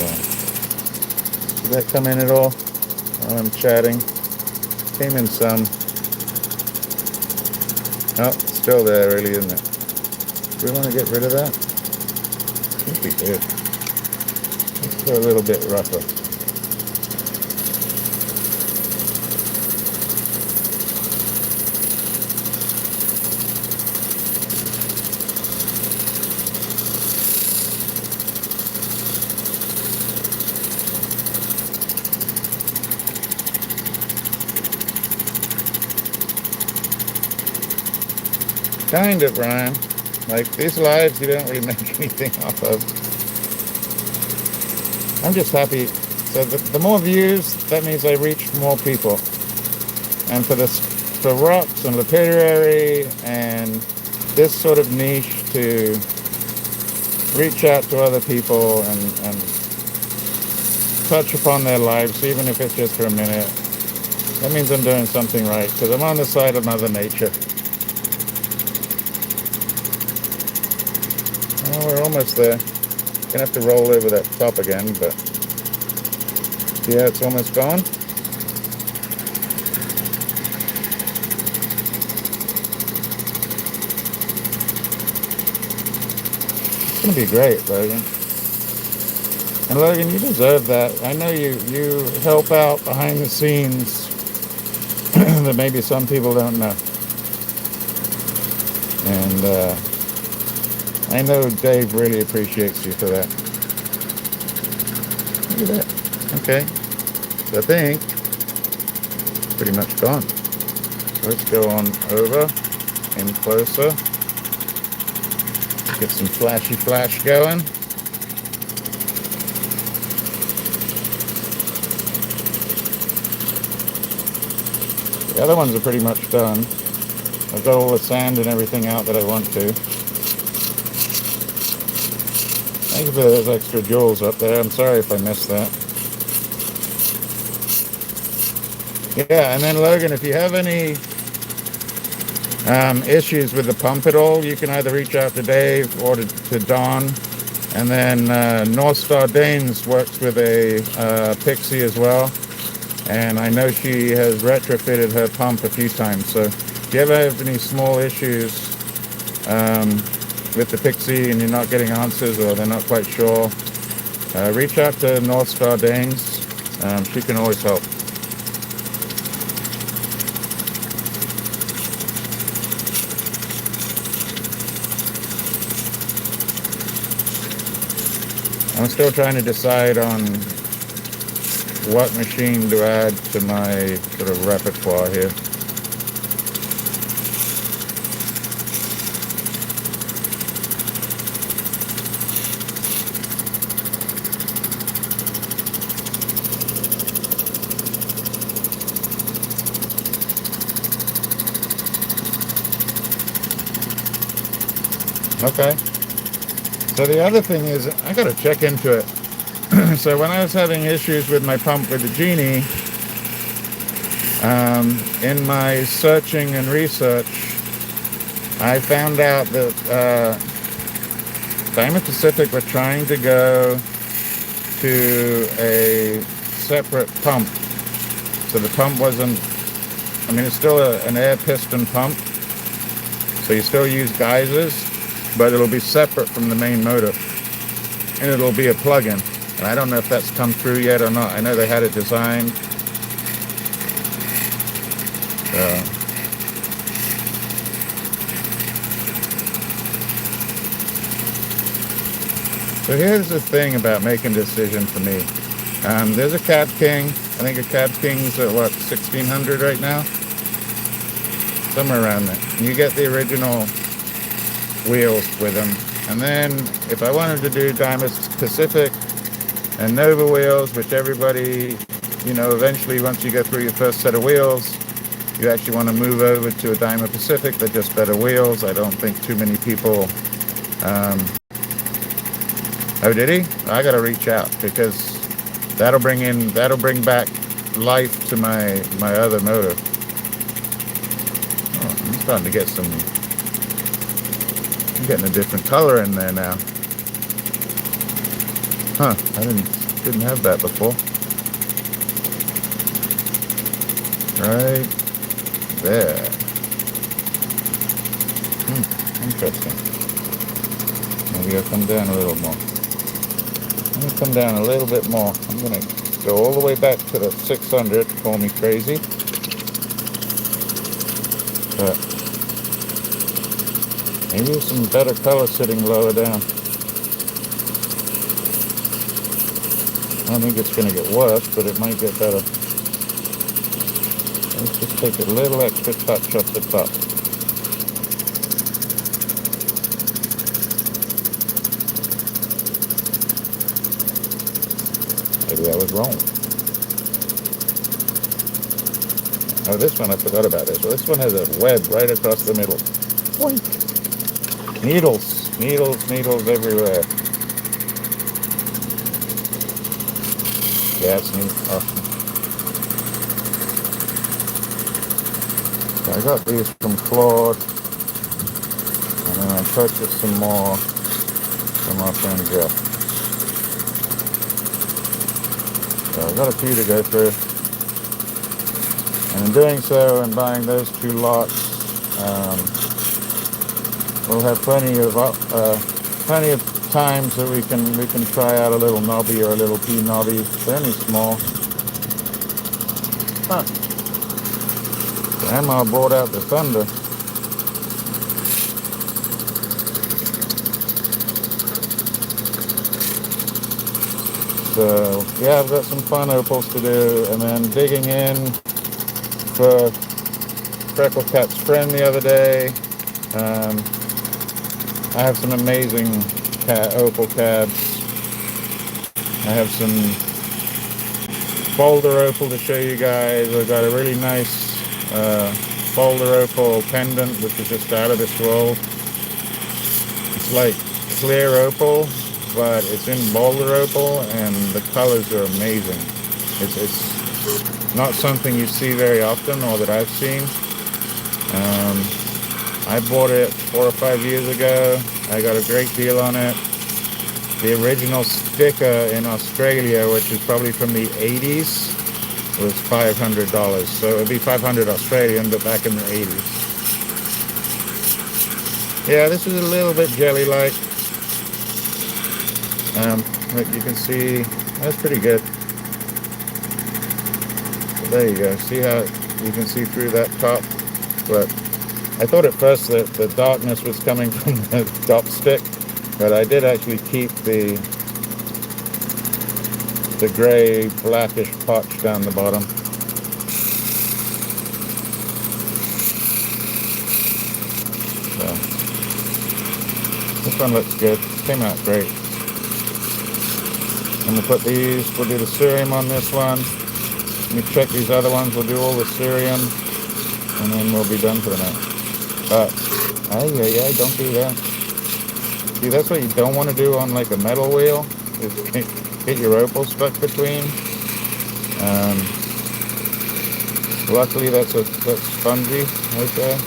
did that come in at all while I'm chatting? Came in some. Oh, it's still there, really, isn't it? Do we want to get rid of that? I think we did. Let's go a little bit rougher. Kind of, Ryan. Like, these lives you don't really make anything off of. I'm just happy. So the more views, that means I reach more people. And for rocks and lapidary and this sort of niche to reach out to other people and touch upon their lives, even if it's just for a minute, that means I'm doing something right, because I'm on the side of Mother Nature. Oh, we're almost there. Gonna have to roll over that top again, but yeah, it's almost gone. It's gonna be great, Logan. And Logan, you deserve that. I know you help out behind the scenes that maybe some people don't know. And I know Dave really appreciates you for that. Look at that. Okay. So I think it's pretty much gone. So let's go on over in closer. Get some flashy flash going. The other ones are pretty much done. I've got all the sand and everything out that I want to. Thank you for those extra jewels up there. I'm sorry if I missed that. Yeah, and then Logan, if you have any issues with the pump at all, you can either reach out to Dave or to Don. And then North Star Danes works with a Pixie as well. And I know she has retrofitted her pump a few times. So if you ever have any small issues with the Pixie and you're not getting answers or they're not quite sure, reach out to North Star Danes. She can always help. I'm still trying to decide on what machine to add to my sort of repertoire here. Okay. So the other thing is, I got to check into it. So when I was having issues with my pump with the Genie, in my searching and research, I found out that Diamond Pacific were trying to go to a separate pump. So the pump wasn't, I mean, it's still an air piston pump. So you still use geysers, but it'll be separate from the main motor. And it'll be a plug-in. And I don't know if that's come through yet or not. I know they had it designed. So here's the thing about making a decision for me. There's a Cab King. I think a Cab King's at what, 1,600 right now? Somewhere around there. And you get the original wheels with them. And then if I wanted to do Diamond Pacific and Nova wheels, which everybody, you know, eventually once you go through your first set of wheels, you actually want to move over to a Diamond Pacific. They're just better wheels. I don't think too many people. Oh, did he? I got to reach out because that'll bring back life to my other motor. Oh, I'm starting to get some. I'm getting a different color in there now. Huh, I didn't have that before. Right there. Interesting. Maybe I'll come down a little more. I'm going to come down a little bit more. I'm going to go all the way back to the 600. Call me crazy. But maybe there's some better color sitting lower down. I don't think it's going to get worse, but it might get better. Let's just take a little extra touch off the top. Maybe I was wrong. Oh, this one I forgot about this. Well, this one has a web right across the middle. Boink. Needles everywhere. Yeah, it's neat. Awesome. So I got these from Claude, and then I purchased some more from our friend Jeff. So I've got a few to go through. And in doing so and buying those two lots, we'll have plenty of times that we can try out a little knobby or a little P knobby. They're only small. Huh. Grandma brought out the Thunder. So yeah, I've got some fun opals to do, and then digging in for Freckle Cat's friend the other day. I have some amazing opal cabs. I have some boulder opal to show you guys. I've got a really nice boulder opal pendant, which is just out of this world. It's like clear opal, but it's in boulder opal, and the colors are amazing. It's not something you see very often, or that I've seen. I bought it 4 or 5 years ago. I got a great deal on it. The original sticker in Australia, which is probably from the 80s, was $500. So it'd be 500 Australian, but back in the 80s. Yeah, this is a little bit jelly-like. Look, you can see, that's pretty good. So there you go. See how you can see through that top? But I thought at first that the darkness was coming from the top stick, but I did actually keep the gray blackish potch down the bottom. So this one looks good. Came out great. And we'll put these, we'll do the cerium on this one. Let me check these other ones. We'll do all the cerium, and then we'll be done for the night. But yeah, don't do that. See, that's what you don't want to do on like a metal wheel, is get your opal stuck between. Luckily that's spongy right there.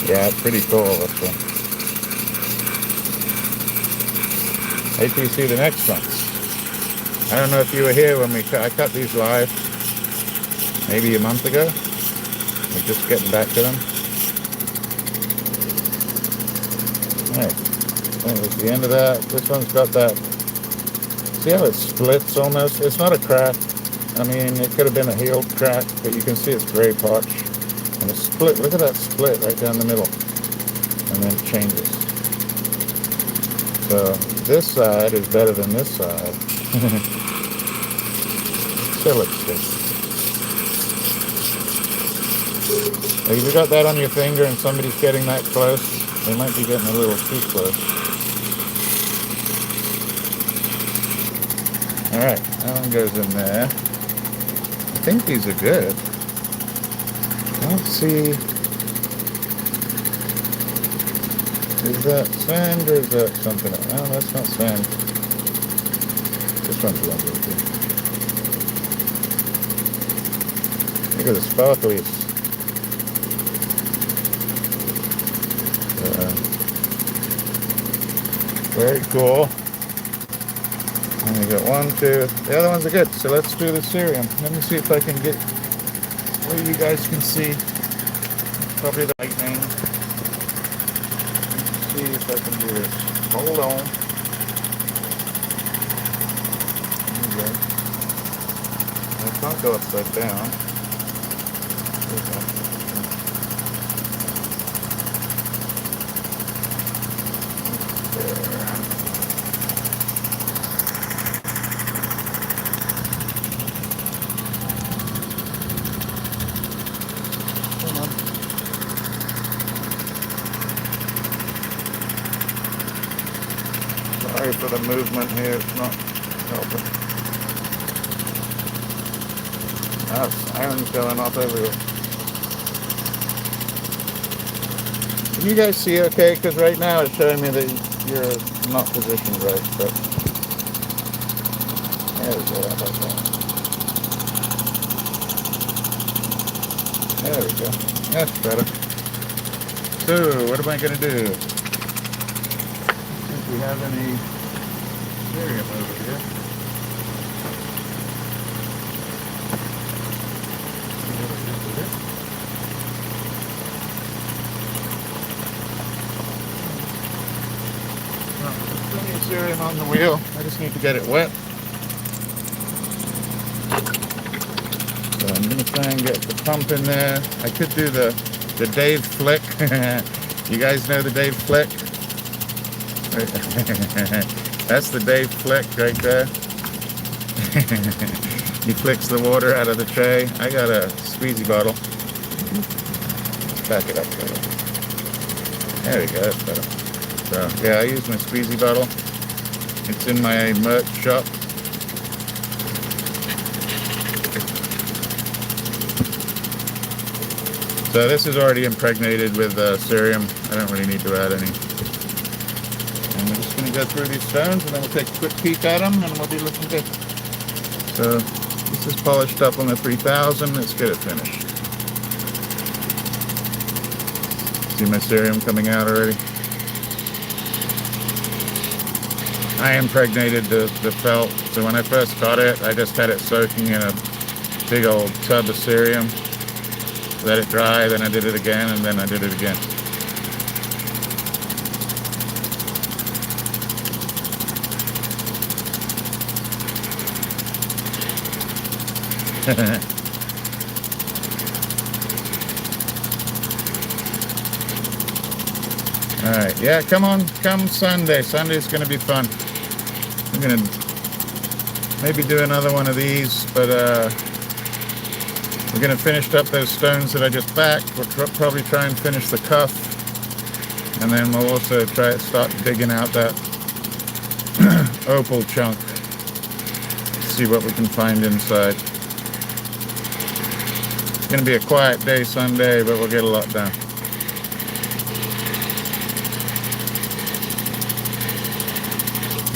Yeah, it's pretty cool. Wait till you see the next ones. I don't know if you were here when I cut these live, maybe a month ago. We're just getting back to them. Alright, that was the end of that. This one's got that, see how it splits almost? It's not a crack. I mean, it could have been a healed crack, but you can see it's gray potch. And it's split, look at that split right down the middle. And then it changes. So this side is better than this side. Still looks good. If you got that on your finger and somebody's getting that close, they might be getting a little too close. Alright, that one goes in there. I think these are good. Let's see. Is that sand or is that something else? No, that's not sand. This one's lovely too. Look at the sparklies. Very cool. And we got 1, 2. The other ones are good. So let's do the cerium. Let me see if I can get where you guys can see. Probably the lightning. Let's see if I can do this. Hold on. Okay. I can't go upside down. There we go. There. Sorry for the movement here, it's not helping. Iron's going off everywhere. Can you guys see okay? Because right now it's showing me that you're not positioned right. But there we go. How about that? There we go. That's better. So, what am I going to do? If we have any cerium over here. Plenty of cerium on the wheel. I just need to get it wet. So I'm going to try and get the pump in there. I could do the Dave flick. You guys know the Dave flick? That's the Dave flick right there. He flicks the water out of the tray. I got a squeezy bottle. Back it up there. There we go, that's better. So yeah, I use my squeezy bottle. It's in my merch shop. So this is already impregnated with cerium. I don't really need to add any. And we're just going to go through these stones and then we'll take a quick peek at them and we'll be looking good. So this is polished up on the 3000. Let's get it finished. See my cerium coming out already? I impregnated the felt. So when I first got it, I just had it soaking in a big old tub of cerium. Let it dry, then I did it again, and then I did it again. Alright, yeah, come on, come Sunday. Sunday's going to be fun. I'm going to maybe do another one of these, but we're going to finish up those stones that I just backed. We'll probably try and finish the cuff. And then we'll also start digging out that opal chunk. See what we can find inside. It's going to be a quiet day Sunday, but we'll get a lot done.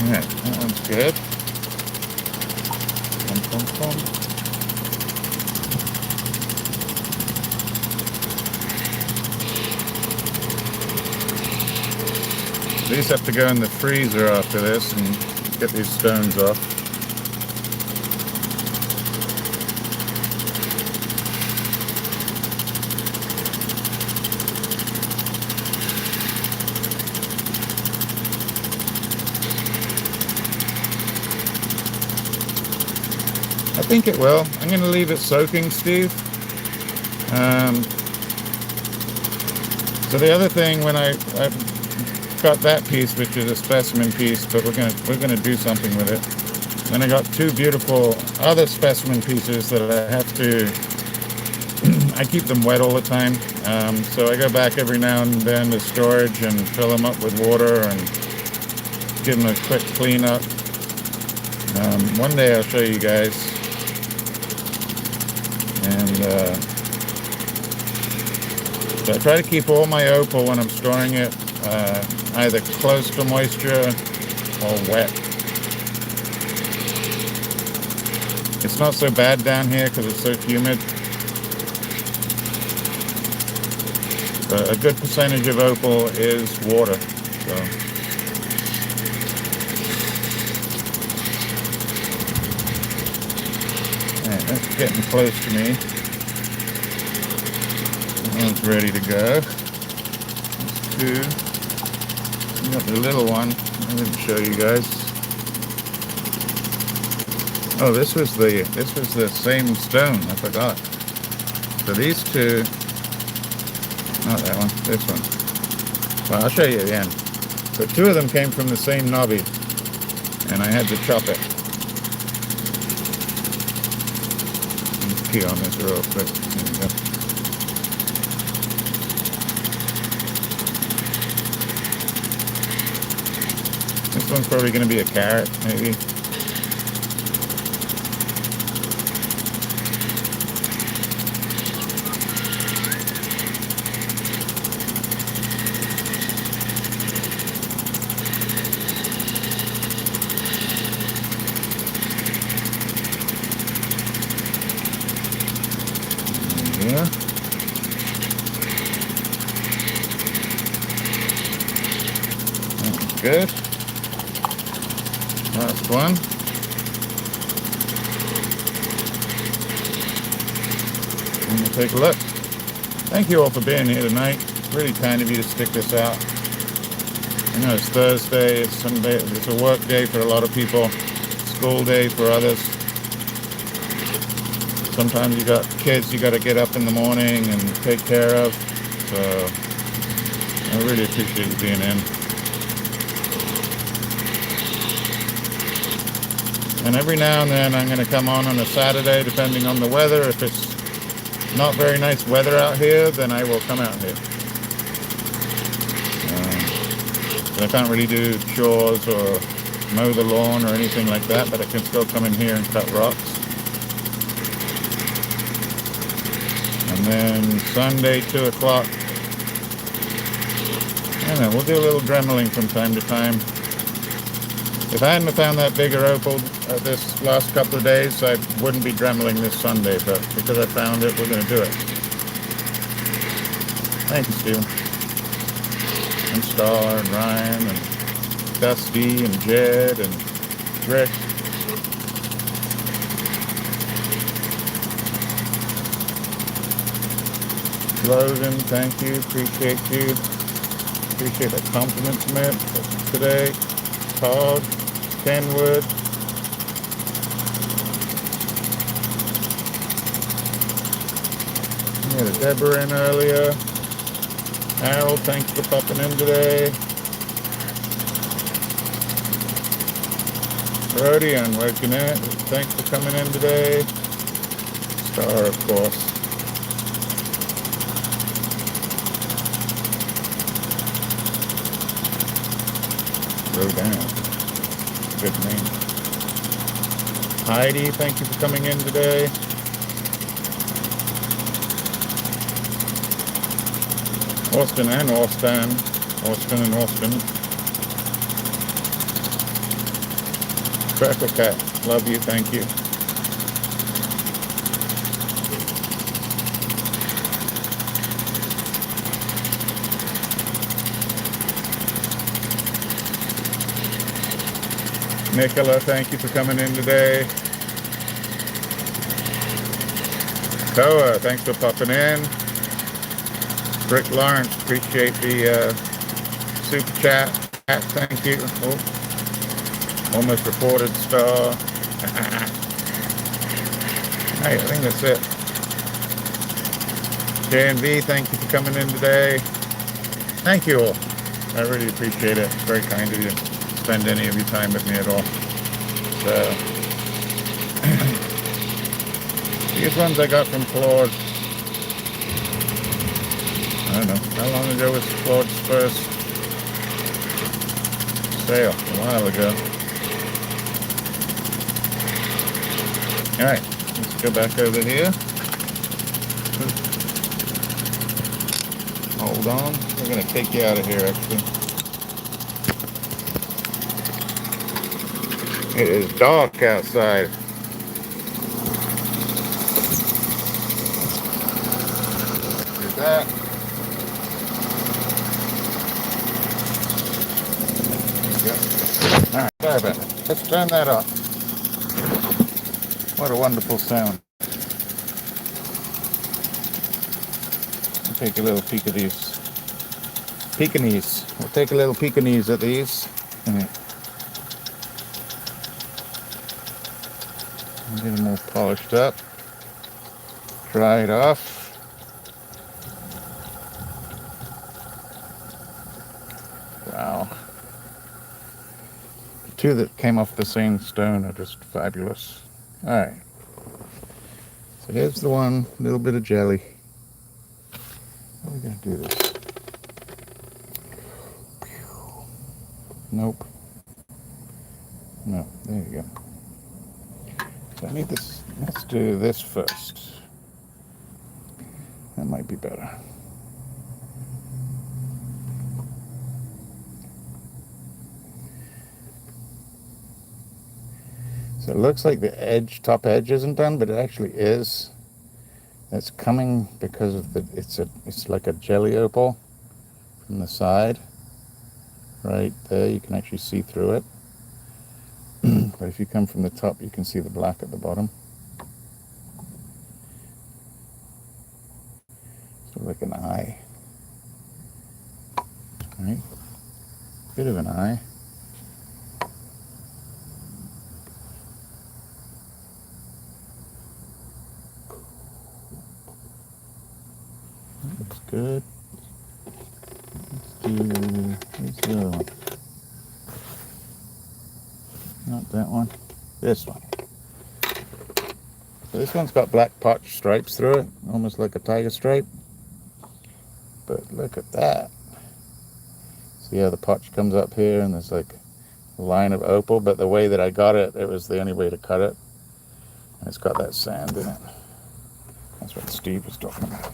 Alright, that one's good. These have to go in the freezer after this and get these stones off. I think it will. I'm going to leave it soaking, Steve. So the other thing, when I got that piece, which is a specimen piece, but we're gonna do something with it. Then I got two beautiful other specimen pieces that I have to. I keep them wet all the time, so I go back every now and then to storage and fill them up with water and give them a quick clean up. One day I'll show you guys. And so I try to keep all my opal when I'm storing it either close to moisture or wet. It's not so bad down here because it's so humid. But a good percentage of opal is water. So. Alright, that's getting close to me. That one's ready to go. That's two. We got the little one. I didn't show you guys. Oh, this was the same stone. I forgot. So these two, not that one, this one. Well, I'll show you at the end. So two of them came from the same knobby, and I had to chop it. Let's key on this real quick. There we go. This one's probably going to be a carrot, maybe. Yeah. That's good. Last one. And we'll take a look. Thank you all for being here tonight. Really kind of you to stick this out. I know it's Thursday, it's Sunday, it's a work day for a lot of people, school day for others. Sometimes you got kids you got to get up in the morning and take care of. So I really appreciate you being in. And every now and then I'm going to come on a Saturday, depending on the weather. If it's not very nice weather out here, then I will come out here. So I can't really do chores or mow the lawn or anything like that, but I can still come in here and cut rocks. And then Sunday, 2 o'clock, I don't know, we'll do a little dremeling from time to time. If I hadn't found that bigger opal this last couple of days, I wouldn't be dremeling this Sunday, but because I found it, we're going to do it. Thank you, Steven. And Star and Ryan and Dusty and Jed and Rick. Logan, thank you. Appreciate you. Appreciate that compliment today. Todd, Kenwood. We had a Deborah in earlier. Harold, thanks for popping in today. Rodion working it. Thanks for coming in today. Star, of course. Rodan. Good name. Heidi, thank you for coming in today. Austin and Austin. Austin and Austin. Cracker Cat, love you, thank you. Nicola, thank you for coming in today. Koa, thanks for popping in. Rick Lawrence, appreciate the super chat. Thank you. Oh, almost reported Star. Hey, I think that's it. JNV, thank you for coming in today. Thank you all. I really appreciate it. It's very kind of you to spend any of your time with me at all. So, these ones I got from Claude. I don't know, how long ago was Claude's first sale? A while ago. Alright, let's go back over here. Hold on, we're going to take you out of here actually. It is dark outside. Do that. Alright, sorry about that. Let's turn that off. What a wonderful sound. I'll take a little peek at these. Pekingese. We'll take a little Pekingese at these. Get them all polished up. Dry it off. Wow. The two that came off the same stone are just fabulous. Alright. So here's the one, a little bit of jelly. How are we going to do this? Nope. No, there you go. So I need this, let's do this first. That might be better. So it looks like the edge, top edge isn't done, but it actually is. It's coming because of the, it's like a jelly opal from the side. Right there, you can actually see through it. But if you come from the top, you can see the black at the bottom. Sort of like an eye. Right? Bit of an eye. Looks good. Let's do the other one. Not that one. This one. So this one's got black potch stripes through it, almost like a tiger stripe. But look at that. It's See how the potch comes up here and there's like a line of opal, but the way that I got it, it was the only way to cut it. And it's got that sand in it. That's what Steve was talking about.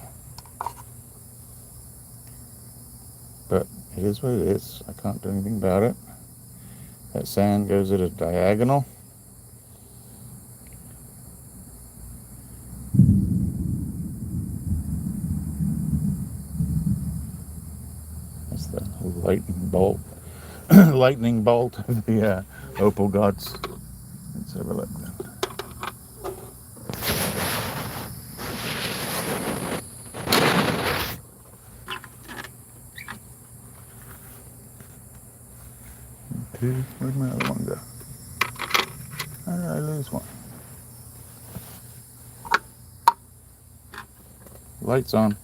But it is what it is. I can't do anything about it. That sand goes at a diagonal. That's the lightning bolt. Lightning bolt of the opal gods. Let's have a look then. Where'd my other one go? How did I lose one? Lights on.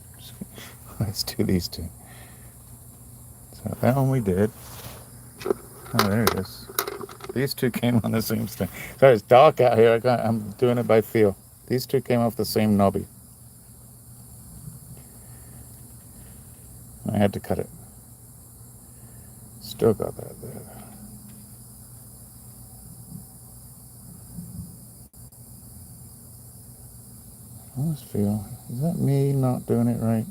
Let's do these two. So that one we did. Oh, there it is. These two came on the same string. Sorry, it's dark out here. I'm doing it by feel. These two came off the same knobby. I had to cut it. Still got that there. I almost feel, is that me not doing it right?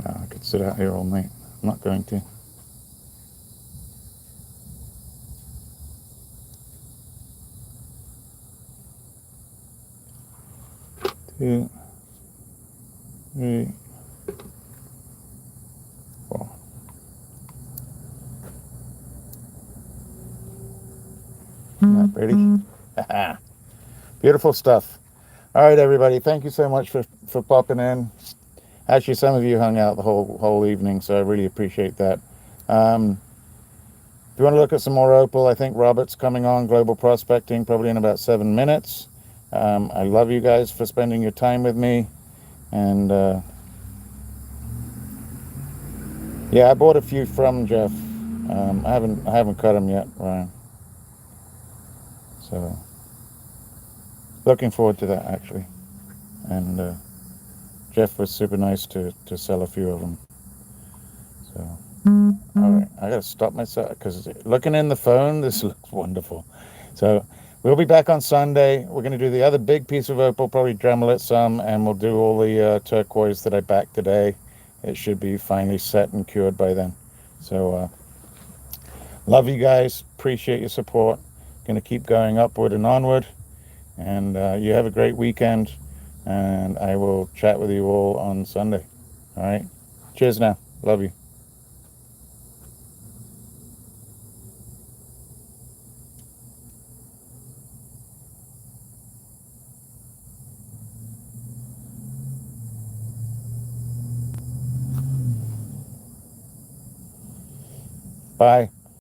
I could sit out here all night. I'm not going to. Two, three, four. Isn't that pretty? Beautiful stuff. All right, everybody. Thank you so much for popping in. Actually, some of you hung out the whole evening, so I really appreciate that. If you want to look at some more opal, I think Robert's coming on Global Prospecting probably in about 7 minutes. I love you guys for spending your time with me. And yeah, I bought a few from Jeff. I haven't cut them yet, Ryan. So looking forward to that, actually. And Jeff was super nice to sell a few of them. So all right, I gotta stop myself because looking in the phone, this looks wonderful. So we'll be back on Sunday. We're gonna do the other big piece of opal, probably dremel it some, and we'll do all the turquoise that I backed today. It should be finally set and cured by then. So love you guys. Appreciate your support. Gonna keep going upward and onward. And you have a great weekend. And I will chat with you all on Sunday. All right. Cheers now. Love you. Bye.